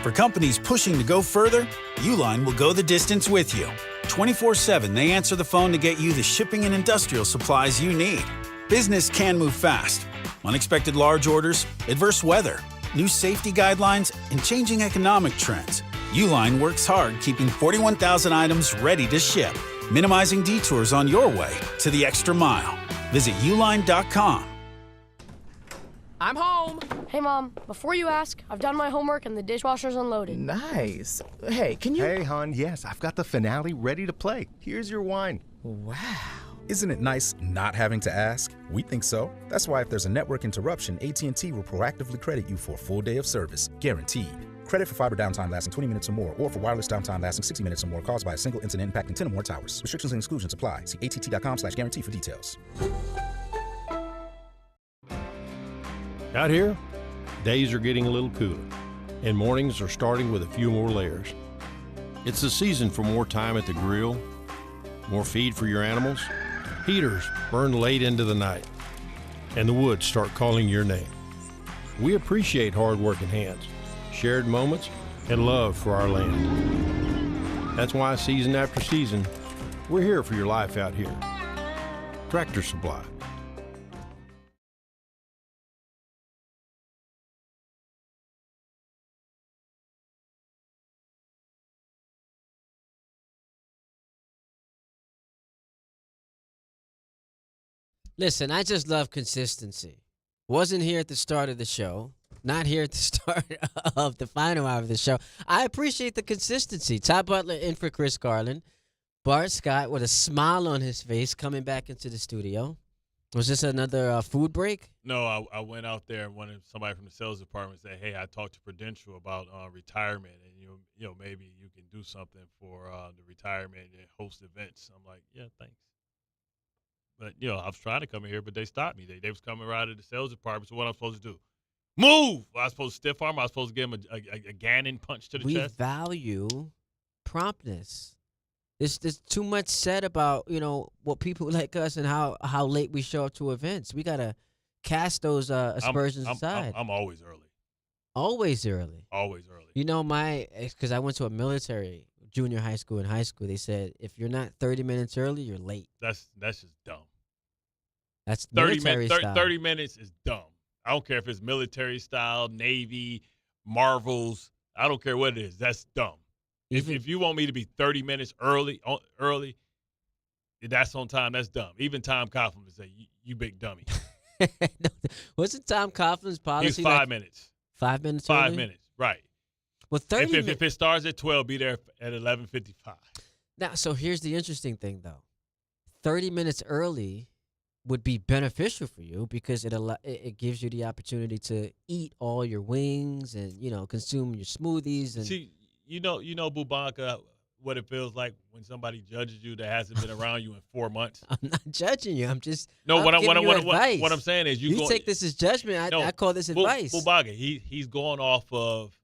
For companies pushing to go further, Uline will go the distance with you. 24/7, they answer the phone to get you the shipping and industrial supplies you need. Business can move fast. Unexpected large orders, adverse weather, new safety guidelines, and changing economic trends. Uline works hard keeping 41,000 items ready to ship, minimizing detours on your way to the extra mile. Visit uline.com. I'm home. Hey, Mom, before you ask, I've done my homework and the dishwasher's unloaded. Nice. Hey, can you... Hey, hon, yes, I've got the finale ready to play. Here's your wine. Wow. Isn't it nice not having to ask? We think so. That's why if there's a network interruption, AT&T will proactively credit you for a full day of service. Guaranteed. Credit for fiber downtime lasting 20 minutes or more, or for wireless downtime lasting 60 minutes or more caused by a single incident impacting 10 or more towers. Restrictions and exclusions apply. See att.com/guarantee for details. Out here, days are getting a little cooler, and mornings are starting with a few more layers. It's the season for more time at the grill, more feed for your animals. Heaters burn late into the night, and the woods start calling your name. We appreciate hard-working hands, shared moments, and love for our land. That's why season after season, we're here for your life out here. Tractor Supply. Listen, I just love consistency. Wasn't here at the start of the show. Not here at the start of the final hour of the show. I appreciate the consistency. Ty Butler in for Chris Carlin. Bart Scott with a smile on his face coming back into the studio. Was this another food break? No, I went out there and wanted somebody from the sales department to say, hey, I talked to Prudential about retirement, and you know maybe you can do something for the retirement and host events. I'm like, yeah, thanks. But, I was trying to come in here, but they stopped me. They was coming right at the sales department. So what I'm supposed to do? Move! I was supposed to stiff arm. I was supposed to give him a Gannon punch to the chest. We value promptness. There's too much said about, what people like us and how late we show up to events. We got to cast those aspersions aside. I'm always early. Always early? Always early. Because I went to a military junior high school and high school, they said if you're not 30 minutes early, you're late. That's just dumb. That's 30 military style. 30 minutes is dumb. I don't care if it's military style, Navy, Marvels. I don't care what it is. That's dumb. If you want me to be 30 minutes early, that's on time. That's dumb. Even Tom Coughlin would say, "You big dummy." Wasn't Tom Coughlin's policy? He's 5 minutes. 5 minutes. 5 early? minutes, right? Well, 30. If it starts at 12, be there at 11:55. Now, so here's the interesting thing, though. 30 minutes early would be beneficial for you because it gives you the opportunity to eat all your wings and consume your smoothies and. See, Bubanka, what it feels like when somebody judges you that hasn't been around you in 4 months? I'm not judging you. I'm just No, I'm giving you advice. what I'm saying is you take this as judgment. I call this advice. Bubaga, he's going off of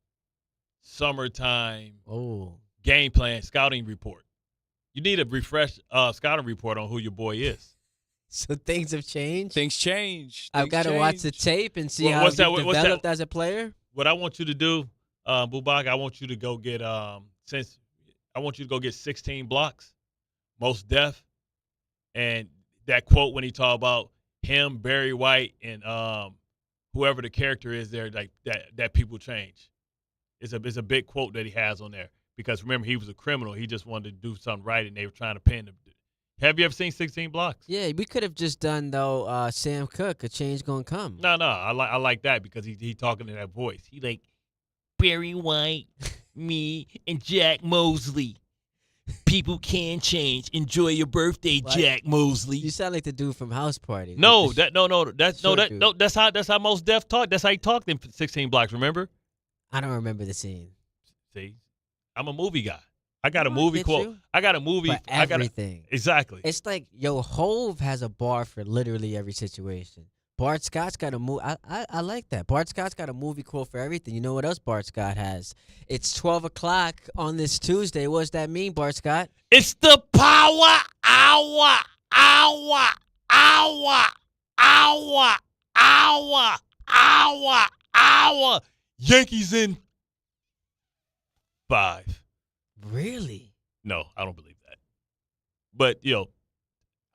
summertime Oh. game plan scouting report. You need a refresh scouting report on who your boy is. So things have changed? Things change. I've got to watch the tape and see how he's developed as a player? What I want you to do, Bubaga, I want you to go get I want you to go get 16 blocks, most def, and that quote when he talked about him, Barry White, and whoever the character is there, like that people change. It's a big quote that he has on there because remember he was a criminal. He just wanted to do something right, and they were trying to pin him. Have you ever seen 16 blocks? Yeah, we could have just done though. Sam Cooke, a change gonna come. No, I like that because he talking in that voice. He like Barry White, me, and Jack Mosley. People can change. Enjoy your birthday, what? Jack Mosley. You sound like the dude from House Party. That's how most Def talk. That's how he talked in 16 blocks. Remember? I don't remember the scene. See, I'm a movie guy. I got a movie quote. You? I got a movie. For everything. Exactly. It's like Hove has a bar for literally every situation. Bart Scott's got a movie. I like that. Bart Scott's got a movie quote for everything. You know what else Bart Scott has? It's 12 o'clock on this Tuesday. What does that mean, Bart Scott? It's the power hour. Yankees in 5. Really? No, I don't believe that. But,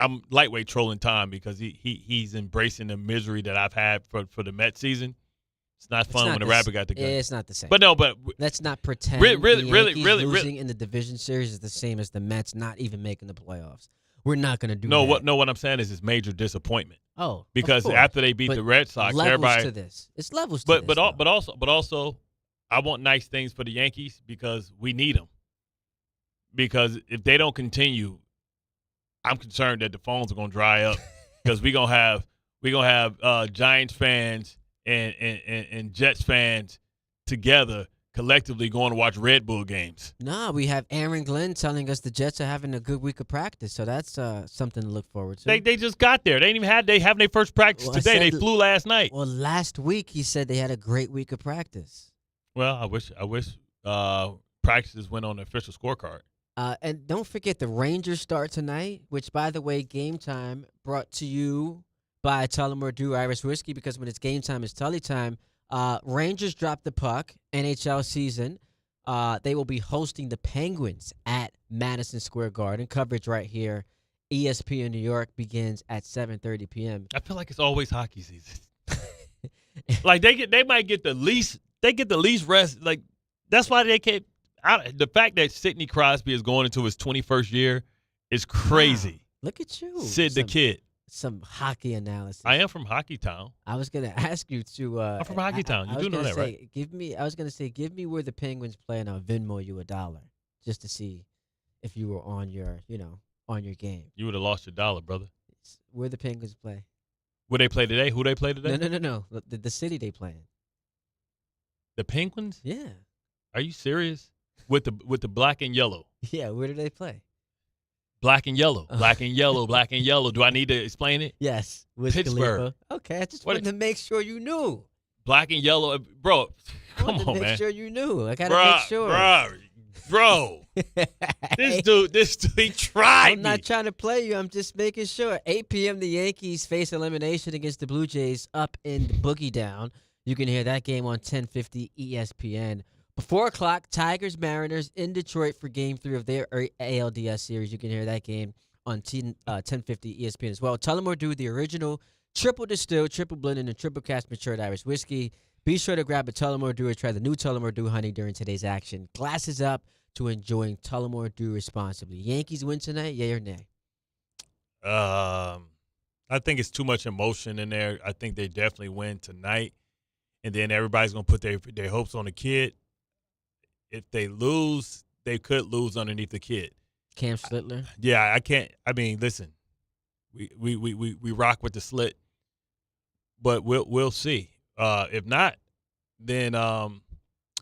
I'm lightweight trolling Tom because he's embracing the misery that I've had for the Mets season. It's not fun when the Rabbit got the gun. It's not the same. But let's not pretend really, losing in the division series is the same as the Mets not even making the playoffs. We're not going to do that. What I'm saying is it's major disappointment. Oh, because after they beat the Red Sox, everybody to this. It's levels to but this. But also, I want nice things for the Yankees because we need them. Because if they don't continue, I'm concerned that the phones are gonna dry up because we're gonna have Giants fans and Jets fans together collectively going to watch Red Bull games. Nah, we have Aaron Glenn telling us the Jets are having a good week of practice, so that's something to look forward to. They just got there. They having their first practice today. They flew last night. Well, last week he said they had a great week of practice. Well, I wish practices went on the official scorecard. And don't forget the Rangers start tonight, which, by the way, Game Time brought to you by Tullamore Dew Irish Whiskey because when it's game time, it's Tully time. Rangers dropped the puck, NHL season. They will be hosting the Penguins at Madison Square Garden. Coverage right here. ESPN New York begins at 7:30 p.m. I feel like it's always hockey season. Like they might get the least rest. Like that's why they can't. The fact that Sidney Crosby is going into his 21st year is crazy. Wow, look at you, Sid the Kid. Some hockey analysis. I am from Hockey Town. I was going to ask you to. I'm from Hockey Town. You do know that, right? I was going to say, give me where the Penguins play, and I'll Venmo you $1 just to see if you were on your game. You would have lost your $1, brother. Where the Penguins play? Where they play today? Who they play today? No. The city they play in. The Penguins? Yeah. Are you serious? With the black and yellow. Yeah, where do they play? Black and yellow. Black and yellow. Black and yellow. Do I need to explain it? Yes. Pittsburgh. Khalifa. Okay, I just wanted to make sure you knew. Black and yellow. Bro, come on, man. Make sure you knew. I got to make sure. Bro. This dude, he tried I'm not trying to play you. I'm just making sure. 8 p.m. the Yankees face elimination against the Blue Jays up in Boogie Down. You can hear that game on 1050 ESPN. 4 o'clock, Tigers-Mariners in Detroit for Game 3 of their ALDS series. You can hear that game on 1050 ESPN as well. Tullamore Dew, the original triple distilled, triple blended, and triple cast matured Irish whiskey. Be sure to grab a Tullamore Dew or try the new Tullamore Dew honey during today's action. Glasses up to enjoying Tullamore Dew responsibly. Yankees win tonight, yay or nay? I think it's too much emotion in there. I think they definitely win tonight. And then everybody's going to put their hopes on the kid. If they lose, they could lose underneath the kid. Cam Schlittler? Yeah, I can't. I mean, listen, we rock with the slit, but we'll see. If not, then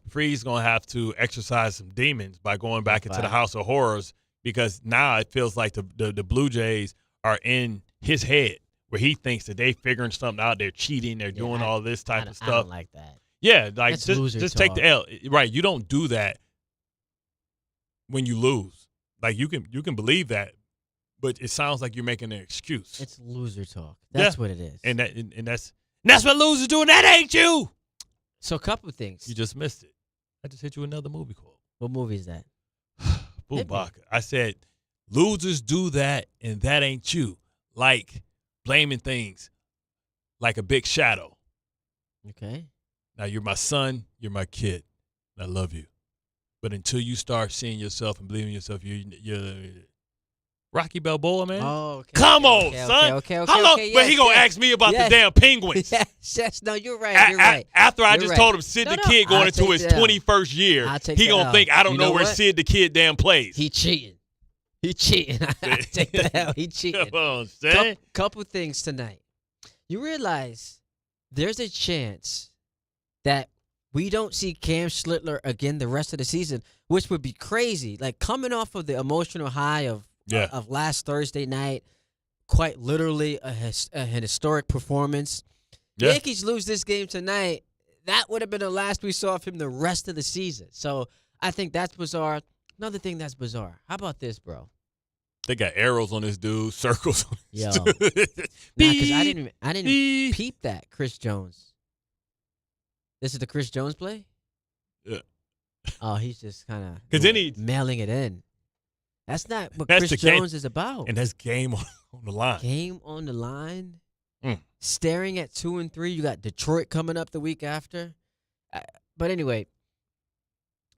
Freed's going to have to exercise some demons by going back into the House of Horrors, because now it feels like the Blue Jays are in his head, where he thinks that they figuring something out. They're cheating. They're doing all this type of stuff. I don't like that. Yeah, like That's just take the L. Right, you don't do that when you lose. Like you can believe that, but it sounds like you're making an excuse. It's loser talk. That's what it is. And that's what losers do, and that ain't you. So a couple of things. You just missed it. I just hit you another movie quote. What movie is that? Boombaka. I said, losers do that, and that ain't you. Like blaming things like a big shadow. Okay. Now, you're my son, you're my kid, and I love you. But until you start seeing yourself and believing in yourself, you're Rocky Balboa, man. Oh, okay. Come on, son. Okay. How long? But he going to ask me about the damn Penguins. Yes. No, you're right. You're right. After I just told him Sid the Kid going into his 21st year, he going to think I don't know where Sid the Kid damn plays. He cheating. I take the hell. He cheating. Come on, son. Couple things tonight. You realize there's a chance that we don't see Cam Schlittler again the rest of the season, which would be crazy. Like coming off of the emotional high of last Thursday night, quite literally an historic performance. Yeah. Yankees lose this game tonight, that would have been the last we saw of him the rest of the season. So I think that's bizarre. Another thing that's bizarre. How about this, bro? They got arrows on this dude, circles on this dude. Because I didn't peep that, Chris Jones. This is the Chris Jones play? Yeah. Oh, he's just kind of mailing it in. That's not what Chris Jones is about. And that's game on the line. Game on the line. Staring at 2 and 3. You got Detroit coming up the week after. But anyway,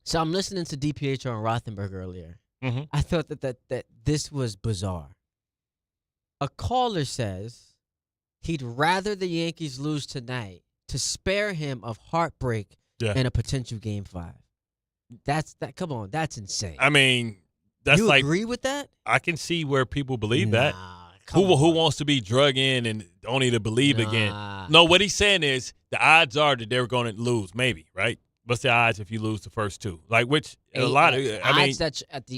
so I'm listening to DPH on Rothenberg earlier. Mm-hmm. I thought that this was bizarre. A caller says he'd rather the Yankees lose tonight to spare him of heartbreak and a potential Game 5. Come on, that's insane. I mean, that's you like, agree with that? I can see where people believe that. Who wants to be drug in and only to believe again? No, what he's saying is the odds are that they're going to lose, maybe, right? What's the odds if you lose the first two? Like, which a lot of, I mean,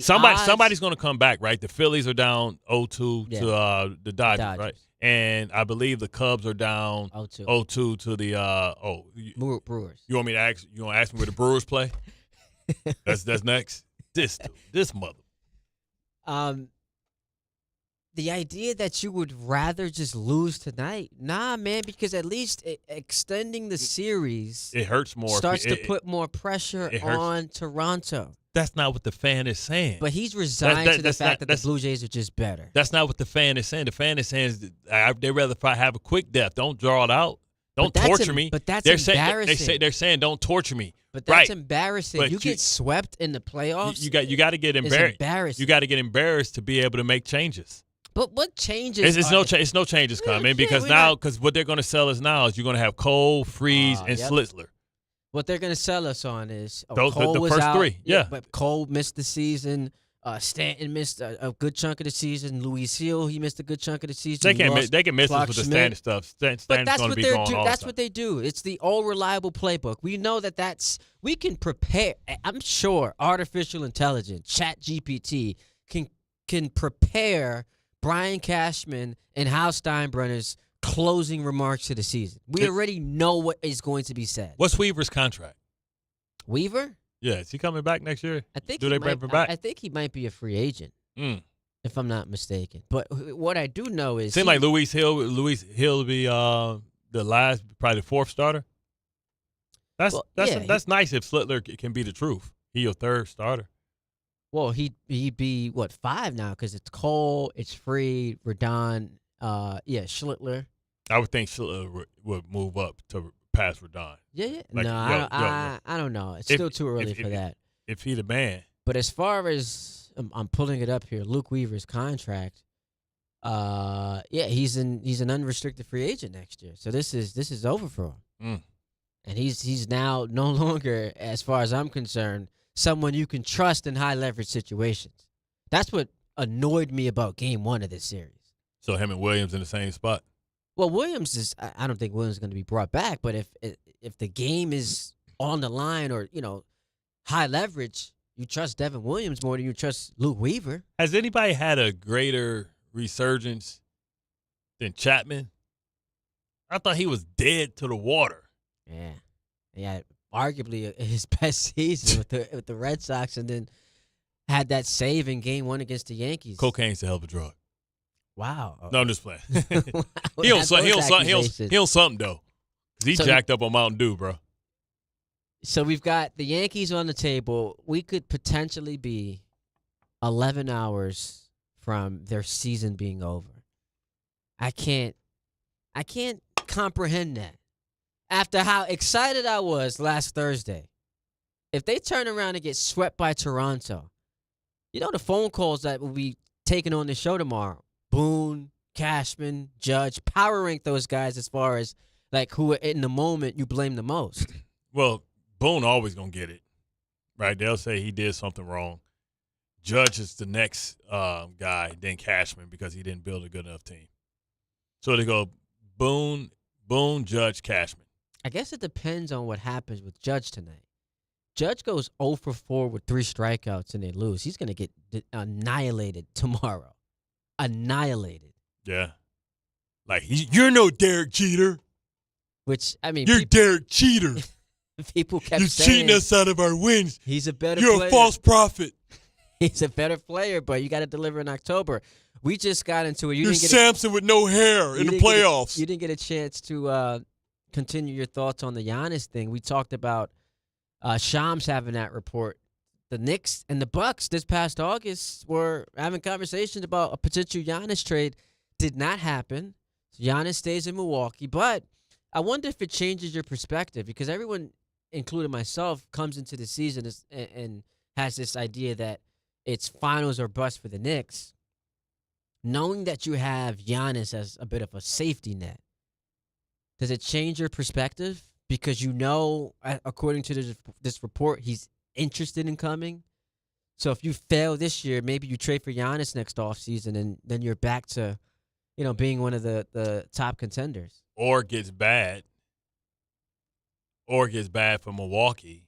somebody's going to come back, right? The Phillies are down 0-2 to the Dodgers, right? And I believe the Cubs are down 0-2 to the Brewers. You want me to ask? You want to ask me where the Brewers play? That's next. This mother. The idea that you would rather just lose tonight, nah, man, because at least extending the series, it hurts more. Starts to put more pressure on Toronto. That's not what the fan is saying. But he's resigned to the fact that the Blue Jays are just better. That's not what the fan is saying. The fan is saying they'd rather have a quick death. Don't draw it out. Don't torture me. But that's embarrassing. They're saying don't torture me. But that's embarrassing. But you get swept in the playoffs. You got to get embarrassed. You got to get embarrassed to be able to make changes. But what changes? It's no changes coming because what they're going to sell us now is you're going to have Cole, Freeze, and Schlittler. What they're going to sell us on is Cole the was first out, three. Yeah, but Cole missed the season. Stanton missed a good chunk of the season. Luis Hill, he missed a good chunk of the season. They can miss us with the Stanton stuff. Stanton's going to be gone all That's what they do. It's the old reliable playbook. We know we can prepare. I'm sure artificial intelligence, ChatGPT, can prepare Brian Cashman and Hal Steinbrenner's closing remarks to the season. We already know what is going to be said. What's Weaver's contract? Weaver? Yeah, is he coming back next year? I think they bring him back? I think he might be a free agent, if I'm not mistaken. But what I do know is seems like Luis Hill will be the last, probably the fourth starter. That's nice if Schlittler can be the truth. He your third starter. Well, he'd be, 5 now because it's Cole, it's Freed, Rodon, Schlittler. I would think Schlittler would move up to past Rodon. Yeah. Like, I don't know. It's still too early for that. If he the man. But as far as I'm pulling it up here, Luke Weaver's contract, he's an unrestricted free agent next year. So this is over for him. And he's now no longer, as far as I'm concerned, someone you can trust in high leverage situations. That's what annoyed me about Game 1 of this series. So him and Williams in the same spot. Well, Williams I don't think Williams is going to be brought back. But if the game is on the line or, high leverage, you trust Devin Williams more than you trust Luke Weaver. Has anybody had a greater resurgence than Chapman? I thought he was dead to the water. Yeah, arguably his best season with the Red Sox, and then had that save in Game 1 against the Yankees. Cocaine's a hell of a drug. Wow. No, I'm just playing. He on something though. 'Cause he jacked up on Mountain Dew, bro. So we've got the Yankees on the table. We could potentially be 11 hours from their season being over. I can't comprehend that. After how excited I was last Thursday, if they turn around and get swept by Toronto, the phone calls that will be taken on the show tomorrow. Boone, Cashman, Judge, power rank those guys as far as like who in the moment you blame the most. Well, Boone always gonna get it, right? They'll say he did something wrong. Judge is the next guy, then Cashman, because he didn't build a good enough team. So they go Boone, Judge, Cashman. I guess it depends on what happens with Judge tonight. Judge goes 0 for 4 with 3 strikeouts and they lose. He's going to get annihilated tomorrow. Annihilated. Yeah. Like, you're no Derek Jeter. Which, I mean. You're Derek Jeter. People kept You're saying. You're cheating us out of our wins. He's a better player. You're a false prophet. He's a better player, but you got to deliver in October. We just got into it. You're Samson with no hair in the playoffs. You didn't get a chance to continue your thoughts on the Giannis thing. We talked about Shams having that report. The Knicks and the Bucks this past August were having conversations about a potential Giannis trade. Did not happen. So Giannis stays in Milwaukee. But I wonder if it changes your perspective because everyone, including myself, comes into the season and has this idea that it's finals or bust for the Knicks. Knowing that you have Giannis as a bit of a safety net, does it change your perspective? Because according to this report, he's interested in coming. So if you fail this year, maybe you trade for Giannis next offseason, and then you're back to, being one of the top contenders. Or gets bad for Milwaukee,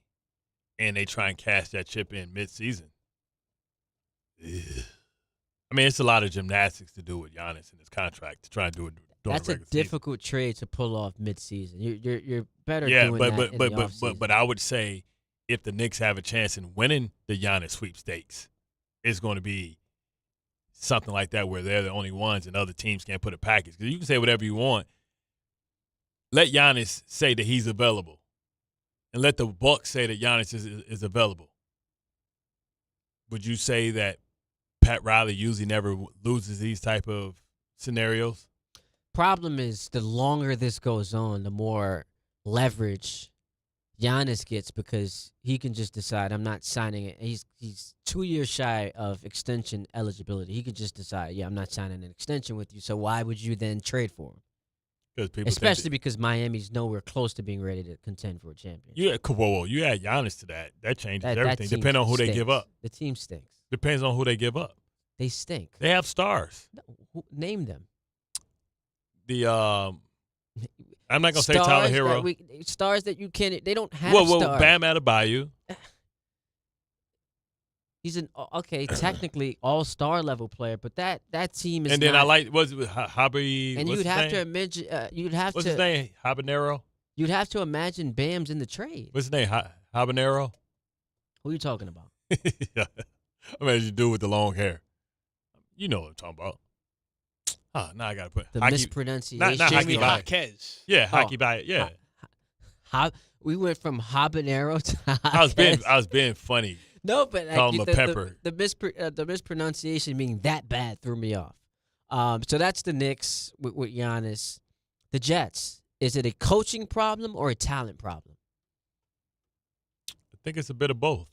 and they try and cash that chip in midseason. Ugh. I mean, it's a lot of gymnastics to do with Giannis in his contract to try and do it. That's a difficult trade to pull off midseason. You're better. Yeah, doing that in the offseason. but I would say if the Knicks have a chance in winning the Giannis sweepstakes, it's going to be something like that where they're the only ones and other teams can't put a package. Because you can say whatever you want. Let Giannis say that he's available, and let the Bucks say that Giannis is available. Would you say that Pat Riley usually never loses these type of scenarios? Problem is, the longer this goes on, the more leverage Giannis gets because he can just decide, I'm not signing it. He's 2 years shy of extension eligibility. He could just decide, I'm not signing an extension with you. So why would you then trade for him? Especially because Miami's nowhere close to being ready to contend for a championship. You add Giannis to that. That changes everything. Depending on who they give up. The team stinks. Depends on who they give up. They stink. They have stars. No, name them. I'm not gonna say Tyler Hero. Stars that you can't. They don't have stars. Bam Adebayo. He's technically all-star level player, but that team is. And then not, I like Hobby. And you'd have to imagine. What's his name? Habanero. You'd have to imagine Bam's in the trade. What's his name? Habanero. Who are you talking about? Yeah. I mean, you do with the long hair. You know what I'm talking about. Now I got to put the mispronunciation. Not Jamie Jaquez. Yeah, Hockey by it. Yeah. We went from habanero to I was being funny. No, but call him a pepper. The mispronunciation being that bad threw me off. So that's the Knicks with Giannis. The Jets. Is it a coaching problem or a talent problem? I think it's a bit of both,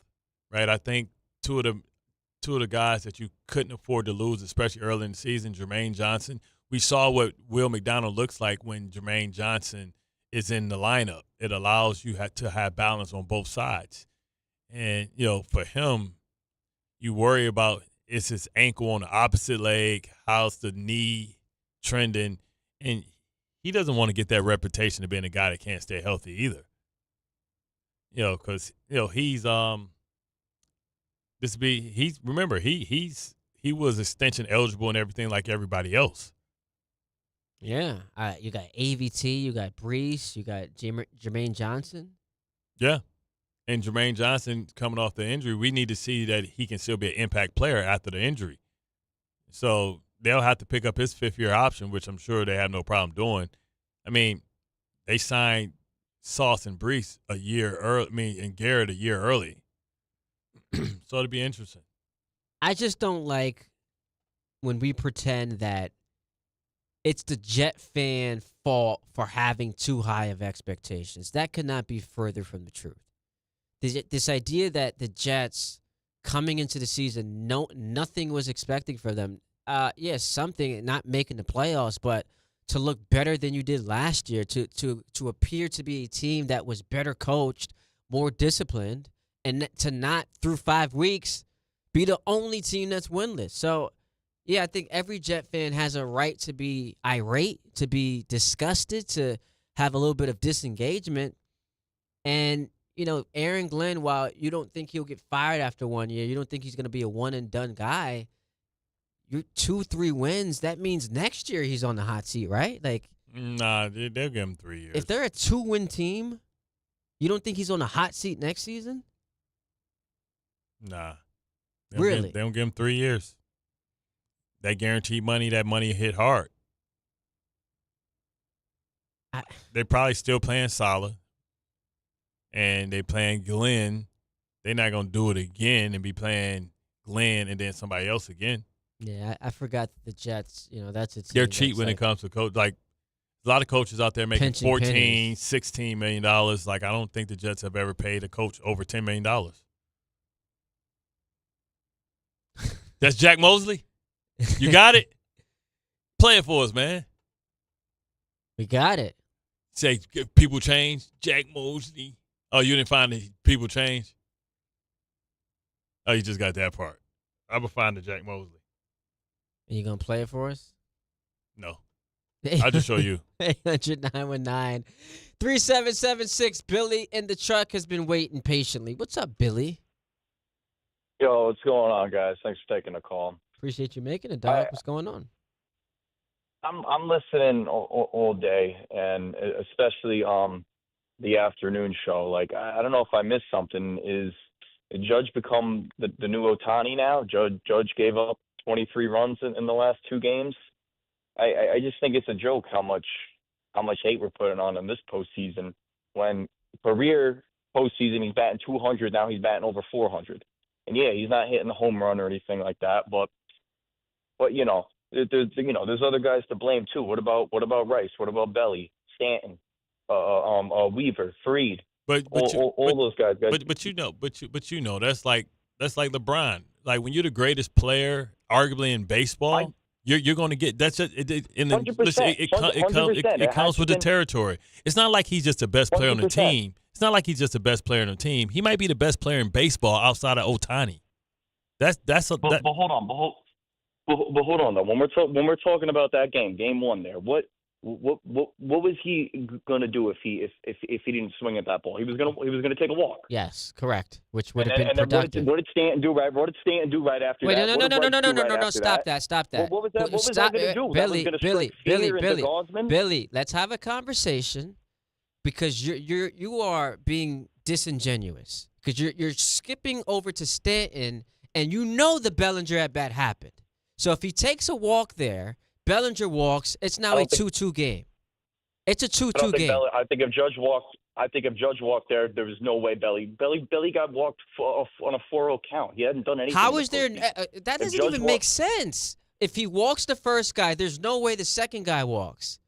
right? I think two of the guys that you couldn't afford to lose, especially early in the season, Jermaine Johnson. We saw what Will McDonald looks like when Jermaine Johnson is in the lineup. It allows you to have balance on both sides. And, for him, you worry about is his ankle on the opposite leg, how's the knee trending, and he doesn't want to get that reputation of being a guy that can't stay healthy either. because he's he was extension eligible and everything like everybody else. Yeah, you got AVT, you got Brees, you got Jermaine Johnson. Yeah, and Jermaine Johnson coming off the injury, we need to see that he can still be an impact player after the injury. So they'll have to pick up his fifth-year option, which I'm sure they have no problem doing. I mean, they signed Sauce and Brees a year early. And Garrett a year early. So it'll be interesting. I just don't like when we pretend that it's the Jet fan fault for having too high of expectations. That could not be further from the truth. This idea that the Jets coming into the season, nothing was expecting for them. Yes, something, not making the playoffs, but to look better than you did last year, to appear to be a team that was better coached, more disciplined, and to not, through 5 weeks, be the only team that's winless. So, yeah, I think every Jet fan has a right to be irate, to be disgusted, to have a little bit of disengagement. And, Aaron Glenn, while you don't think he'll get fired after 1 year, you don't think he's going to be a one-and-done guy, you're 2-3 wins, that means next year he's on the hot seat, right? Nah, they'll give him 3 years. If they're a 2-win team, you don't think he's on the hot seat next season? Nah. Really? They don't give him 3 years. That guaranteed money, that money hit hard. They're probably still playing Salah, and they playing Glenn. They're not going to do it again and be playing Glenn and then somebody else again. Yeah, I forgot the Jets, that's a team. They're cheap when it comes to coach. Like, a lot of coaches out there making $14, $16 million. Like, I don't think the Jets have ever paid a coach over $10 million. That's Jack Mosley? You got it? Play it for us, man. We got it. Say, people change. Jack Mosley. Oh, you didn't find the people change? Oh, you just got that part. I'm going to find the Jack Mosley. Are you going to play it for us? No. I'll just show you. 800-919-3776. Billy in the truck has been waiting patiently. What's up, Billy? Yo, what's going on, guys? Thanks for taking the call. Appreciate you making it, dog. What's going on? I'm listening all day, and especially the afternoon show. Like, I don't know if I missed something. Is Judge become the new Ohtani now? Judge gave up 23 runs in the last 2 games. I just think it's a joke how much hate we're putting on him this postseason. When career postseason he's batting 200, now he's batting over 400. And yeah, he's not hitting the home run or anything like that, but there's other guys to blame too. What about Rice? What about Belly, Stanton, Weaver, Fried? All those guys. But that's like LeBron. Like, when you're the greatest player, arguably in baseball, you're going to get that's just it comes with the territory. It's not like he's just the best player on the team. It's not like he's just the best player on the team. He might be the best player in baseball outside of Ohtani. But hold on though. When we're talking about that game 1 there, what was he gonna do if he didn't swing at that ball? He was gonna take a walk. Yes, correct. Which would have been productive. What did Stanton do right? What did Stanton do right after that? No! Stop that! What was that gonna do? Billy, let's have a conversation, because you are being disingenuous, because you're skipping over to Stanton, and the Bellinger at bat happened. So if he takes a walk there, Bellinger walks, it's now a 2-2 game. It's a 2-2 game. I think if Judge walked there was no way Belly got walked on a 4-0 count. He hadn't done anything. How is there that doesn't even make sense. If he walks the first guy, there's no way the second guy walks.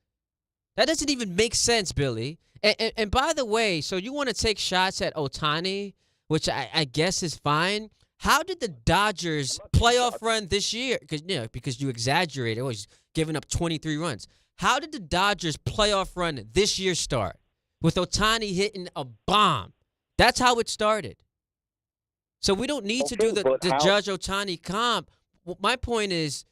That doesn't even make sense, Billy. And by the way, so you want to take shots at Ohtani, which I guess is fine. How did the Dodgers playoff run this year? Because you exaggerated. He's giving up 23 runs. How did the Dodgers playoff run this year start? With Ohtani hitting a bomb. That's how it started. So we don't need to do the Judge Ohtani comp. My point is,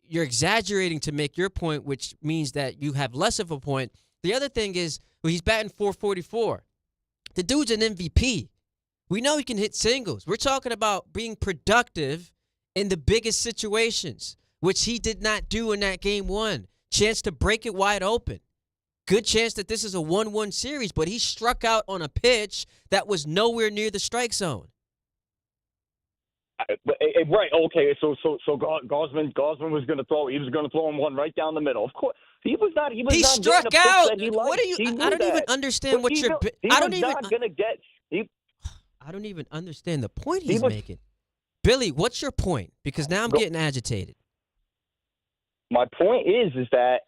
you're exaggerating to make your point, which means that you have less of a point. The other thing is, he's batting .444. The dude's an MVP. We know he can hit singles. We're talking about being productive in the biggest situations, which he did not do in that game one. Chance to break it wide open. Good chance that this is a 1-1 series, but he struck out on a pitch that was nowhere near the strike zone. Right. Okay. So Gosman was going to throw. He was going to throw him one right down the middle. Of course, he was not. He was. He not struck getting a pitch out. that he liked. What are you? I don't even understand what you're. I don't even. Not gonna get. I don't even understand the point he's making. Billy, what's your point? Because now I'm getting agitated. My point is that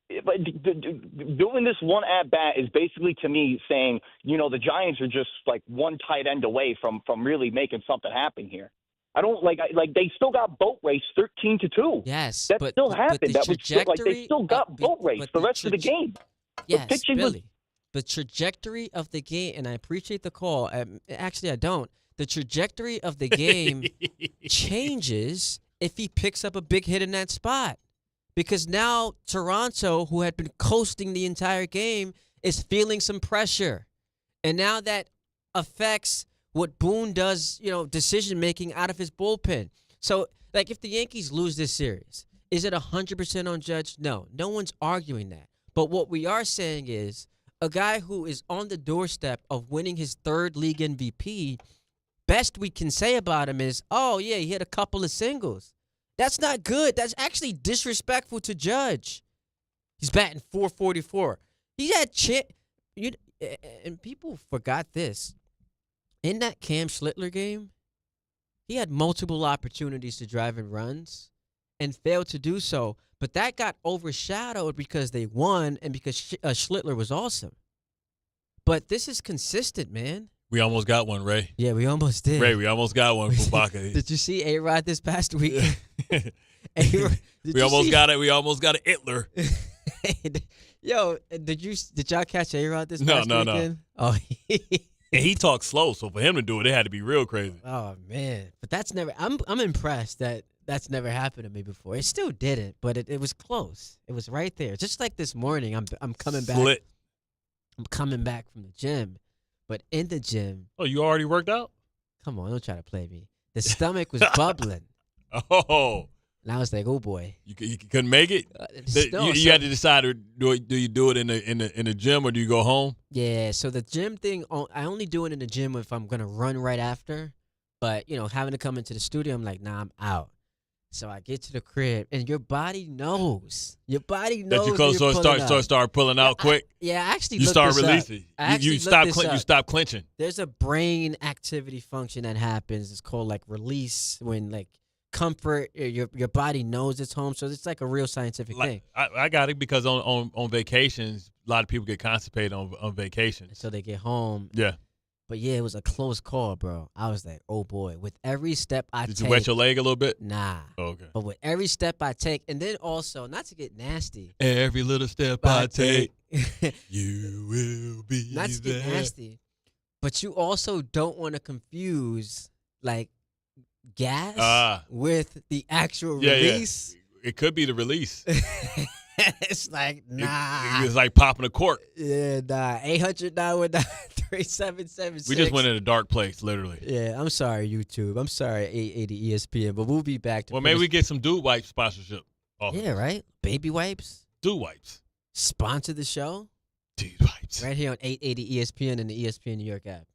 doing this one at bat is basically, to me, saying, the Giants are just like one tight end away from really making something happen here. I don't like they still got boat race 13-2. Yes, that still happened. That was still, they still got boat race the rest of the game. Yes, Billy. The trajectory of the game, and I appreciate the call. Actually, I don't. The trajectory of the game changes if he picks up a big hit in that spot. Because now Toronto, who had been coasting the entire game, is feeling some pressure. And now that affects what Boone does, decision-making out of his bullpen. So, if the Yankees lose this series, is it 100% on Judge? No. No one's arguing that. But what we are saying is a guy who is on the doorstep of winning his third league MVP, best we can say about him is, oh, yeah, he hit a couple of singles. That's not good. That's actually disrespectful to Judge. He's batting .444. He had and people forgot this. In that Cam Schlittler game, he had multiple opportunities to drive in runs and failed to do so. But that got overshadowed because they won and because Schlittler was awesome. But this is consistent, man. We almost got one, Ray. Yeah, we almost did. Ray, we almost got one from Baca. Did you see A-Rod this past week? We almost got it. We almost got an Hitler. Yo, did y'all catch A-Rod this past weekend? No. Oh, and he talks slow, so for him to do it, it had to be real crazy. Oh man, but that's never. I'm impressed that's never happened to me before. It still didn't, but it was close. It was right there. Just like this morning, I'm coming back. I'm coming back from the gym, but in the gym. Oh, you already worked out? Come on, don't try to play me. The stomach was bubbling. Oh. And I was like, oh boy. You couldn't make it? You had to decide, do you do it in the gym or do you go home? Yeah, so the gym thing, I only do it in the gym if I'm going to run right after. But, having to come into the studio, I'm like, nah, I'm out. So I get to the crib, and your body knows. Your body knows that you're close, so it start pulling out quick. I actually you start releasing. You stop clenching. There's a brain activity function that happens. It's called release when comfort. Your body knows it's home, so it's like a real scientific thing. I got it because on vacations, a lot of people get constipated on vacations. So they get home. Yeah. But yeah, it was a close call, bro. I was like, oh boy. With every step I take. Did you wet your leg a little bit? Nah. Oh, okay. But with every step I take, and then also, not to get nasty. Every little step I take, you will be not to get nasty. But you also don't want to confuse gas with the actual release. Yeah. It could be the release. It's like, nah. It's like popping a cork. Yeah, nah. 800-919-3776. We just went in a dark place, literally. Yeah, I'm sorry, YouTube. I'm sorry, 880 ESPN, but we'll be back. Maybe we get some Dude Wipes sponsorship. Yeah, right? Baby wipes. Dude Wipes. Sponsor the show. Dude Wipes. Right here on 880 ESPN and the ESPN New York app.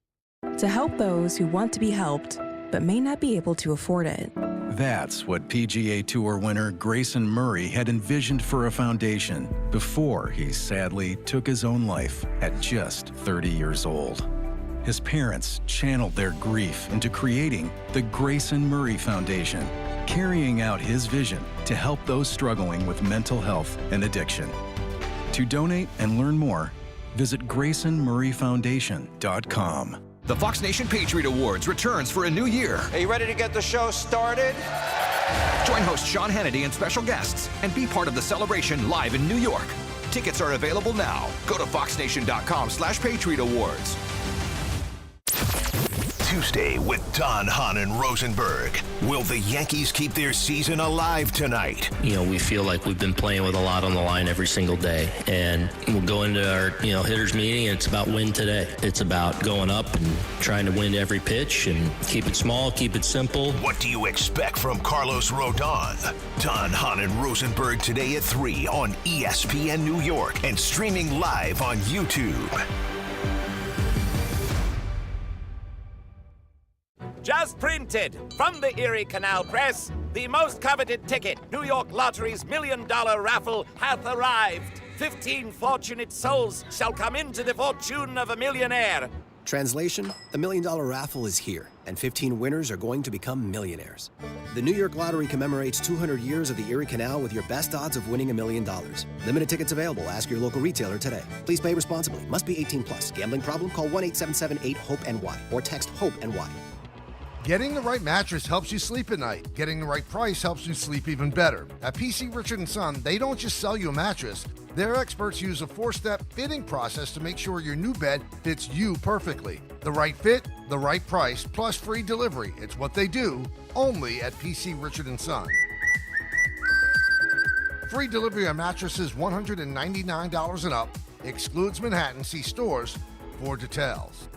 To help those who want to be helped, but may not be able to afford it. That's what PGA Tour winner Grayson Murray had envisioned for a foundation before he sadly took his own life at just 30 years old. His parents channeled their grief into creating the Grayson Murray Foundation, carrying out his vision to help those struggling with mental health and addiction. To donate and learn more, visit GraysonMurrayFoundation.com. The Fox Nation Patriot Awards returns for a new year. Are you ready to get the show started? Join host Sean Hannity and special guests and be part of the celebration live in New York. Tickets are available now. Go to foxnation.com/Patriot Awards. Tuesday with Don, Hahn, and Rosenberg. Will the Yankees keep their season alive tonight? You know, we feel like we've been playing with a lot on the line every single day. And we'll go into our, hitters meeting, and it's about win today. It's about going up and trying to win every pitch and keep it small, keep it simple. What do you expect from Carlos Rodon? Don, Hahn, and Rosenberg today at 3 on ESPN New York and streaming live on YouTube. Just printed from the Erie Canal Press, the most coveted ticket, New York Lottery's $1 million raffle, hath arrived. 15 fortunate souls shall come into the fortune of a millionaire. Translation, the $1 million raffle is here, and 15 winners are going to become millionaires. The New York Lottery commemorates 200 years of the Erie Canal with your best odds of winning $1 million. Limited tickets available. Ask your local retailer today. Please pay responsibly. Must be 18 plus. Gambling problem? Call 1-877-8-HOPE-NY or text HOPE-NY. Getting the right mattress helps you sleep at night. Getting the right price helps you sleep even better. At PC Richard & Son, they don't just sell you a mattress. Their experts use a 4-step fitting process to make sure your new bed fits you perfectly. The right fit, the right price, plus free delivery. It's what they do, only at PC Richard & Son. Free delivery on mattresses $199 and up. Excludes Manhattan. See stores for details.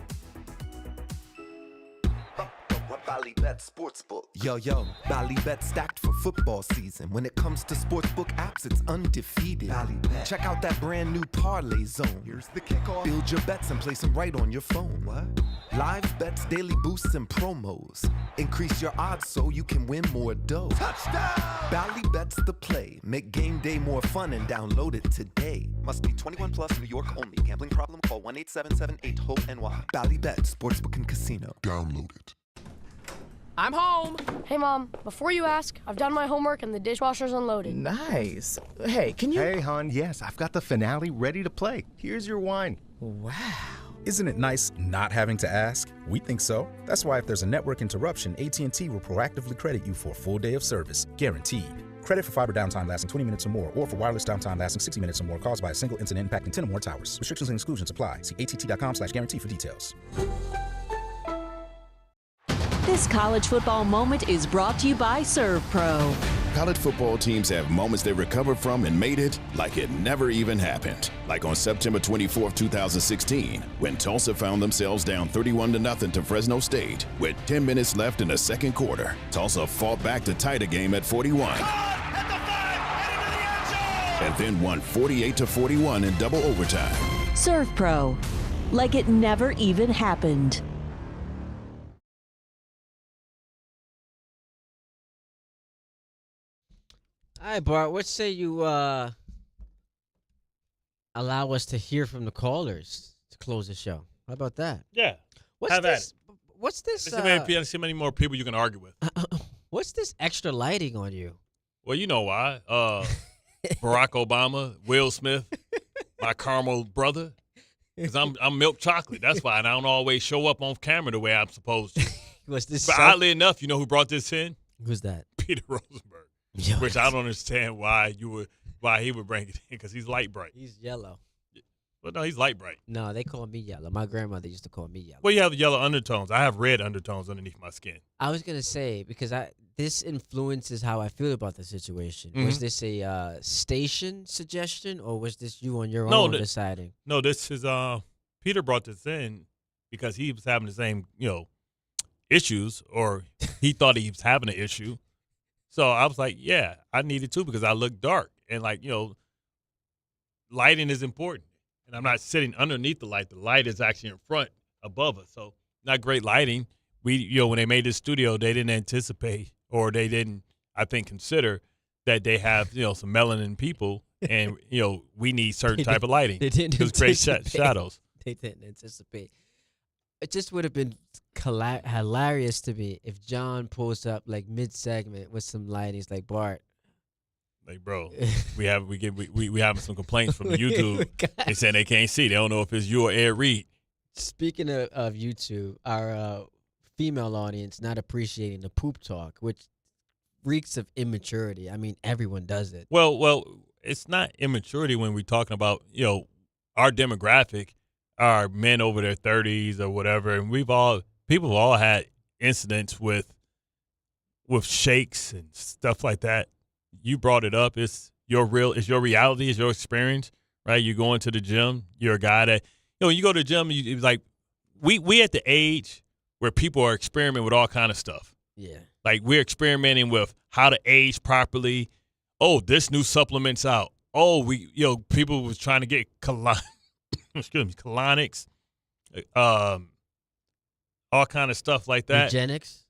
Ballybet Sportsbook. Yo, Ballybet stacked for football season. When it comes to sportsbook apps, it's undefeated. Ballybet. Check out that brand new parlay zone. Here's the kickoff. Build your bets and place them right on your phone. What? Live bets, daily boosts, and promos. Increase your odds so you can win more dough. Touchdown! Ballybet's the play. Make game day more fun and download it today. Must be 21 plus, New York only. Gambling problem? Call 1-877-8-HOPE-NY. Ballybet Sportsbook and Casino. Download it. I'm home. Hey, Mom, before you ask, I've done my homework and the dishwasher's unloaded. Nice. Hey, can you... Hey, hon, yes, I've got the finale ready to play. Here's your wine. Wow. Isn't it nice not having to ask? We think so. That's why if there's a network interruption, AT&T will proactively credit you for a full day of service, guaranteed. Credit for fiber downtime lasting 20 minutes or more, or for wireless downtime lasting 60 minutes or more caused by a single incident impacting 10 or more towers. Restrictions and exclusions apply. See att.com/guarantee for details. This college football moment is brought to you by ServPro. College football teams have moments they recovered from and made it like it never even happened. Like on September 24, 2016, when Tulsa found themselves down 31-0 to Fresno State. With 10 minutes left in the second quarter, Tulsa fought back to tie the game at 41. And then won 48-41 in double overtime. ServPro, like it never even happened. All right, Bart, what say you allow us to hear from the callers to close the show? How about that? Yeah. What's this? What's this? See how many more people you can argue with. What's this extra lighting on you? Well, you know why. Barack Obama, Will Smith, my caramel brother. Because I'm milk chocolate. That's why. And I don't always show up on camera the way I'm supposed to. What's this? But oddly enough, you know who brought this in? Who's that? Peter Rosenberg. Which I don't understand why he would bring it in, because he's light bright. He's yellow. But no, he's light bright. No, they call me yellow. My grandmother used to call me yellow. Well, you have yellow undertones. I have red undertones underneath my skin. I was gonna say, because this influences how I feel about the situation. Mm-hmm. Was this a station suggestion, or was this you on your own deciding? No, this is Peter brought this in because he was having the same issues, or he thought he was having an issue. So I was like, yeah, I need it too, because I look dark. And lighting is important. And I'm not sitting underneath the light. The light is actually in front above us. So not great lighting. We, when they made this studio, they didn't anticipate, or they didn't, I think, consider that they have, some melanin people, and, we need certain type of lighting. They didn't create shadows. They didn't anticipate. It just would have been hilarious to me if John pulls up like mid-segment with some lighting. He's like, Bart, like, bro, we having some complaints from the YouTube. They saying they can't see. They don't know if it's you or Ed Reed. Speaking of YouTube, our female audience not appreciating the poop talk, which reeks of immaturity. I mean, everyone does it. Well, it's not immaturity when we're talking about our demographic are men over their 30s or whatever, and we've all people have all had incidents with shakes and stuff like that. You brought it up. It's your reality, it's your experience, right? You go into the gym, you're a guy that, you go to the gym, you like, we at the age where people are experimenting with all kind of stuff. Yeah. Like we're experimenting with how to age properly. Oh, this new supplement's out. Oh, people was trying to get colonics, all kind of stuff like that. Eugenics?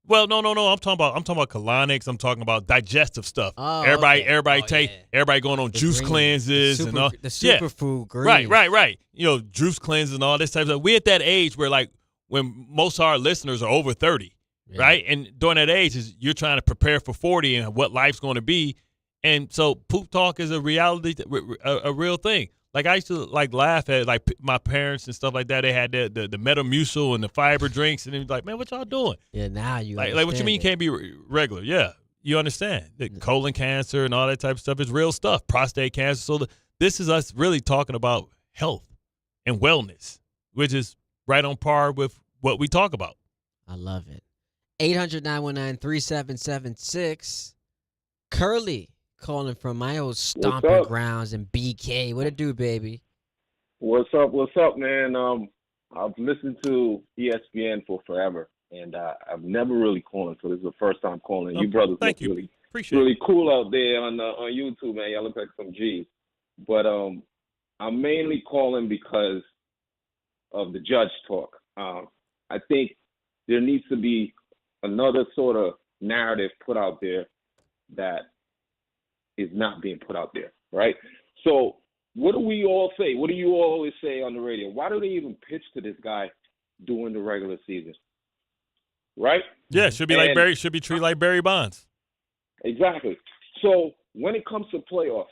Well, no. I'm talking about colonics. I'm talking about digestive stuff. Oh, everybody okay. everybody going on juice cleanses and all. The superfood green. Right. Juice cleanses and all this type of stuff. We're at that age where, like, when most of our listeners are over 30, right? And during that age, you're trying to prepare for 40 and what life's going to be. And so poop talk is a reality, a real thing. Like, I used to, like, laugh at, like, my parents and stuff like that. They had the Metamucil and the fiber drinks, and they was like, man, what y'all doing? Yeah, now you like what you mean you can't be regular? Yeah, you understand. The colon cancer and all that type of stuff is real stuff. Prostate cancer. So this is us really talking about health and wellness, which is right on par with what we talk about. I love it. 800-919-3776. Curly calling from my old stomping grounds in BK. What it do, baby? What's up, man? I've listened to ESPN for forever, and I've never really called, so this is the first time calling. You brothers look really cool out there on YouTube, man. Y'all look like some G's. But I'm mainly calling because of the Judge talk. I think there needs to be another sort of narrative put out there that is not being put out there, right? So what do we all say? What do you all always say on the radio? Why do they even pitch to this guy during the regular season, right? Yeah, should be treated like Barry Bonds. Exactly. So when it comes to playoffs,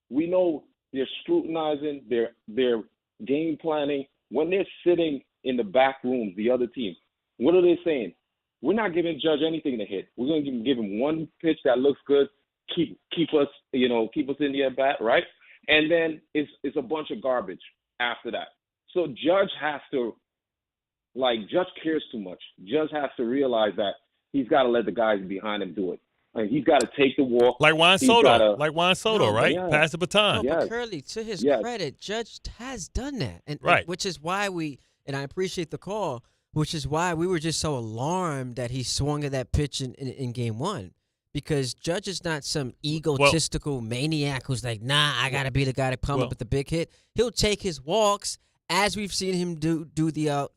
we know they're scrutinizing, they're game planning. When they're sitting in the back rooms, the other team, what are they saying? We're not giving Judge anything to hit. We're going to give him one pitch that looks good. Keep us in the at bat, right? And then it's a bunch of garbage after that. So Judge cares too much. Judge has to realize that he's got to let the guys behind him do it. Like, he's got to take the walk. Like Juan Soto, right? Yeah. Pass the baton. No, but Curly, to his credit, Judge has done that, and which is why and I appreciate the call, which is why we were just so alarmed that he swung at that pitch in game one. Because Judge is not some egotistical maniac who's like, nah, I got to be the guy to come up with the big hit. He'll take his walks, as we've seen him do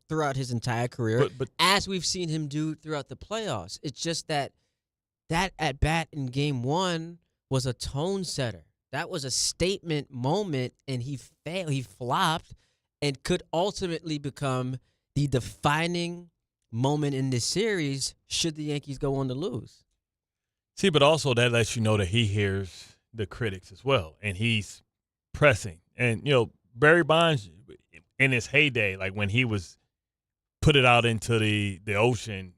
throughout his entire career, as we've seen him do throughout the playoffs. It's just that at-bat in game one was a tone setter. That was a statement moment, and he failed. He flopped and could ultimately become the defining moment in this series should the Yankees go on to lose. See, but also that lets you know that he hears the critics as well, and he's pressing. And, Barry Bonds, in his heyday, like when he was put it out into the ocean,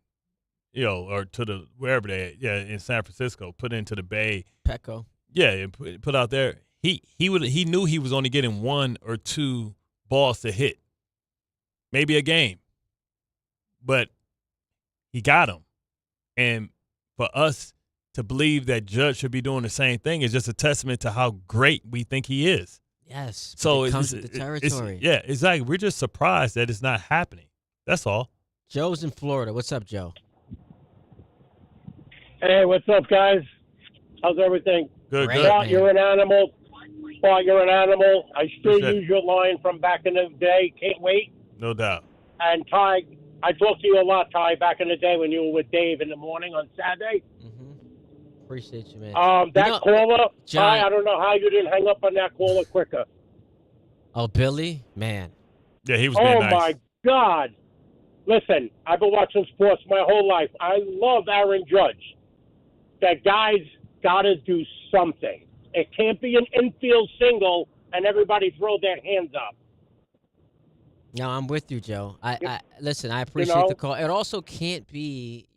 or to the wherever in San Francisco, put it into the Bay. Petco. Yeah, and put out there. He knew he was only getting one or two balls to hit, maybe a game, but he got them. And for us to believe that Judge should be doing the same thing is just a testament to how great we think he is. Yes. So it comes with the territory. Exactly. We're just surprised that it's not happening. That's all. Joe's in Florida. What's up, Joe? Hey, what's up, guys? How's everything? Good. Bart, you're an animal. Bart, you're an animal. I still use your line from back in the day. Can't wait. No doubt. And Ty, I talked to you a lot, Ty, back in the day when you were with Dave in the morning on Saturday. Appreciate you, man. Caller, John, I don't know how you didn't hang up on that caller quicker. Oh, Billy? Man. Yeah, he was being nice. Oh, my God. Listen, I've been watching sports my whole life. I love Aaron Judge. That guy's got to do something. It can't be an infield single and everybody throw their hands up. No, I'm with you, Joe. Listen, I appreciate the call. It also can't be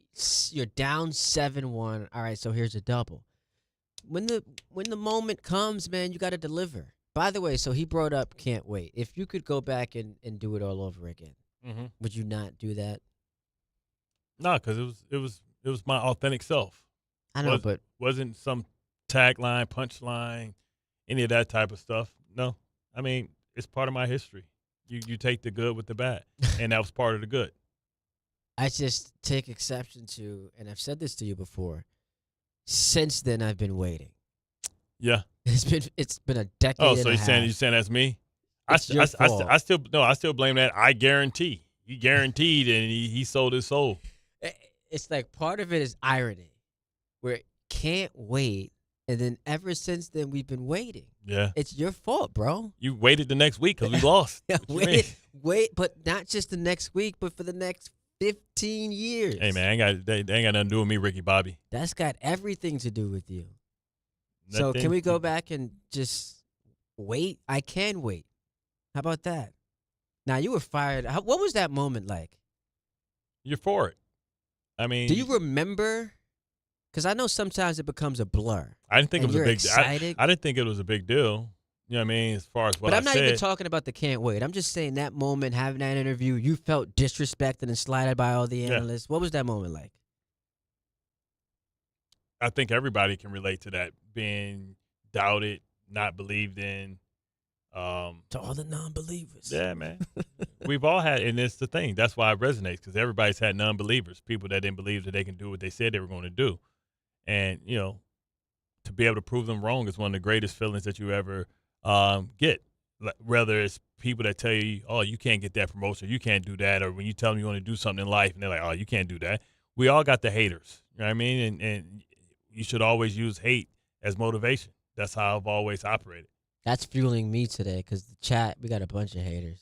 you're down 7-1. All right, so here's a double. When the moment comes, man, you got to deliver. By the way, so he brought up can't wait. If you could go back and do it all over again, would you not do that? No, because it was my authentic self. I know, but wasn't some tagline, punchline, any of that type of stuff. No, I mean it's part of my history. You take the good with the bad, and that was part of the good. I just take exception to, and I've said this to you before. Since then, I've been waiting. Yeah, it's been a decade. Oh, so you're saying that's me? It's your fault. I still blame that. I guarantee he guaranteed, and he sold his soul. It's like part of it is irony, where can't wait, and then ever since then we've been waiting. Yeah, it's your fault, bro. You waited the next week because we lost. wait, but not just the next week, but for the next 15 years. Hey man, they ain't got nothing to do with me, Ricky Bobby. That's got everything to do with you. So can we go back and just wait? I can wait. How about that? Now, you were fired. What was that moment like? You're for it. I mean, do you remember? Because I know sometimes it becomes a blur. I didn't think it was a big deal. Excited. I didn't think it was a big deal. You know what I mean? As far as what I said. But I'm not even talking about the can't wait. I'm just saying that moment, having that interview, you felt disrespected and slighted by all the analysts. What was that moment like? I think everybody can relate to that, being doubted, not believed in. To all the non-believers. Yeah, man. We've all had, and it's the thing. That's why it resonates, because everybody's had non-believers, people that didn't believe that they can do what they said they were going to do. And, you know, to be able to prove them wrong is one of the greatest feelings that you ever get. Whether it's people that tell you, oh, you can't get that promotion, you can't do that, or when you tell them you want to do something in life, and they're like, oh, you can't do that. We all got the haters. You know what I mean? And you should always use hate as motivation. That's how I've always operated. That's fueling me today, because the chat, we got a bunch of haters.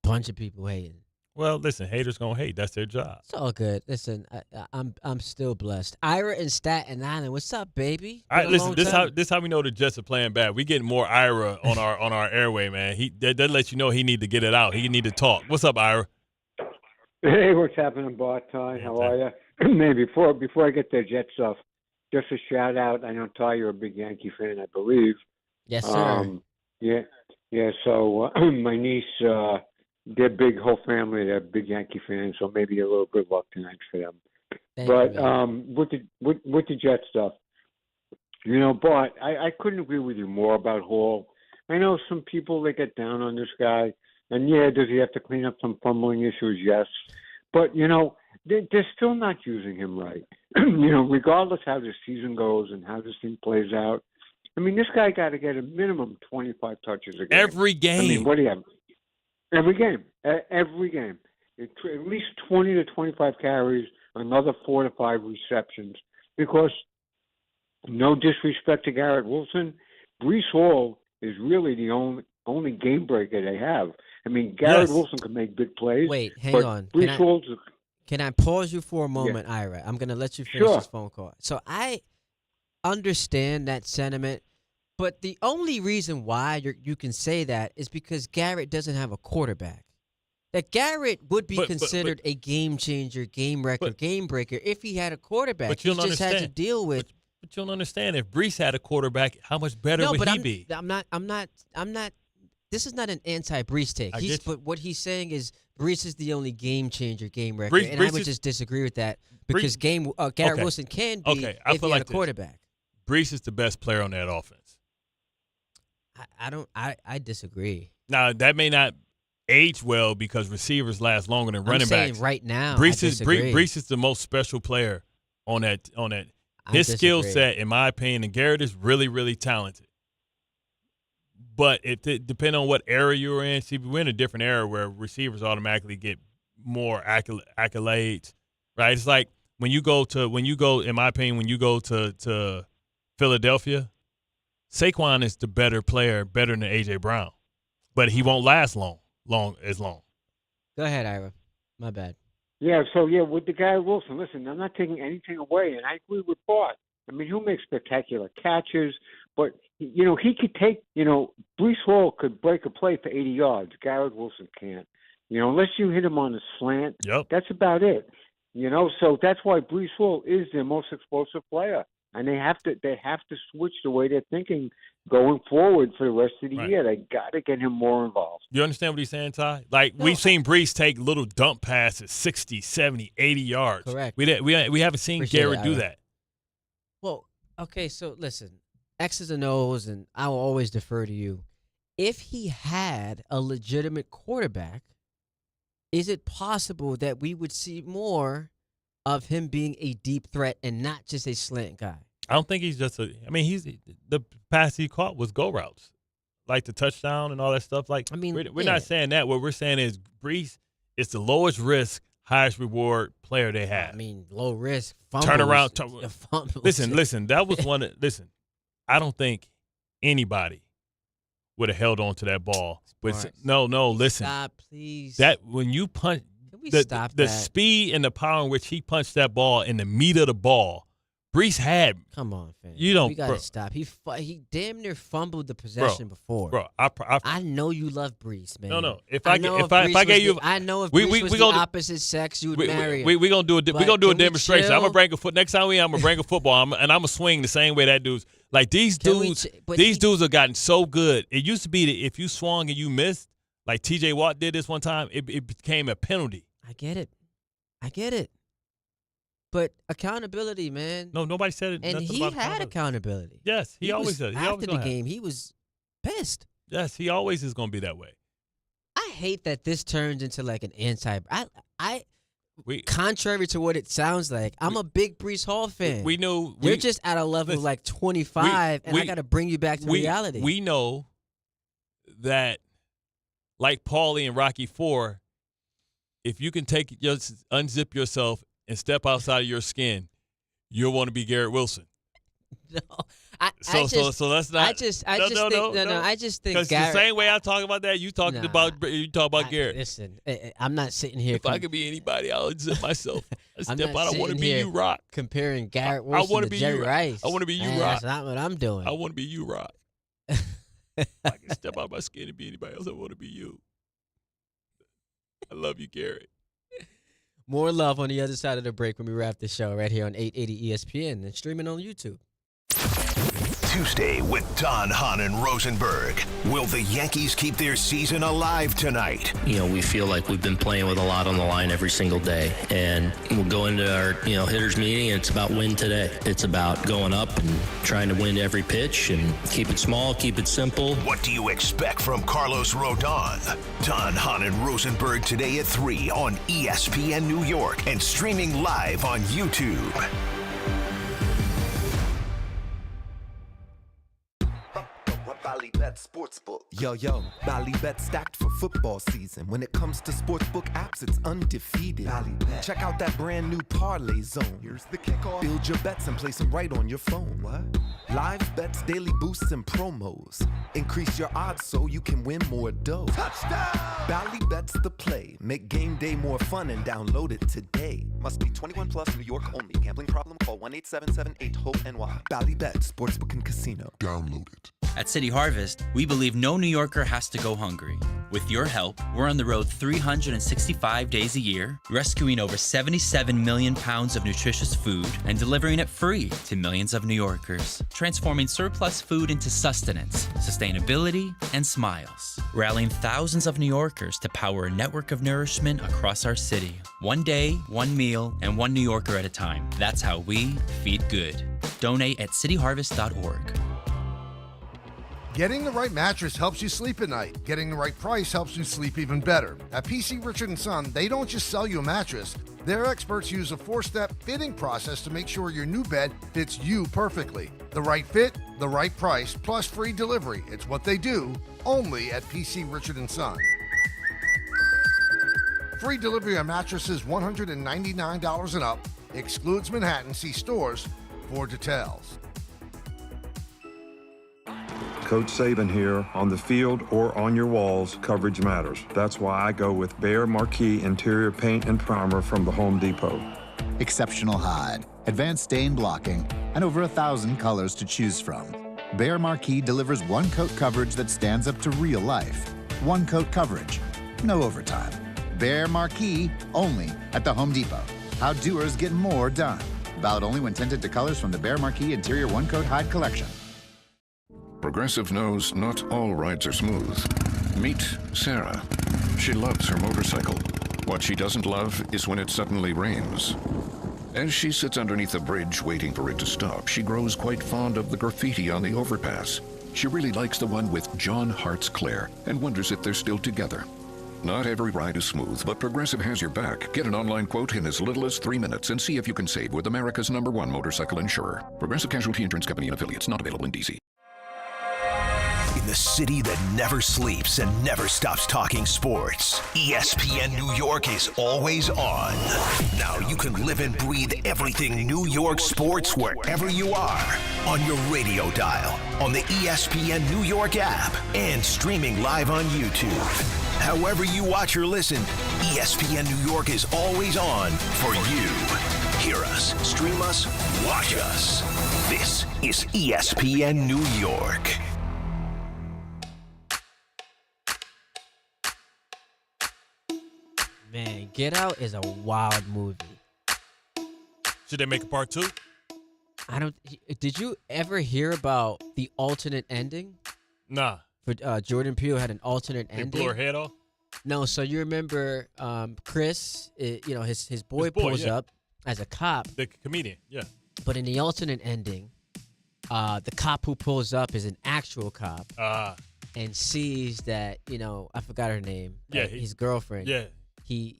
Bunch of people hating. Well, listen, haters gonna hate. That's their job. It's all good. Listen, I'm still blessed. Ira in Staten Island, what's up, baby? All right, listen. This how we know the Jets are playing bad. We getting more Ira on our airway, man. That lets you know he need to get it out. He need to talk. What's up, Ira? Hey, what's happening, Bart? Ty, how are you? Maybe before I get to Jet stuff, just a shout out. I know Ty, you're a big Yankee fan, I believe. Yes, sir. Yeah. So my niece, their big whole family, they're big Yankee fans. So maybe a little good luck tonight for them. With the Jet stuff, you know, Bart, I couldn't agree with you more about Hall. I know some people that get down on this guy, and does he have to clean up some fumbling issues? Yes, but you know, they're still not using him right. You know, regardless how the season goes and how this thing plays out. I mean, this guy got to get a minimum 25 touches a game. Every game. I mean, what do you have? Every game. Every game. At least 20 to 25 carries, another 4 to 5 receptions. Because, no disrespect to Garrett Wilson, Breece Hall is really the only game breaker they have. I mean, Garrett Wilson can make big plays. Wait, hang on. Breece Hall's can I pause you for a moment, Ira? I'm going to let you finish this phone call. So I understand that sentiment, but the only reason why you can say that is because Garrett doesn't have a quarterback. That Garrett would be considered a game changer, game wrecker, game breaker if he had a quarterback. But he just had to deal with. But you don't understand, if Breece had a quarterback, how much better would he be? I'm not. This is not an anti-Breece take. But what he's saying is Breece is the only game changer, game wrecker, and I would just disagree with that because Garrett Wilson can be if he had a quarterback. Breece is the best player on that offense. I disagree. Now that may not age well because receivers last longer than running backs. I'm saying right now, Breece is the most special player on that. His skill set, in my opinion, and Garrett is really, really talented. But it depends on what era you're in. See, we're in a different era where receivers automatically get more accolades, right? It's like when you go, in my opinion, when you go to Philadelphia, Saquon is the better player, better than A.J. Brown. But he won't last long. Go ahead, Ira. My bad. Yeah, so with the guy Wilson, listen, I'm not taking anything away, and I agree with Bart. I mean, he'll make spectacular catches, but, you know, he could take, you know, Breece Hall could break a play for 80 yards. Garrett Wilson can't. You know, unless you hit him on a slant, that's about it. You know, so that's why Breece Hall is their most explosive player. And they have to switch the way they're thinking going forward for the rest of the year. They got to get him more involved. You understand what he's saying, Ty? Like, we've seen Brees take little dump passes 60, 70, 80 yards. Correct. We haven't seen Garrett do that. Well, okay, so listen, X's and O's, and I will always defer to you. If he had a legitimate quarterback, is it possible that we would see more of him being a deep threat and not just a slant guy? I don't think he's just the pass he caught was go routes, like the touchdown and all that stuff. Like, we're not saying that. What we're saying is Brees is the lowest risk, highest reward player they have. Low risk, fumbles. Turn around. Fumbles. Listen. That was one. Listen, I don't think anybody would have held on to that ball. No, listen. Stop, please. That when you punch, the speed and the power in which he punched that ball in the meat of the ball, Brees had. Come on, fam. We gotta stop. He damn near fumbled the possession before. Bro, I know you love Brees, man. No. If I gave you, I know if Brees was the opposite sex, you would marry him. We gonna do a demonstration. I'm gonna bring a foot next time I'm gonna bring a football, and I'm gonna swing the same way that dude's. Like these dudes have gotten so good. It used to be that if you swung and you missed, like T.J. Watt did this one time, it became a penalty. I get it. But accountability, man. No, nobody said it. And he had accountability. Yes, he always does. After the game, he was pissed. Yes, he always is going to be that way. I hate that this turns into like an contrary to what it sounds like, I'm a big Brees Hall fan. You're just at a level of like 25, and I got to bring you back to reality. We know that, like Paulie and Rocky IV, if you can unzip yourself and step outside of your skin, you'll want to be Garrett Wilson. No, so that's not. I just think because the same way I talk about that, you talk about Garrett. Listen, I'm not sitting here. If I could be anybody, I'll unzip myself. I want to be you, Rock. Comparing Garrett Wilson to Jerry Rice. I want to be you, Rock. That's not what I'm doing. I want to be you, Rock. If I can step out of my skin and be anybody else, I want to be you. I love you, Garrett. More love on the other side of the break when we wrap the show right here on 880 ESPN and streaming on YouTube. Tuesday with Don, Hahn, and Rosenberg. Will the Yankees keep their season alive tonight? We feel like we've been playing with a lot on the line every single day. And we'll go into our, hitters meeting, and it's about win today. It's about going up and trying to win every pitch and keep it small, keep it simple. What do you expect from Carlos Rodon? Don, Hahn, and Rosenberg today at 3 on ESPN New York and streaming live on YouTube. Ballybet Sportsbook. Yo, Ballybet stacked for football season. When it comes to sportsbook apps, it's undefeated. Ballybet. Check out that brand new parlay zone. Here's the kickoff. Build your bets and place them right on your phone. What? Live bets, daily boosts, and promos. Increase your odds so you can win more dough. Touchdown! Ballybet's the play. Make game day more fun and download it today. Must be 21 plus, New York only. Gambling problem? Call 1-877-8-HOPE-NY. Ballybet Sportsbook and Casino. Download it. At City Harvest, we believe no New Yorker has to go hungry. With your help, we're on the road 365 days a year, rescuing over 77 million pounds of nutritious food and delivering it free to millions of New Yorkers, transforming surplus food into sustenance, sustainability, and smiles, rallying thousands of New Yorkers to power a network of nourishment across our city. One day, one meal, and one New Yorker at a time. That's how we feed good. Donate at cityharvest.org. Getting the right mattress helps you sleep at night. Getting the right price helps you sleep even better. At PC Richard & Son, they don't just sell you a mattress. Their experts use a 4-step fitting process to make sure your new bed fits you perfectly. The right fit, the right price, plus free delivery. It's what they do, only at PC Richard & Son. Free delivery on mattresses $199 and up. Excludes Manhattan. See stores for details. Coach Saban here. On the field or on your walls, coverage matters. That's why I go with Behr Marquee Interior Paint and Primer from the Home Depot. Exceptional hide, advanced stain blocking, and over 1,000 colors to choose from. Behr Marquee delivers one-coat coverage that stands up to real life. One-coat coverage, no overtime. Behr Marquee, only at the Home Depot. How doers get more done. Valid only when tinted to colors from the Behr Marquee Interior One-Coat Hide Collection. Progressive knows not all rides are smooth. Meet Sarah. She loves her motorcycle. What she doesn't love is when it suddenly rains. As she sits underneath a bridge waiting for it to stop, she grows quite fond of the graffiti on the overpass. She really likes the one with John Hart's Claire and wonders if they're still together. Not every ride is smooth, but Progressive has your back. Get an online quote in as little as 3 minutes and see if you can save with America's #1 motorcycle insurer. Progressive Casualty Insurance Company and affiliates, not available in D.C. In the city that never sleeps and never stops talking sports, ESPN New York is always on. Now you can live and breathe everything New York sports wherever you are. On your radio dial, on the ESPN New York app, and streaming live on YouTube. However you watch or listen, ESPN New York is always on for you. Hear us, stream us, watch us. This is ESPN New York. Man, Get Out is a wild movie. Should they make a part 2? Did you ever hear about the alternate ending? Nah. For Jordan Peele had an alternate ending. They blew her head off? No, so you remember Chris, his boy pulls up as a cop. The comedian, yeah. But in the alternate ending, the cop who pulls up is an actual cop. And sees that, I forgot her name. Yeah. His girlfriend. Yeah. He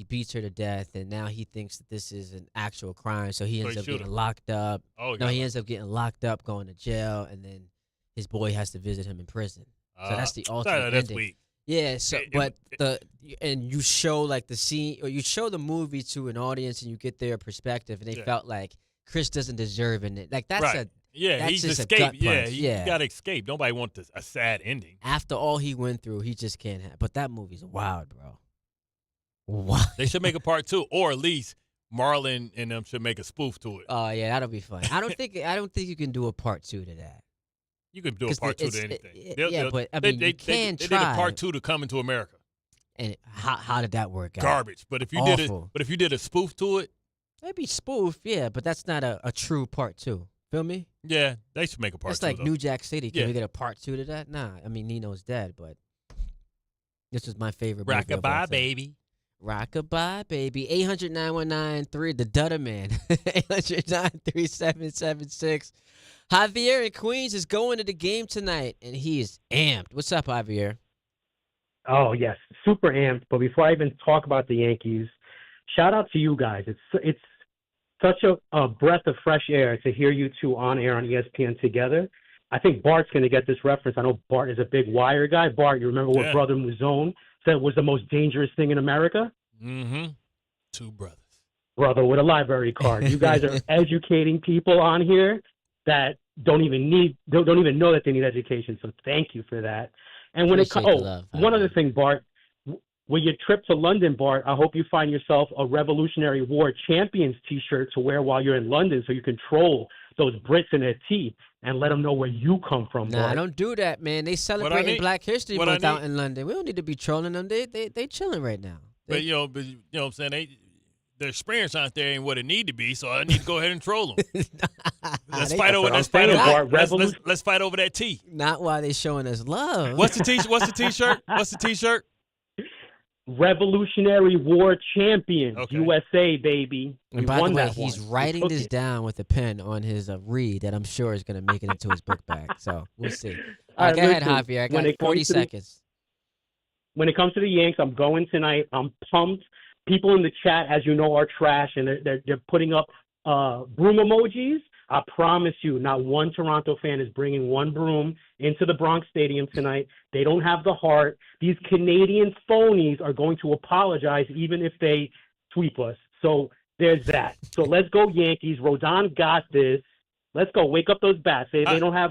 beats her to death, and now he thinks that this is an actual crime, so he ends up getting locked up. He ends up getting locked up, going to jail, and then his boy has to visit him in prison. So that's the alternate that's ending. weak. Yeah, so you show like the scene, or you show the movie to an audience, and you get their perspective, and they felt like Chris doesn't deserve it. Like that's right. He's just escaped. A gut punch. He got to escape. Nobody wants a sad ending. After all he went through, he just can't have. But that movie's wild, bro. What? They should make a part 2, or at least Marlon and them should make a spoof to it. Oh yeah, that'll be fun. I don't think you can do a part 2 to that. You can do a part 2 to anything. But I mean, you can try. They did a part 2 to Coming to America. And how did that work out? Garbage. But if you did a spoof to it, maybe spoof, yeah. But that's not a true part 2. Feel me? Yeah, they should make a part 2. It's like though. New Jack City. Can we get a part 2 to that? Nah. I mean, Nino's dead, but this was my favorite movie. Rockabye Baby. Rockabye Baby. 800-919-3, the Dutta Man. 800-93776. Javier in Queens is going to the game tonight, and he is amped. What's up, Javier? Oh, yes, super amped. But before I even talk about the Yankees, shout out to you guys. It's such a breath of fresh air to hear you two on air on ESPN together. I think Bart's going to get this reference. I know Bart is a big Wire guy. Bart, you remember what Brother Mouzone said was the most dangerous thing in America? Mm-hmm. 2 brothers. Brother with a library card. You guys are educating people on here that don't even know that they need education. So thank you for that. And when one other thing, Bart, with your trip to London, Bart, I hope you find yourself a Revolutionary War Champions T-shirt to wear while you're in London, so you can troll those Brits in their teeth and let them know where you come from, Bart. Nah, don't do that, man. They celebrating Black History Month out in London. We don't need to be trolling them. They chilling right now. But you know what I'm saying? Their experience out there ain't what it need to be, so I need to go ahead and troll them. Let's fight over that T. Not while they showing us love. What's the T-shirt? What's the T-shirt? Revolutionary War Champions, USA, baby. And by the way, he's writing this down with a pen on his read that I'm sure is going to make it into his book bag. So we'll see. All right, go ahead, Javier. I got 40 seconds. When it comes to the Yanks, I'm going tonight. I'm pumped. People in the chat, as you know, are trash, and they're putting up broom emojis. I promise you, not one Toronto fan is bringing one broom into the Bronx Stadium tonight. They don't have the heart. These Canadian phonies are going to apologize even if they sweep us. So there's that. So let's go Yankees. Rodon got this. Let's go. Wake up those bats. They don't have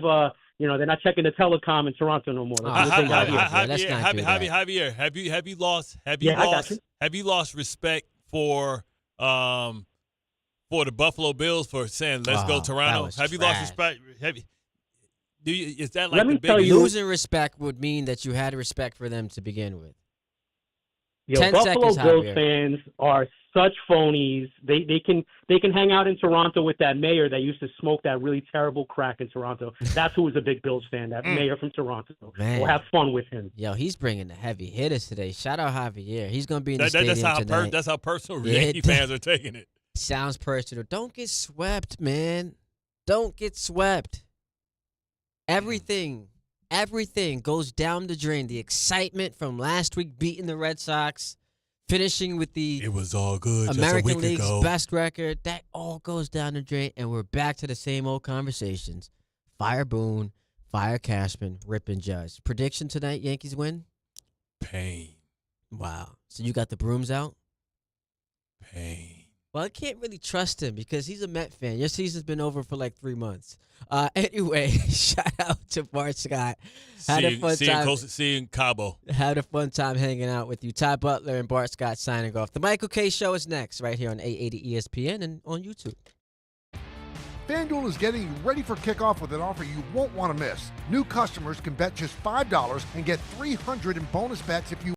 they're not checking the telecom in Toronto no more. Javier, have you lost respect for the Buffalo Bills for saying let's go Toronto? Have you lost respect? Is that like Let me the big tell you, losing respect would mean that you had respect for them to begin with? Yo, 10 Buffalo seconds, Bills Javier. fans are such phonies. They can hang out in Toronto with that mayor that used to smoke that really terrible crack in Toronto. That's who was a big Bills fan, that mayor from Toronto. Man. We'll have fun with him. Yo, he's bringing the heavy hitters today. Shout out Javier. He's going to be in the stadium tonight. That's how personal Yankee fans are taking it. Sounds personal. Don't get swept, man. Don't get swept. Everything goes down the drain. The excitement from last week beating the Red Sox, finishing with the It was all good American just a week League's ago. best record, that all goes down the drain, and we're back to the same old conversations. Fire Boone, fire Cashman, Rip and Judge. Prediction tonight, Yankees win? Pain. Wow. So you got the brooms out? Pain. Well, I can't really trust him because he's a Met fan. Your season's been over for like 3 months. Anyway, shout out to Bart Scott. Had a fun time. See you in Cabo. Had a fun time hanging out with you. Ty Butler and Bart Scott signing off. The Michael K. Show is next right here on 880 ESPN and on YouTube. FanDuel is getting you ready for kickoff with an offer you won't want to miss. New customers can bet just $5 and get $300 in bonus bets if you